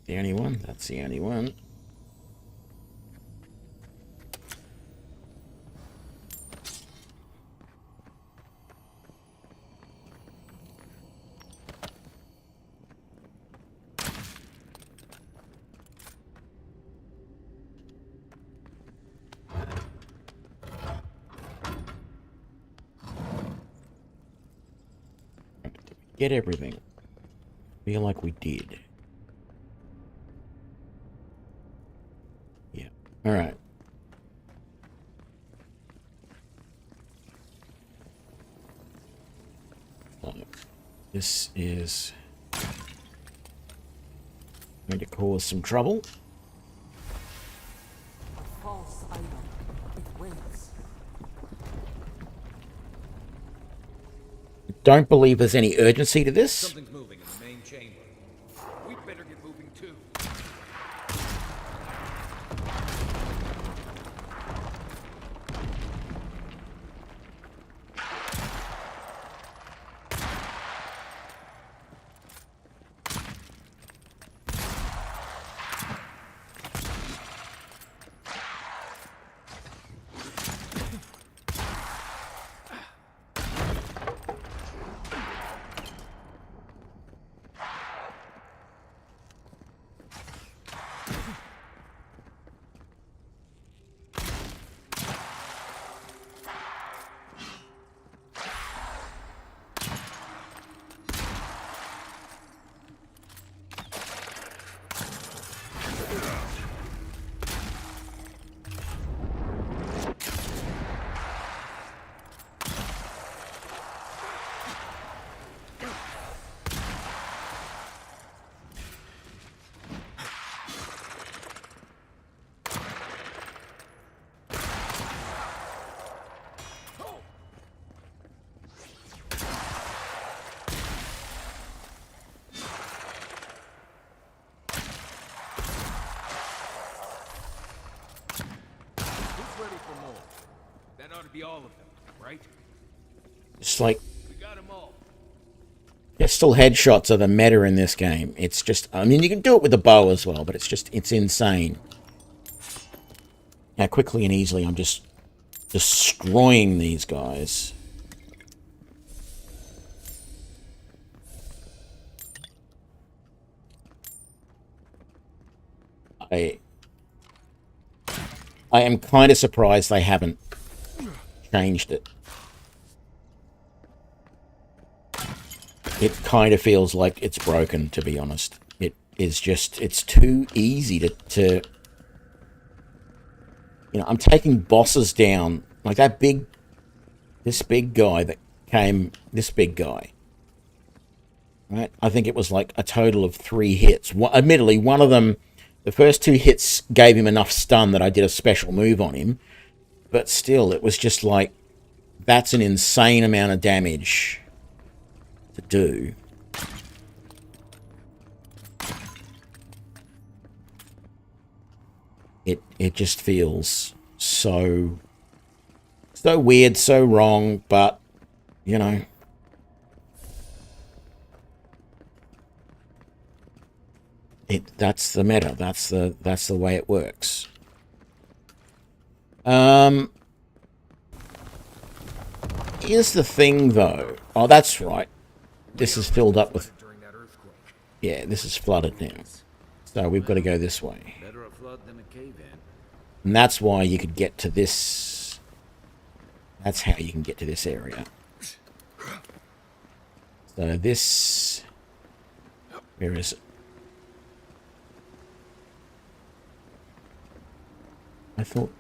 The only one? That's the only one. Get everything. Feel like we did. Yeah. All right. So, this is going to cause some trouble. A false item. It waits. Don't believe there's any urgency to this. Something's moving in the main chamber. We'd better get moving too. That ought to be all of them, right? It's like, We got them all. pistol headshots are the meta in this game. It's just, I mean, you can do it with the bow as well, but it's insane. How quickly and easily I'm just destroying these guys. I am kind of surprised they haven't changed it. It kind of feels like it's broken, to be honest. It is just, it's too easy to you know, I'm taking bosses down, like this big guy that came, this big guy, right? I think it was like a total of 3 hits. Admittedly, one of them, the first 2 hits gave him enough stun that I did a special move on him, but still, it was just like, that's an insane amount of damage to do. It just feels so weird, so wrong, but you know, that's the meta. That's the way it works. Here's the thing, though. Oh, that's right. This is filled up with. Yeah, this is flooded now. So we've got to go this way. Better a flood than a cave-in. And that's why you could get to this. That's how you can get to this area. So this. Where is it? I thought.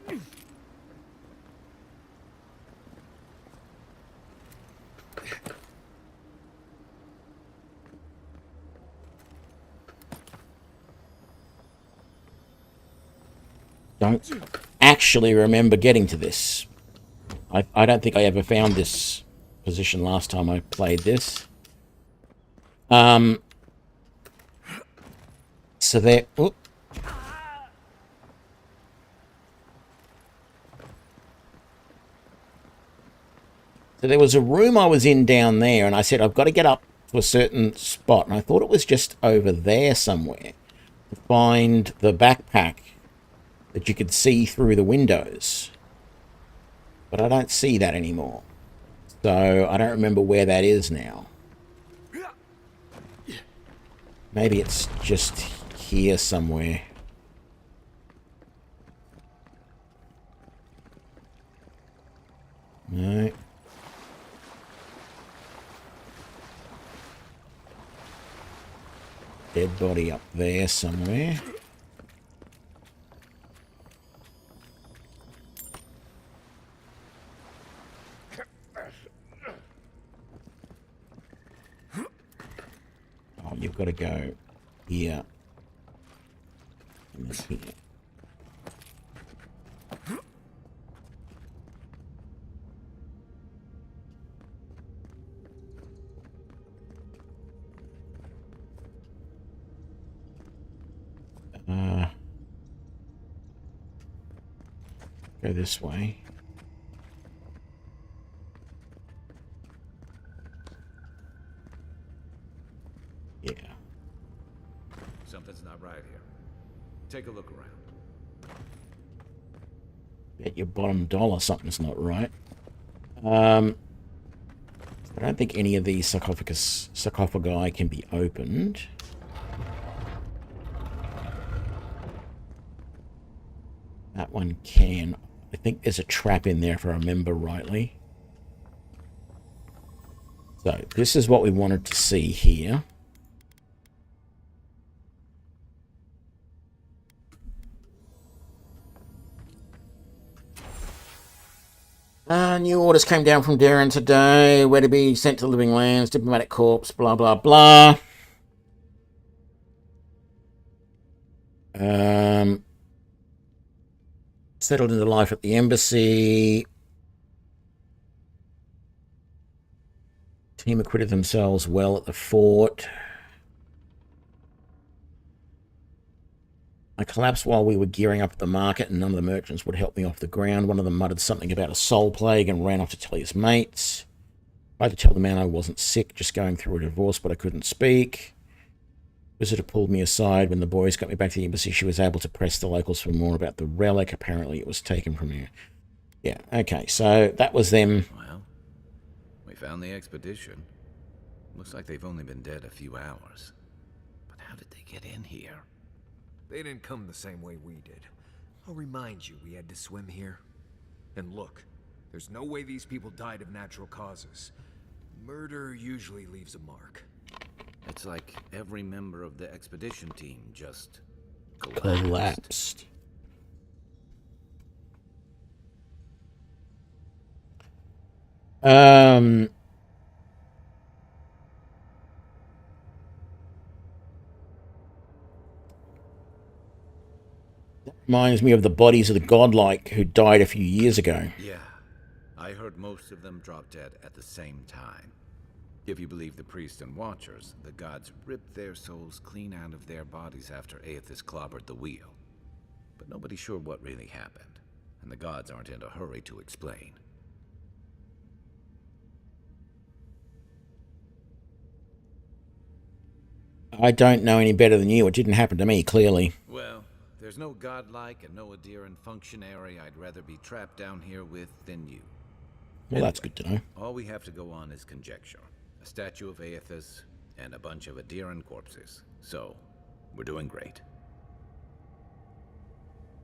Don't actually remember getting to this. I don't think I ever found this position last time I played this. So there. Oh. So there was a room I was in down there, and I said I've got to get up to a certain spot, and I thought it was just over there somewhere to find the backpack that you could see through the windows. But I don't see that anymore. So I don't remember where that is now. Maybe it's just here somewhere. No. Dead body up there somewhere. Oh, you've got to go here. And then here. Go this way. Yeah. Something's not right here. Take a look around. Bet your bottom dollar something's not right. I don't think any of these sarcophagi can be opened. That one can. I think there's a trap in there if I remember rightly. So this is what we wanted to see here. New orders came down from Darren today. Where to be sent to living lands, diplomatic corps, blah, blah, blah. Settled into life at the embassy. Team acquitted themselves well at the fort. I collapsed while we were gearing up at the market and none of the merchants would help me off the ground. One of them muttered something about a soul plague and ran off to tell his mates. I tried to tell the man I wasn't sick, just going through a divorce, but I couldn't speak. Visitor pulled me aside. When the boys got me back to the embassy, she was able to press the locals for more about the relic. Apparently it was taken from you. Yeah, okay, so that was them. Well, we found the expedition. Looks like they've only been dead a few hours. But how did they get in here? They didn't come the same way we did. I'll remind you, we had to swim here. And look, there's no way these people died of natural causes. Murder usually leaves a mark. It's like every member of the expedition team just collapsed. Reminds me of the bodies of the godlike who died a few years ago. Yeah, I heard most of them drop dead at the same time. If you believe the priests and watchers, the gods ripped their souls clean out of their bodies after Aethys clobbered the wheel. But nobody's sure what really happened, and the gods aren't in a hurry to explain. I don't know any better than you. It didn't happen to me, clearly. Well, there's no godlike and no Adiran functionary I'd rather be trapped down here with than you. Well, that's good to know. All we have to go on is conjecture. A statue of Aethys and a bunch of Adiran corpses. So, we're doing great.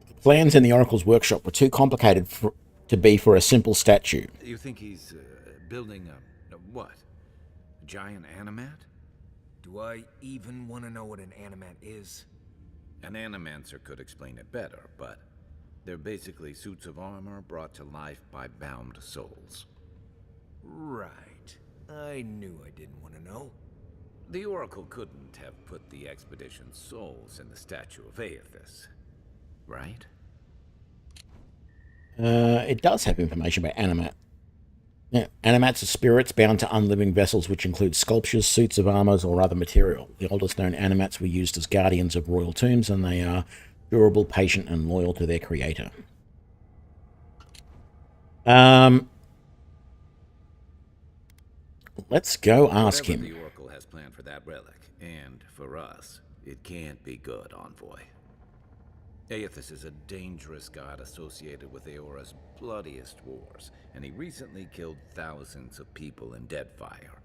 The plans in the Oracle's workshop were too complicated to be for a simple statue. You think he's building a what? A giant animat? Do I even want to know what an animat is? An animancer could explain it better, but they're basically suits of armor brought to life by bound souls. Right. I knew I didn't want to know. The Oracle couldn't have put the expedition's souls in the statue of Aethys, right? It does have information about animat. Yeah, animats are spirits bound to unliving vessels, which include sculptures, suits of armors, or other material. The oldest known animats were used as guardians of royal tombs, and they are durable, patient, and loyal to their creator. Let's go ask him. Whatever the Oracle has planned for that relic, and for us, it can't be good, Envoy. Aethys is a dangerous god associated with Eora's bloodiest wars, and he recently killed thousands of people in Deadfire.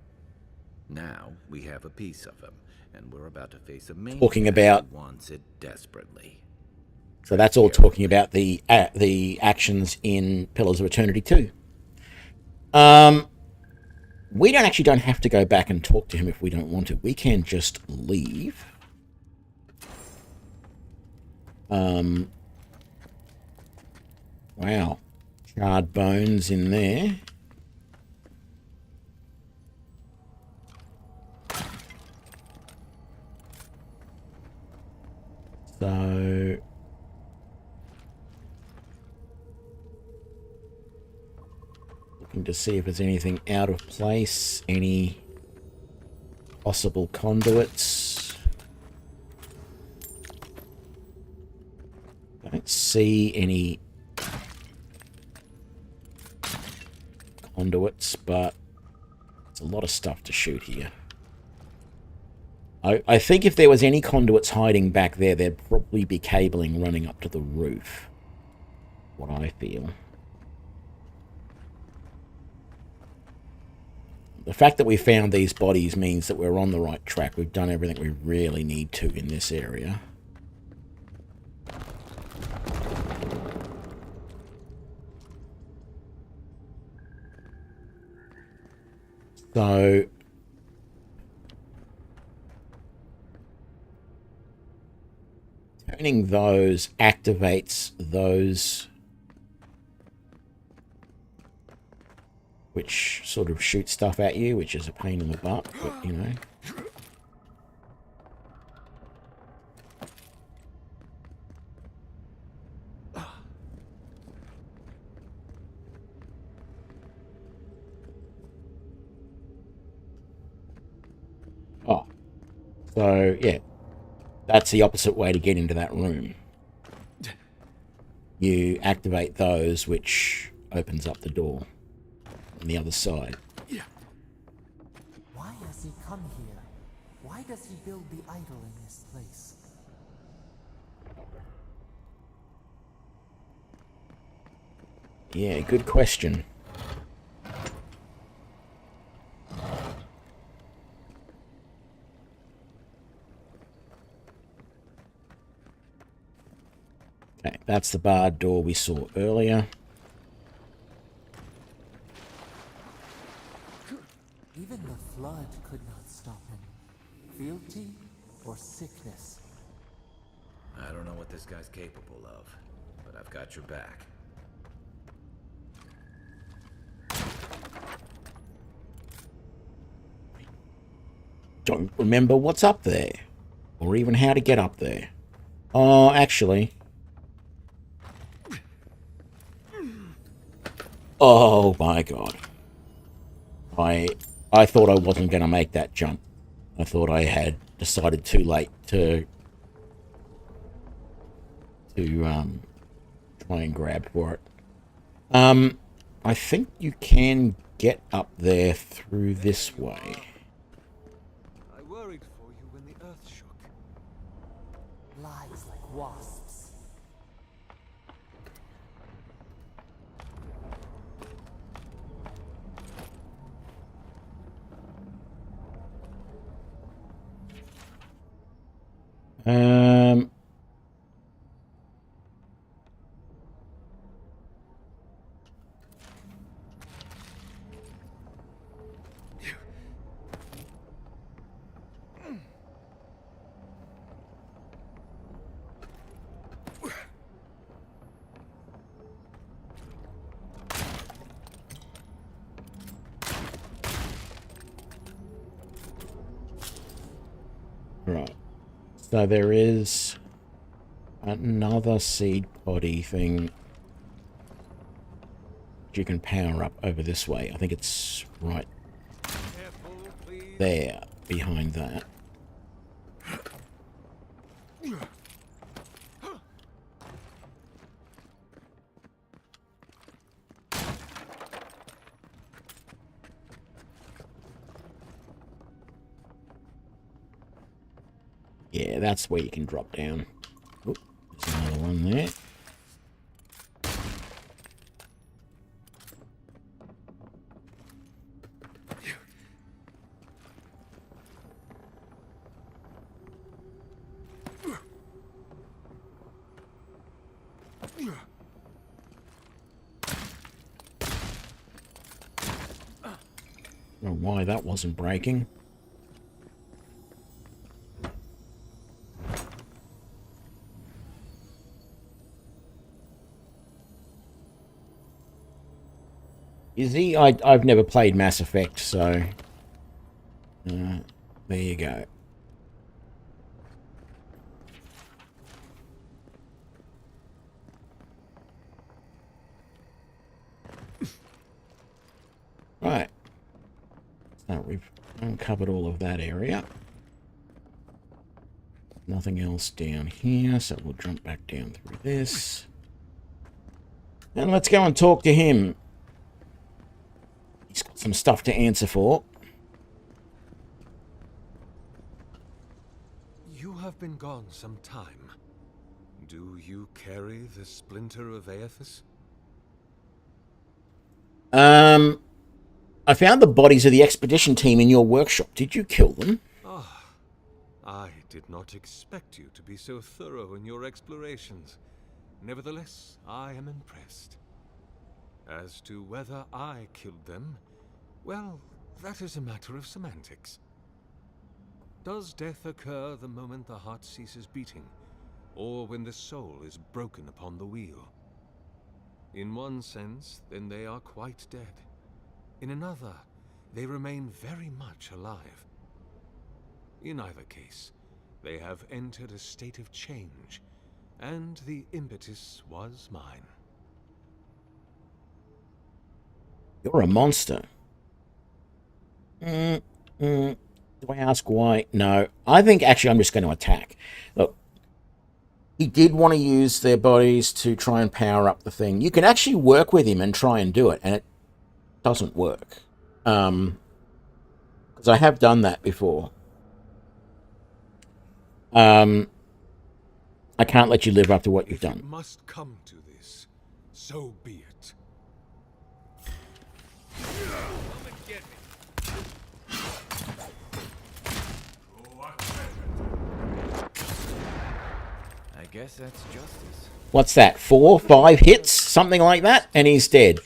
Now, we have a piece of him, and we're about to face a man who wants it desperately. So that's all talking about the actions in Pillars of Eternity 2. We don't have to go back and talk to him if we don't want to. We can just leave. Wow. Charred bones in there. So looking to see if there's anything out of place, any possible conduits. Don't see any conduits, but it's a lot of stuff to shoot here. I think if there was any conduits hiding back there, there'd probably be cabling running up to the roof. What I feel. The fact that we found these bodies means that we're on the right track. We've done everything we really need to in this area. So turning those activates those which sort of shoot stuff at you, which is a pain in the butt, but you know. Oh, so yeah, that's the opposite way to get into that room. You activate those, which opens up the door on the other side. Why has he come here? Why does he build the idol in this place? Yeah, good question. Okay, that's the barred door we saw earlier. Even the flood could not stop him. Fealty or sickness? I don't know what this guy's capable of, but I've got your back. Don't remember what's up there, or even how to get up there. Oh, actually. Oh my god. I thought I wasn't going to make that jump. I thought I had decided too late to try and grab for it. I think you can get up there through this way. I worried for you when the earth shook. Lies like wasps. Right. So there is another seed body thing you can power up over this way. I think it's right there behind that. Yeah, that's where you can drop down. Oop, there's another one there. I don't know why that wasn't breaking. Is he? I've never played Mass Effect, so there you go. Right. So we've uncovered all of that area. Nothing else down here, so we'll jump back down through this. And let's go and talk to him. He's got some stuff to answer for. You have been gone some time. Do you carry the splinter of Aethys? I found the bodies of the expedition team in your workshop. Did you kill them? Ah, I did not expect you to be so thorough in your explorations. Nevertheless, I am impressed. As to whether I killed them, well, that is a matter of semantics. Does death occur the moment the heart ceases beating, or when the soul is broken upon the wheel? In one sense, then they are quite dead. In another, they remain very much alive. In either case, they have entered a state of change, and the impetus was mine. You're a monster. Do I ask why? No. I think actually I'm just going to attack. Look, he did want to use their bodies to try and power up the thing. You can actually work with him and try and do it, and it doesn't work. Because I have done that before. I can't let you live up to what you've done. It must come to this. So be it. Come and get me. I guess that's justice. What's that? 4, 5 hits, something like that, and he's dead.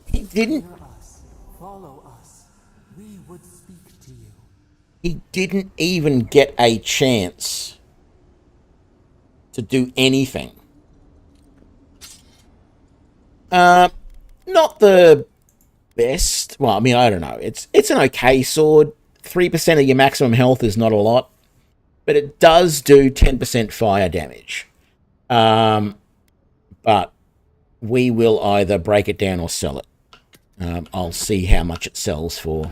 He didn't. Hear us. Follow us. We would speak to you. He didn't even get a chance to do anything. Not the best. Well, I mean, I don't know. It's an okay sword. 3% of your maximum health is not a lot, but it does do 10% fire damage. But we will either break it down or sell it. I'll see how much it sells for.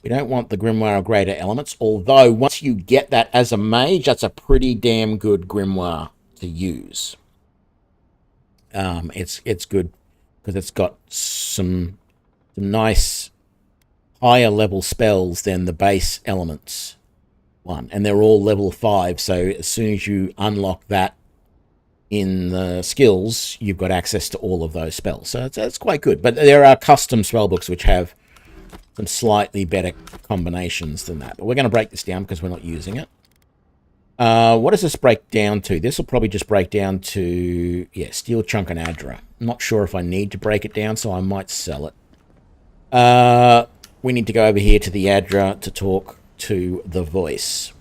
We don't want the grimoire of greater elements, although once you get that as a mage, that's a pretty damn good grimoire to use. It's good because it's got some nice higher level spells than the base elements one, and they're all level 5. So as soon as you unlock that in the skills, you've got access to all of those spells. So it's quite good. But there are custom spellbooks which have some slightly better combinations than that. But we're going to break this down because we're not using it. What does this break down to? This will probably just break down to, yeah, Steel Chunk and Adra. I'm not sure if I need to break it down, so I might sell it. We need to go over here to the Adra to talk to the voice.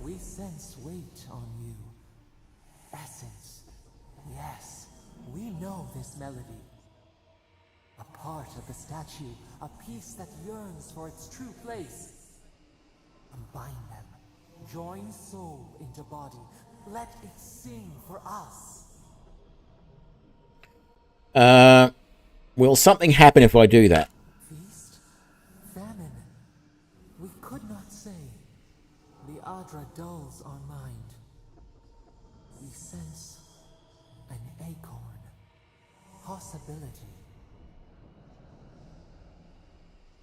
We sense weight on you. Essence. Yes, we know this melody. A part of the statue, a piece that yearns for its true place. Combine them. Join soul into body. Let it sing for us. Will something happen if I do that? Feast? Famine? We could not say. The Adra dulls our mind. We sense an acorn. Possibility.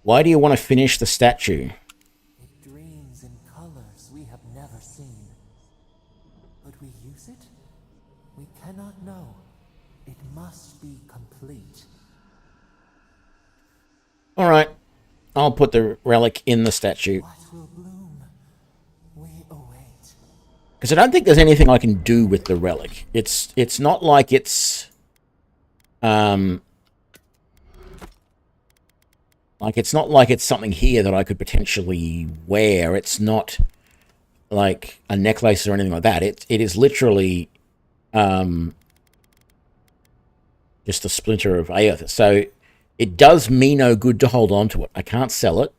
Why do you want to finish the statue? It dreams in colors we have never seen. Would we use it? We cannot know. It must be complete. All right. I'll put the relic in the statue. What will bloom? We await. Because I don't think there's anything I can do with the relic. It's not like it's... Like, it's not like it's something here that I could potentially wear. It's not like a necklace or anything like that. It is literally just a splinter of earth. So it does me no good to hold on to it. I can't sell it.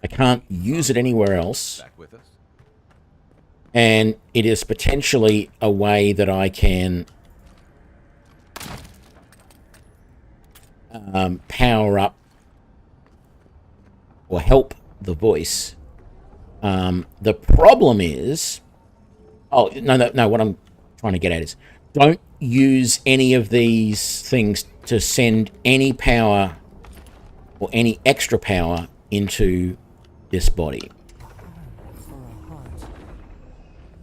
I can't use it anywhere else. Back with us? And it is potentially a way that I can power up or help the voice. The problem is... Oh, no, what I'm trying to get at is don't use any of these things to send any power or any extra power into this body. For a heart,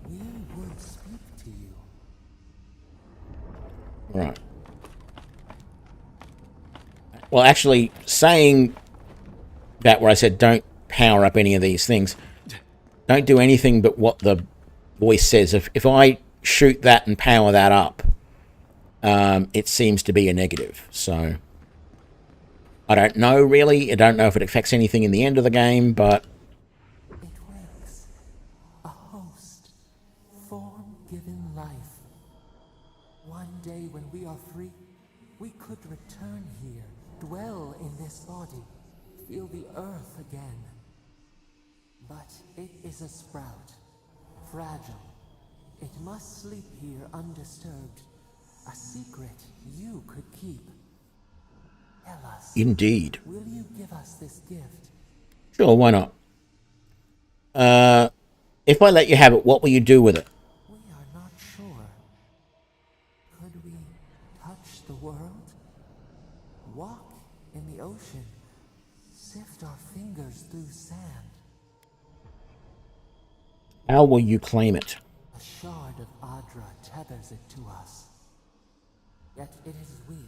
we would speak to you. Right. Well, actually, saying that where I said don't power up any of these things, don't do anything but what the voice says. If I shoot that and power that up, it seems to be a negative. So I don't know, really. I don't know if it affects anything in the end of the game, but... It wakes. A host. Form given life. One day when we are free, we could return here, dwell in this body, feel the earth again. But it is a sprout. Fragile. It must sleep here undisturbed. A secret you could keep. Tell us. Indeed. Will you give us this gift? Sure, why not? If I let you have it, what will you do with it? We are not sure. Could we touch the world? Walk in the ocean? Sift our fingers through sand? How will you claim it? A shard of Adra tethers it to us. Yet it is weak.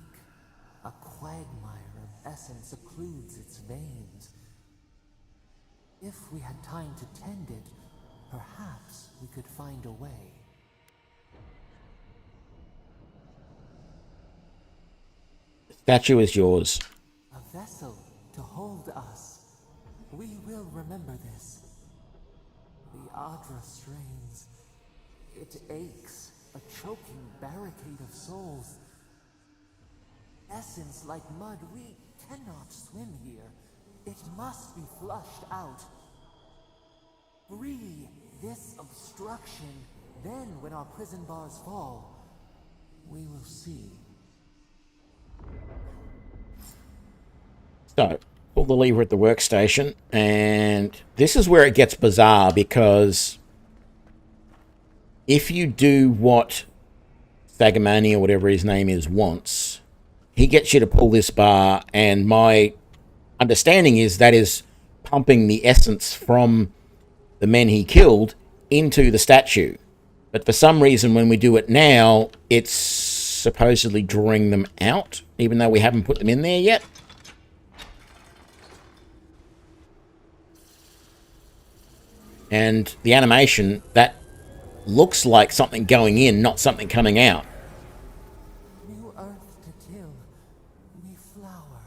A quagmire of essence occludes its veins. If we had time to tend it, perhaps we could find a way. The statue is yours. A vessel to hold us. We will remember this. The Adra strains. It aches, a choking barricade of souls. Essence like mud, we cannot swim here. It must be flushed out. Free this obstruction. Then, when our prison bars fall, we will see. So, pull the lever at the workstation, and this is where it gets bizarre, because if you do what Sagamani, or whatever his name is, wants, he gets you to pull this bar, and my understanding is that is pumping the essence from the men he killed into the statue. But for some reason, when we do it now, it's supposedly drawing them out, even though we haven't put them in there yet. And the animation, that looks like something going in, not something coming out. New earth to till, new flower.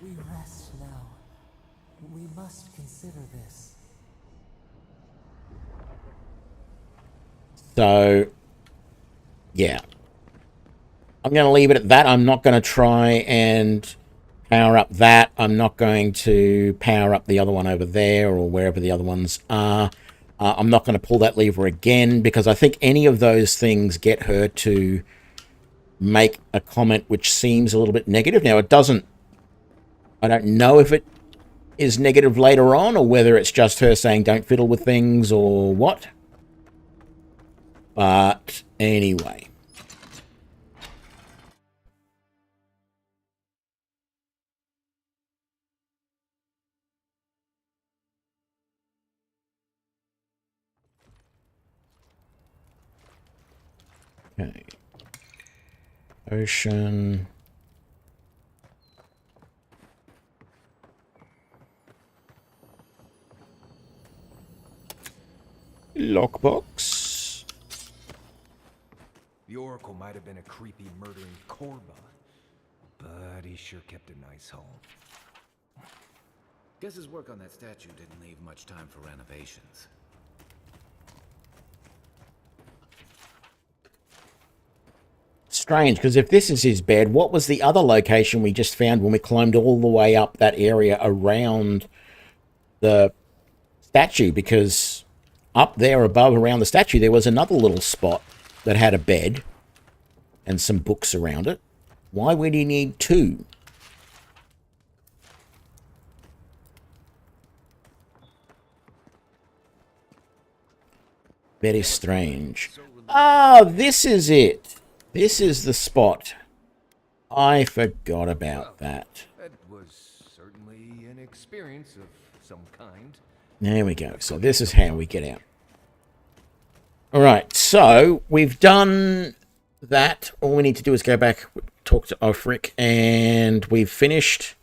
We rest now. We must consider this. So, yeah. I'm going to leave it at that. I'm not going to try and power up that. I'm not going to power up the other one over there or wherever the other ones are. I'm not going to pull that lever again, because I think any of those things get her to make a comment which seems a little bit negative. Now, it doesn't... I don't know if it is negative later on, or whether it's just her saying don't fiddle with things or what. But anyway. Okay. Ocean. Lockbox. The Oracle might have been a creepy, murdering Korba, but he sure kept a nice home. Guess his work on that statue didn't leave much time for renovations. Strange, because if this is his bed, what was the other location we just found when we climbed all the way up that area around the statue? Because up there above around the statue, there was another little spot that had a bed and some books around it. Why would he need two? Very strange. Ah, this is it. This is the spot. I forgot about that. That was certainly an experience of some kind. There we go. So this is how we get out. All right. So we've done that. All we need to do is go back, talk to Ofric, and we've finished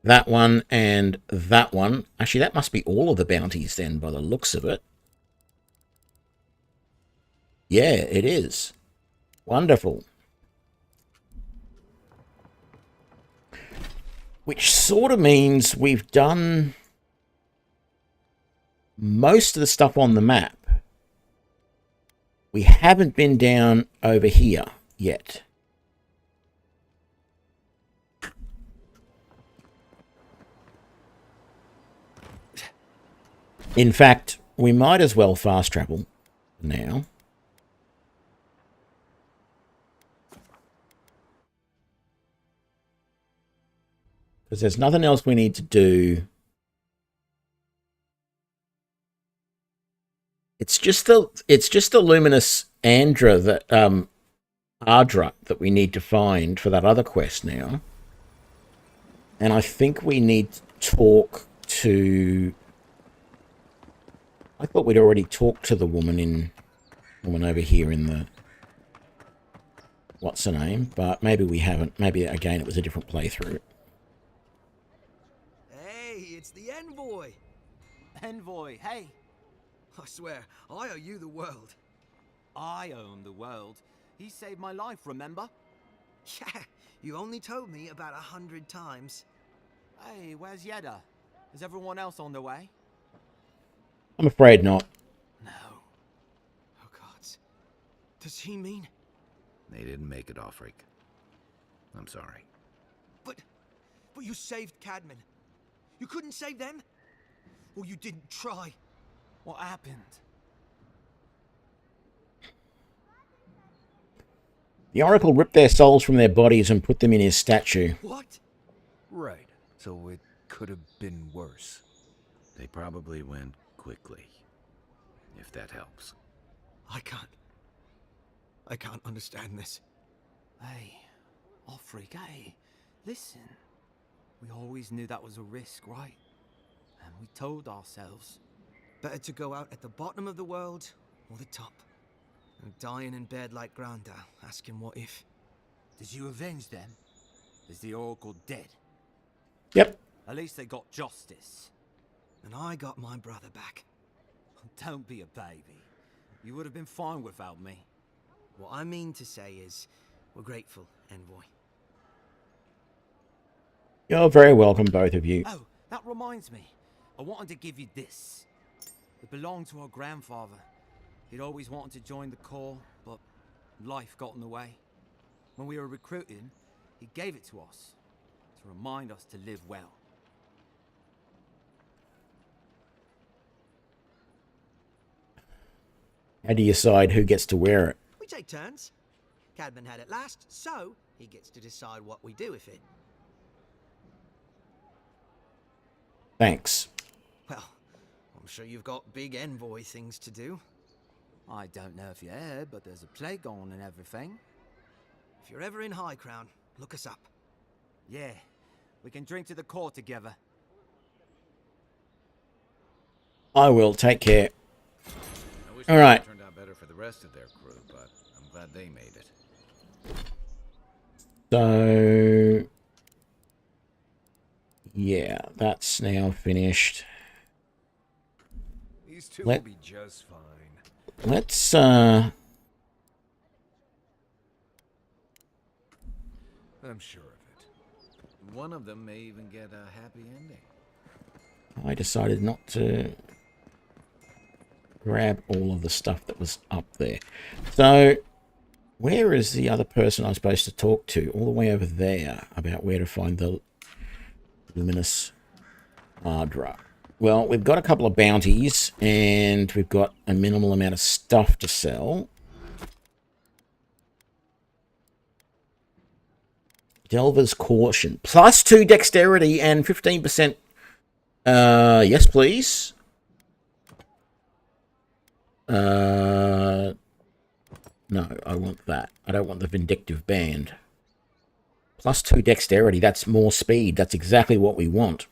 that one and that one. Actually, that must be all of the bounties then, by the looks of it. Yeah, it is. Wonderful. Which sort of means we've done most of the stuff on the map. We haven't been down over here yet. In fact, we might as well fast travel now. Because there's nothing else we need to do. It's just the luminous Andra that Ardra that we need to find for that other quest now. And I think we need to talk to... I thought we'd already talked to the woman over here in the... what's her name, but maybe we haven't. Maybe, again, it was a different playthrough. Hey, it's the Envoy. Envoy, hey. I swear, I owe you the world. I own the world. He saved my life, remember? Yeah, you only told me about 100 times. Hey, where's Yeda? Is everyone else on their way? I'm afraid not. No. Oh, God. Does he mean? They didn't make it, Offric. I'm sorry. But you saved Cadman. You couldn't save them? Or you didn't try? What happened? The Oracle ripped their souls from their bodies and put them in his statue. What? Right. So it could have been worse. They probably went quickly, if that helps. I can't understand this. Hey, Offric, hey, listen. We always knew that was a risk, right? And we told ourselves. Better to go out at the bottom of the world or the top. And dying in bed like Granda, asking what if. Did you avenge them? Is the Oracle dead? Yep. At least they got justice. And I got my brother back. Don't be a baby. You would have been fine without me. What I mean to say is, we're grateful, Envoy. You're very welcome, both of you. Oh, that reminds me. I wanted to give you this. It belonged to our grandfather. He'd always wanted to join the Corps, but life got in the way. When we were recruiting, he gave it to us to remind us to live well. How do you decide who gets to wear it? We take turns. Cadman had it last, so he gets to decide what we do with it. Thanks. Well, I'm sure you've got big Envoy things to do. I don't know if you heard, but there's a plague on and everything. If you're ever in High Crown, look us up. Yeah, we can drink to the Corps together. I will. Take care. I wish All right. it turned out better for the rest of their crew, but I'm glad they made it. So, yeah, that's now finished. These two will be just fine. Let's, I'm sure of it. One of them may even get a happy ending. I decided not to grab all of the stuff that was up there. So, where is the other person I'm supposed to talk to? All the way over there, about where to find the Luminous Ardra. Well, we've got a couple of bounties, and we've got a minimal amount of stuff to sell. Delver's Caution. +2 dexterity and 15%. Yes, please. No, I want that. I don't want the Vindictive Band. +2 dexterity. That's more speed. That's exactly what we want.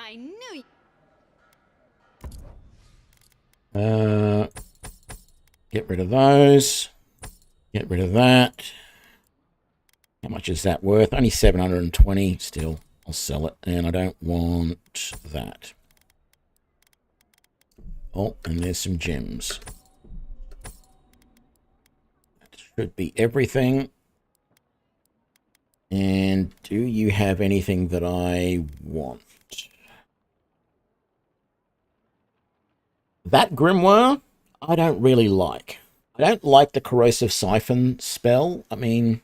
I knew you. Get rid of those. Get rid of that. How much is that worth? Only 720. Still, I'll sell it. And I don't want that. Oh, and there's some gems. That should be everything. And do you have anything that I want? That grimoire, I don't really like. I don't like the corrosive siphon spell. I mean,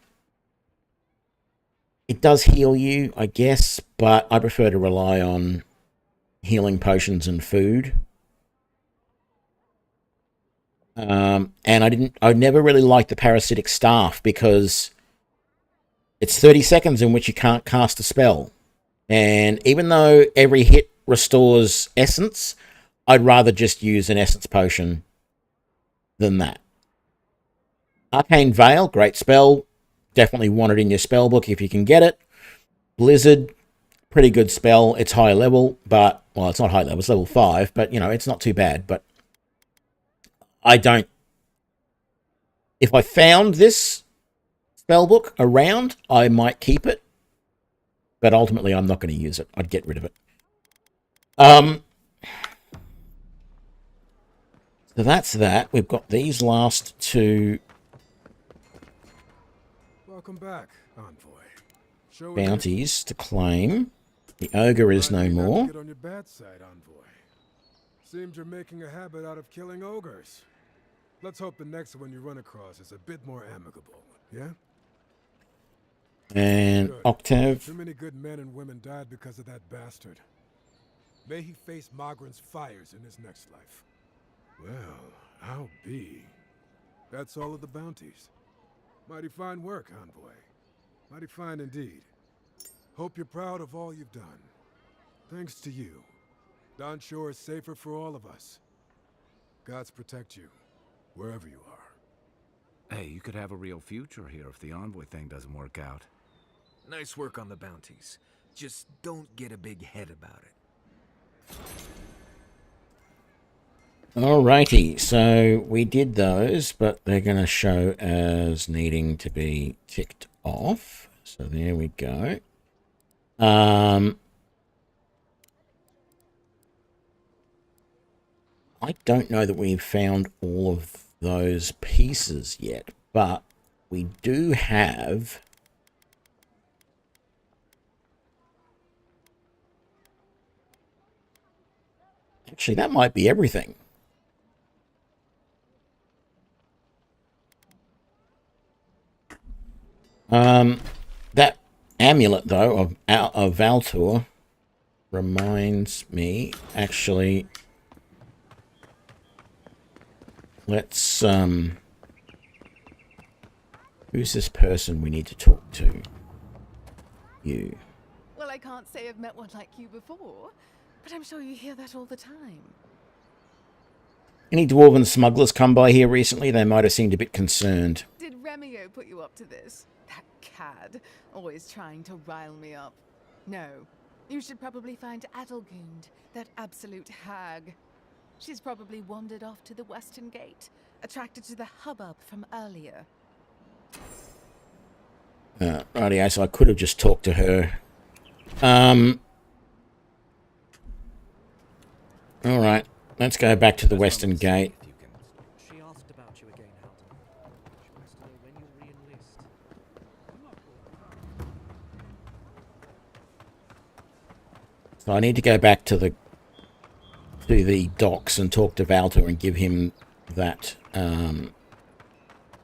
it does heal you, I guess, but I prefer to rely on healing potions and food. And I never really liked the parasitic staff because it's 30 seconds in which you can't cast a spell. And even though every hit restores essence, I'd rather just use an essence potion than that. Arcane Veil, great spell. Definitely want it in your spell book if you can get it. Blizzard, pretty good spell. It's high level, but, well, it's not high level. It's level 5, but, you know, it's not too bad. But I don't... If I found this spell book around, I might keep it. But ultimately, I'm not going to use it. I'd get rid of it. So that's that. We've got these last two... Welcome back, Envoy. Show bounties to claim. The ogre is no more. Get on your bad side, Envoy. Seems you're making a habit out of killing ogres. Let's hope the next one you run across is a bit more amicable, yeah? And Good. Octave. Too many good men and women died because of that bastard. May he face Magran's fires in his next life. Well, I'll be. That's all of the bounties. Mighty fine work, Envoy. Mighty fine indeed. Hope you're proud of all you've done. Thanks to you, Don Shore is safer for all of us. Gods protect you, wherever you are. Hey, you could have a real future here if the Envoy thing doesn't work out. Nice work on the bounties. Just don't get a big head about it. Alrighty, so we did those, but they're going to show as needing to be ticked off. So there we go. I don't know that we've found all of those pieces yet, but we do have... Actually, that might be everything. That amulet, though, of Valtor reminds me, actually, let's, who's this person we need to talk to? You. Well, I can't say I've met one like you before, but I'm sure you hear that all the time. Any dwarven smugglers come by here recently? They might have seemed a bit concerned. Did Remio put you up to this? That cad, always trying to rile me up. No, you should probably find Adelgund, that absolute hag. She's probably wandered off to the Western Gate, attracted to the hubbub from earlier. Rightio, so I could have just talked to her. Alright, let's go back to the Western Gate. She asked about you again, Halton. She wants to know when you'll re-enlist. So I need to go back to the docks and talk to Valtor and give him that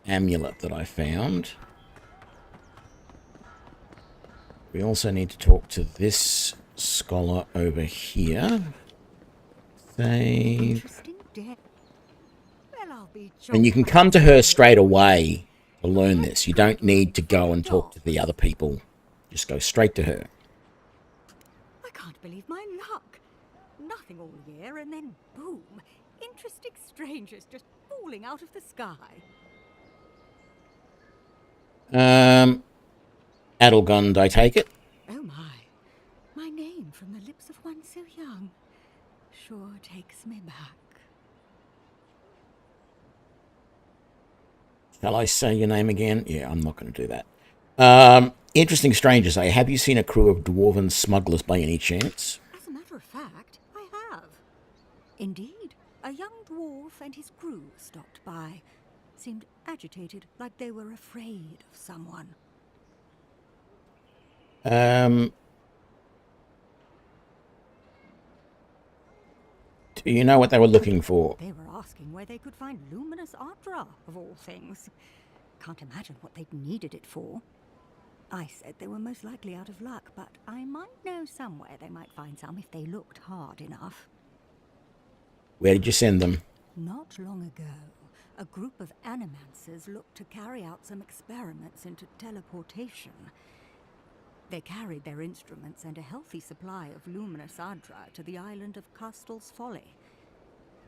amulet that I found. We also need to talk to this scholar over here. Save. And you can come to her straight away to learn this. You don't need to go and talk to the other people. Just go straight to her. I can't believe my luck. Nothing all year, and then boom, interesting strangers just falling out of the sky. Adelgund, I take it. Oh my name from the lips of one so young sure takes me back. Shall I say your name again? Yeah, I'm not going to do that. Interesting strangers, eh? Have you seen a crew of dwarven smugglers by any chance? As a matter of fact, I have. Indeed, a young dwarf and his crew stopped by. Seemed agitated, like they were afraid of someone. Do you know what they were looking for? They were asking where they could find luminous Ardra, of all things. Can't imagine what they'd needed it for. I said they were most likely out of luck, but I might know somewhere they might find some if they looked hard enough. Where did you send them? Not long ago, a group of animancers looked to carry out some experiments into teleportation. They carried their instruments and a healthy supply of luminous Ardra to the island of Castel's Folly.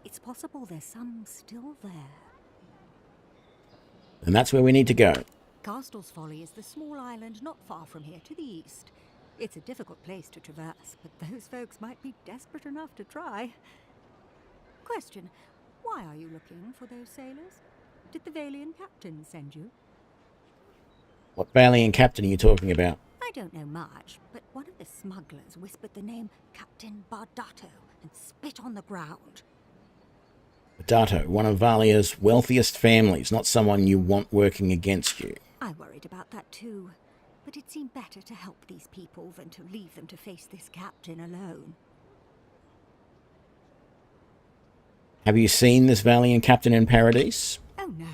It's possible there's some still there. And that's where we need to go. Castle's Folly is the small island not far from here to the east. It's a difficult place to traverse, but those folks might be desperate enough to try. Question, why are you looking for those sailors? Did the Valiant captain send you? What Valiant captain are you talking about? I don't know much, but one of the smugglers whispered the name Captain Bardato and spit on the ground. Bardato, one of Valia's wealthiest families, not someone you want working against you. I worried about that too, but it seemed better to help these people than to leave them to face this captain alone. Have you seen this Valiant captain in Paradise? Oh no.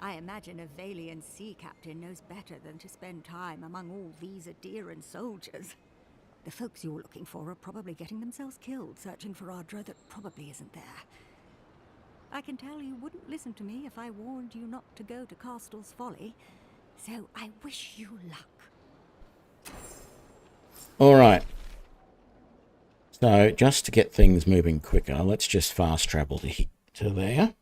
I imagine a Valiant sea captain knows better than to spend time among all these adherent soldiers. The folks you're looking for are probably getting themselves killed searching for Ardra that probably isn't there. I can tell you wouldn't listen to me if I warned you not to go to Castle's Folly, so I wish you luck. Alright. So, just to get things moving quicker, let's just fast travel to there.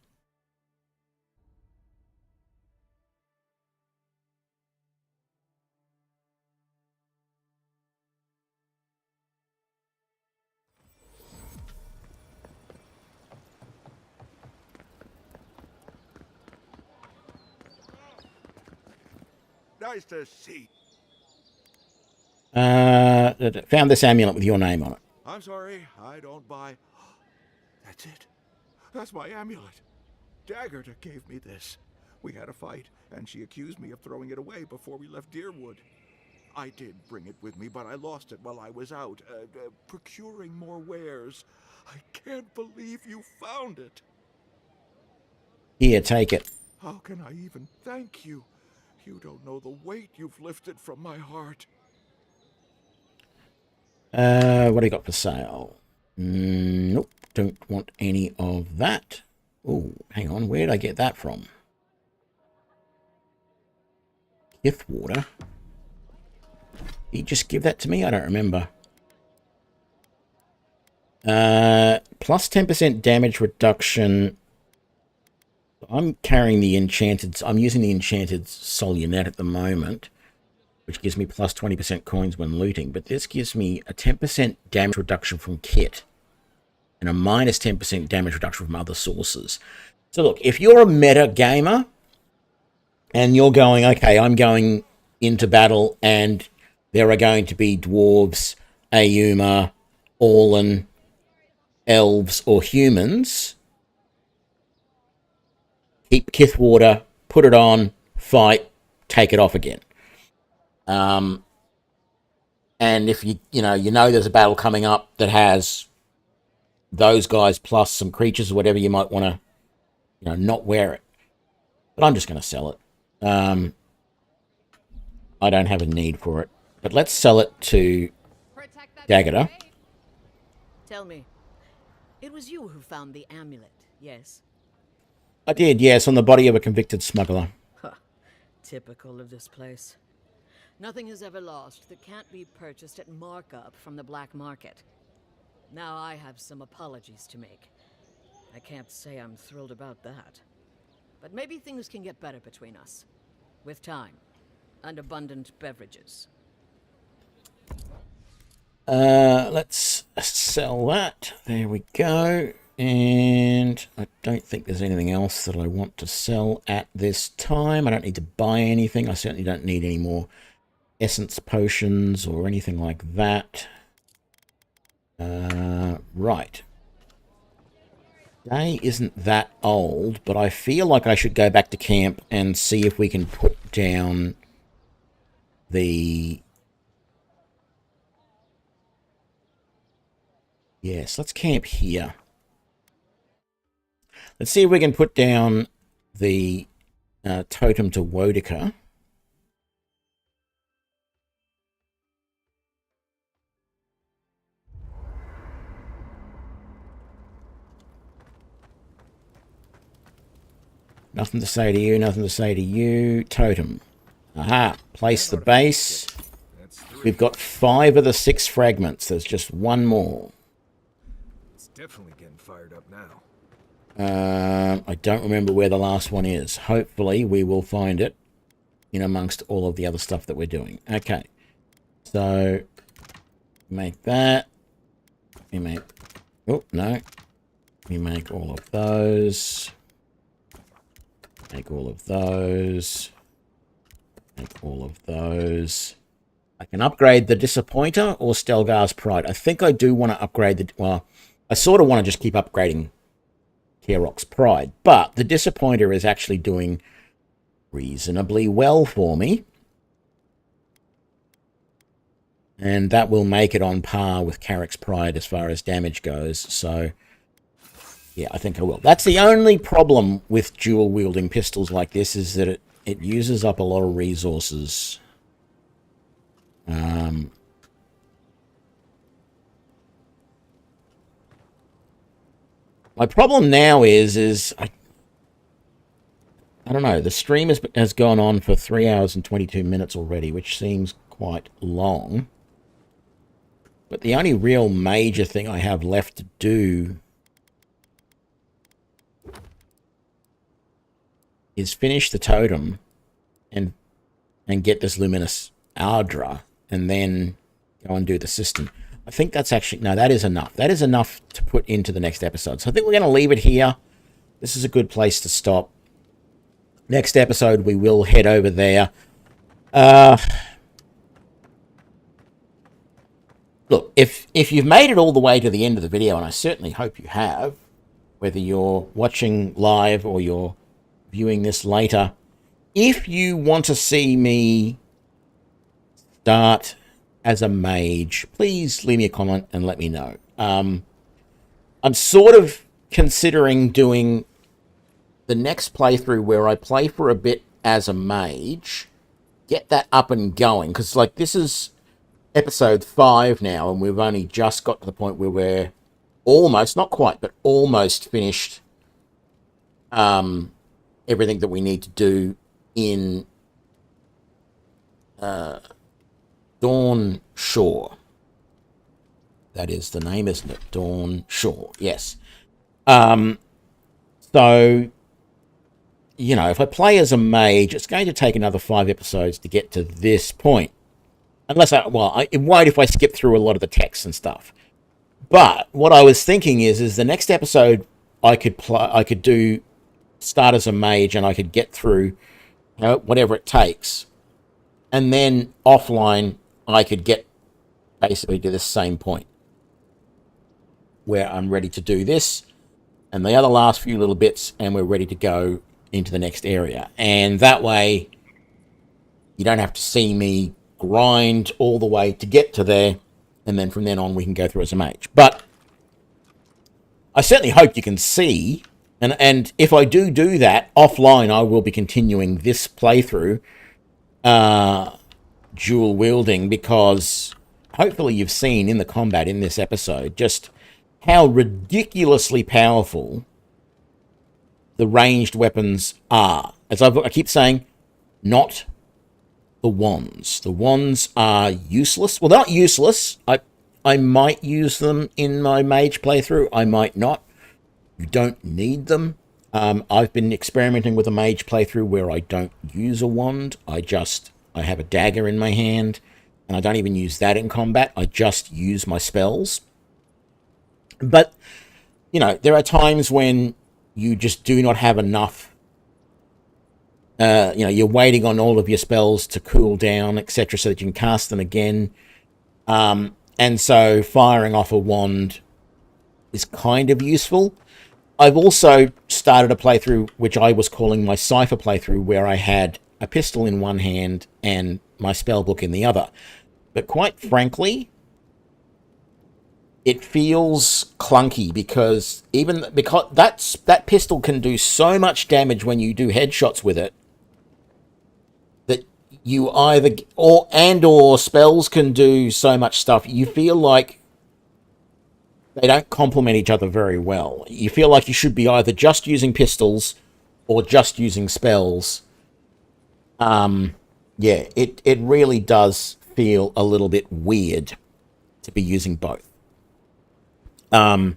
Nice to see. Found this amulet with your name on it. I'm sorry, I don't buy... That's it. That's my amulet. Daggerta gave me this. We had a fight, and she accused me of throwing it away before we left Deerwood. I did bring it with me, but I lost it while I was out, procuring more wares. I can't believe you found it. Here, take it. How can I even thank you? You don't know the weight you've lifted from my heart. What do you got for sale? Nope, don't want any of that. Oh, hang on, where did I get that from? Kithwater? Did he just give that to me? I don't remember. Plus 10% damage reduction. I'm carrying the enchanted... I'm using the enchanted Solunet at the moment, which gives me plus 20% coins when looting. But this gives me a 10% damage reduction from kit and a minus 10% damage reduction from other sources. So look, if you're a meta gamer and you're going, okay, I'm going into battle and there are going to be dwarves, Ayuma, Orlan, elves, or humans... Keep Kithwater, put it on, fight, take it off again. And if you know there's a battle coming up that has those guys plus some creatures or whatever, you might want to, not wear it. But I'm just going to sell it. I don't have a need for it. But let's sell it to Daggerta. Tell me, it was you who found the amulet, yes? I did, yes, on the body of a convicted smuggler. Huh. Typical of this place. Nothing is ever lost that can't be purchased at markup from the black market. Now I have some apologies to make. I can't say I'm thrilled about that. But maybe things can get better between us. With time. And abundant beverages. Let's sell that. There we go. And I don't think there's anything else that I want to sell at this time. I don't need to buy anything. I certainly don't need any more essence potions or anything like that. Right. Day isn't that old, but I feel like I should go back to camp and see if we can put down the... Yes, let's camp here. Let's see if we can put down the totem to Wodica. Nothing to say to you, nothing to say to you. Totem. Aha, place the base. We've got 5 of the 6 fragments. There's just one more. It's definitely getting fired up now. I don't remember where the last one is. Hopefully we will find it in amongst all of the other stuff that we're doing. Okay. So, make that. We make... Oh, no. We make all of those. Make all of those. Make all of those. I can upgrade the Disappointer or Stelgar's Pride. I think I do want to upgrade the... Well, I sort of want to just keep upgrading Tierrock's Pride. But the Disappointer is actually doing reasonably well for me. And that will make it on par with Carrick's Pride as far as damage goes. So, yeah, I think I will. That's the only problem with dual-wielding pistols like this, is that it uses up a lot of resources. My problem now is I don't know, the stream has gone on for 3 hours and 22 minutes already, which seems quite long. But the only real major thing I have left to do is finish the totem and get this Luminous Ardra, and then go and do the system. I think that's actually... No, that is enough. That is enough to put into the next episode. So I think we're going to leave it here. This is a good place to stop. Next episode, we will head over there. Look, if you've made it all the way to the end of the video, and I certainly hope you have, whether you're watching live or you're viewing this later, if you want to see me start as a mage, please leave me a comment and let me know. I'm sort of considering doing the next playthrough where I play for a bit as a mage, get that up and going, because like this is episode 5 now, and we've only just got to the point where we're almost, not quite, but almost finished everything that we need to do in Dawn Shore. That is the name, isn't it? Dawn Shore, yes. So, you know, if I play as a mage, it's going to take another 5 episodes to get to this point. Unless it won't if I skip through a lot of the text and stuff. But what I was thinking is the next episode I could start as a mage, and I could get through whatever it takes, and then offline I could get basically to the same point where I'm ready to do this and the other last few little bits, and we're ready to go into the next area. And that way you don't have to see me grind all the way to get to there, and then from then on we can go through as a mage. But I certainly hope you can see, and if I do that offline, I will be continuing this playthrough dual wielding, because hopefully you've seen in the combat in this episode just how ridiculously powerful the ranged weapons are. As I keep saying, not the wands. The wands are useless. Well, they're not useless. I might use them in my mage playthrough. I might not. You don't need them. I've been experimenting with a mage playthrough where I don't use a wand. I have a dagger in my hand, and I don't even use that in combat. I just use my spells. But, you know, there are times when you just do not have enough. You're waiting on all of your spells to cool down, etc., so that you can cast them again. And so firing off a wand is kind of useful. I've also started a playthrough, which I was calling my Cypher playthrough, where I had a pistol in one hand and my spellbook in the other. But quite frankly, it feels clunky, because that pistol can do so much damage when you do headshots with it, that you either or spells can do so much stuff. You feel like they don't complement each other very well. You feel like you should be either just using pistols or just using spells. Yeah, it really does feel a little bit weird to be using both. But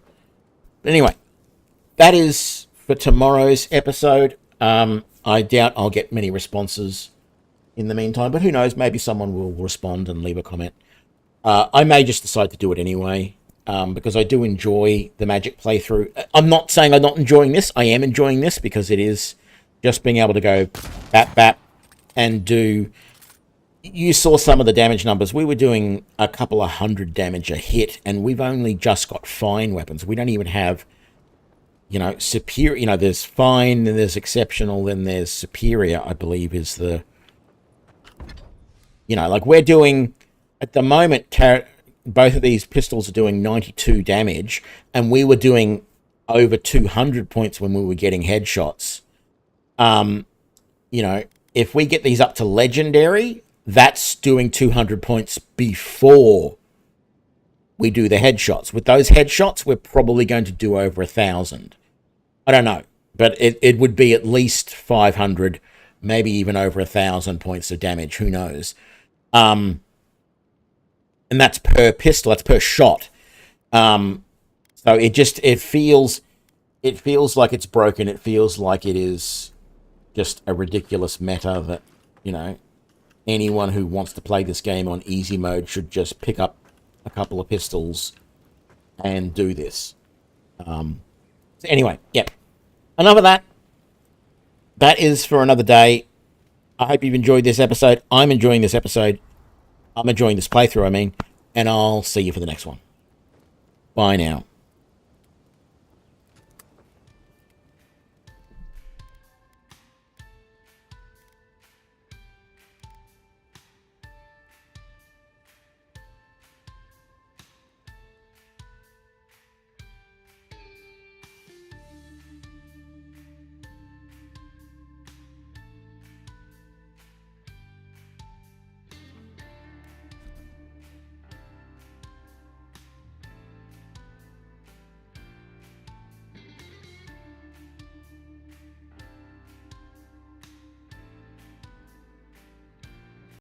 anyway, that is for tomorrow's episode. I doubt I'll get many responses in the meantime, but who knows? Maybe someone will respond and leave a comment. I may just decide to do it anyway, because I do enjoy the Magic playthrough. I'm not saying I'm not enjoying this. I am enjoying this because it is just being able to go bap, bap, and do... You saw some of the damage numbers. We were doing a couple of 100 damage a hit, and we've only just got fine weapons. We don't even have, superior. There's fine, then there's exceptional, then there's superior, I believe, is the... we're doing... At the moment, both of these pistols are doing 92 damage, and we were doing over 200 points when we were getting headshots. If we get these up to legendary, that's doing 200 points before we do the headshots. With those headshots, we're probably going to do over 1,000. I don't know, but it would be at least 500, maybe even over 1,000 points of damage. Who knows? And that's per pistol, that's per shot. So it feels like it's broken. It feels like it is just a ridiculous meta that, anyone who wants to play this game on easy mode should just pick up a couple of pistols and do this. So anyway, yep. Enough of that. That is for another day. I hope you've enjoyed this episode. I'm enjoying this episode. I'm enjoying this playthrough, and I'll see you for the next one. Bye now.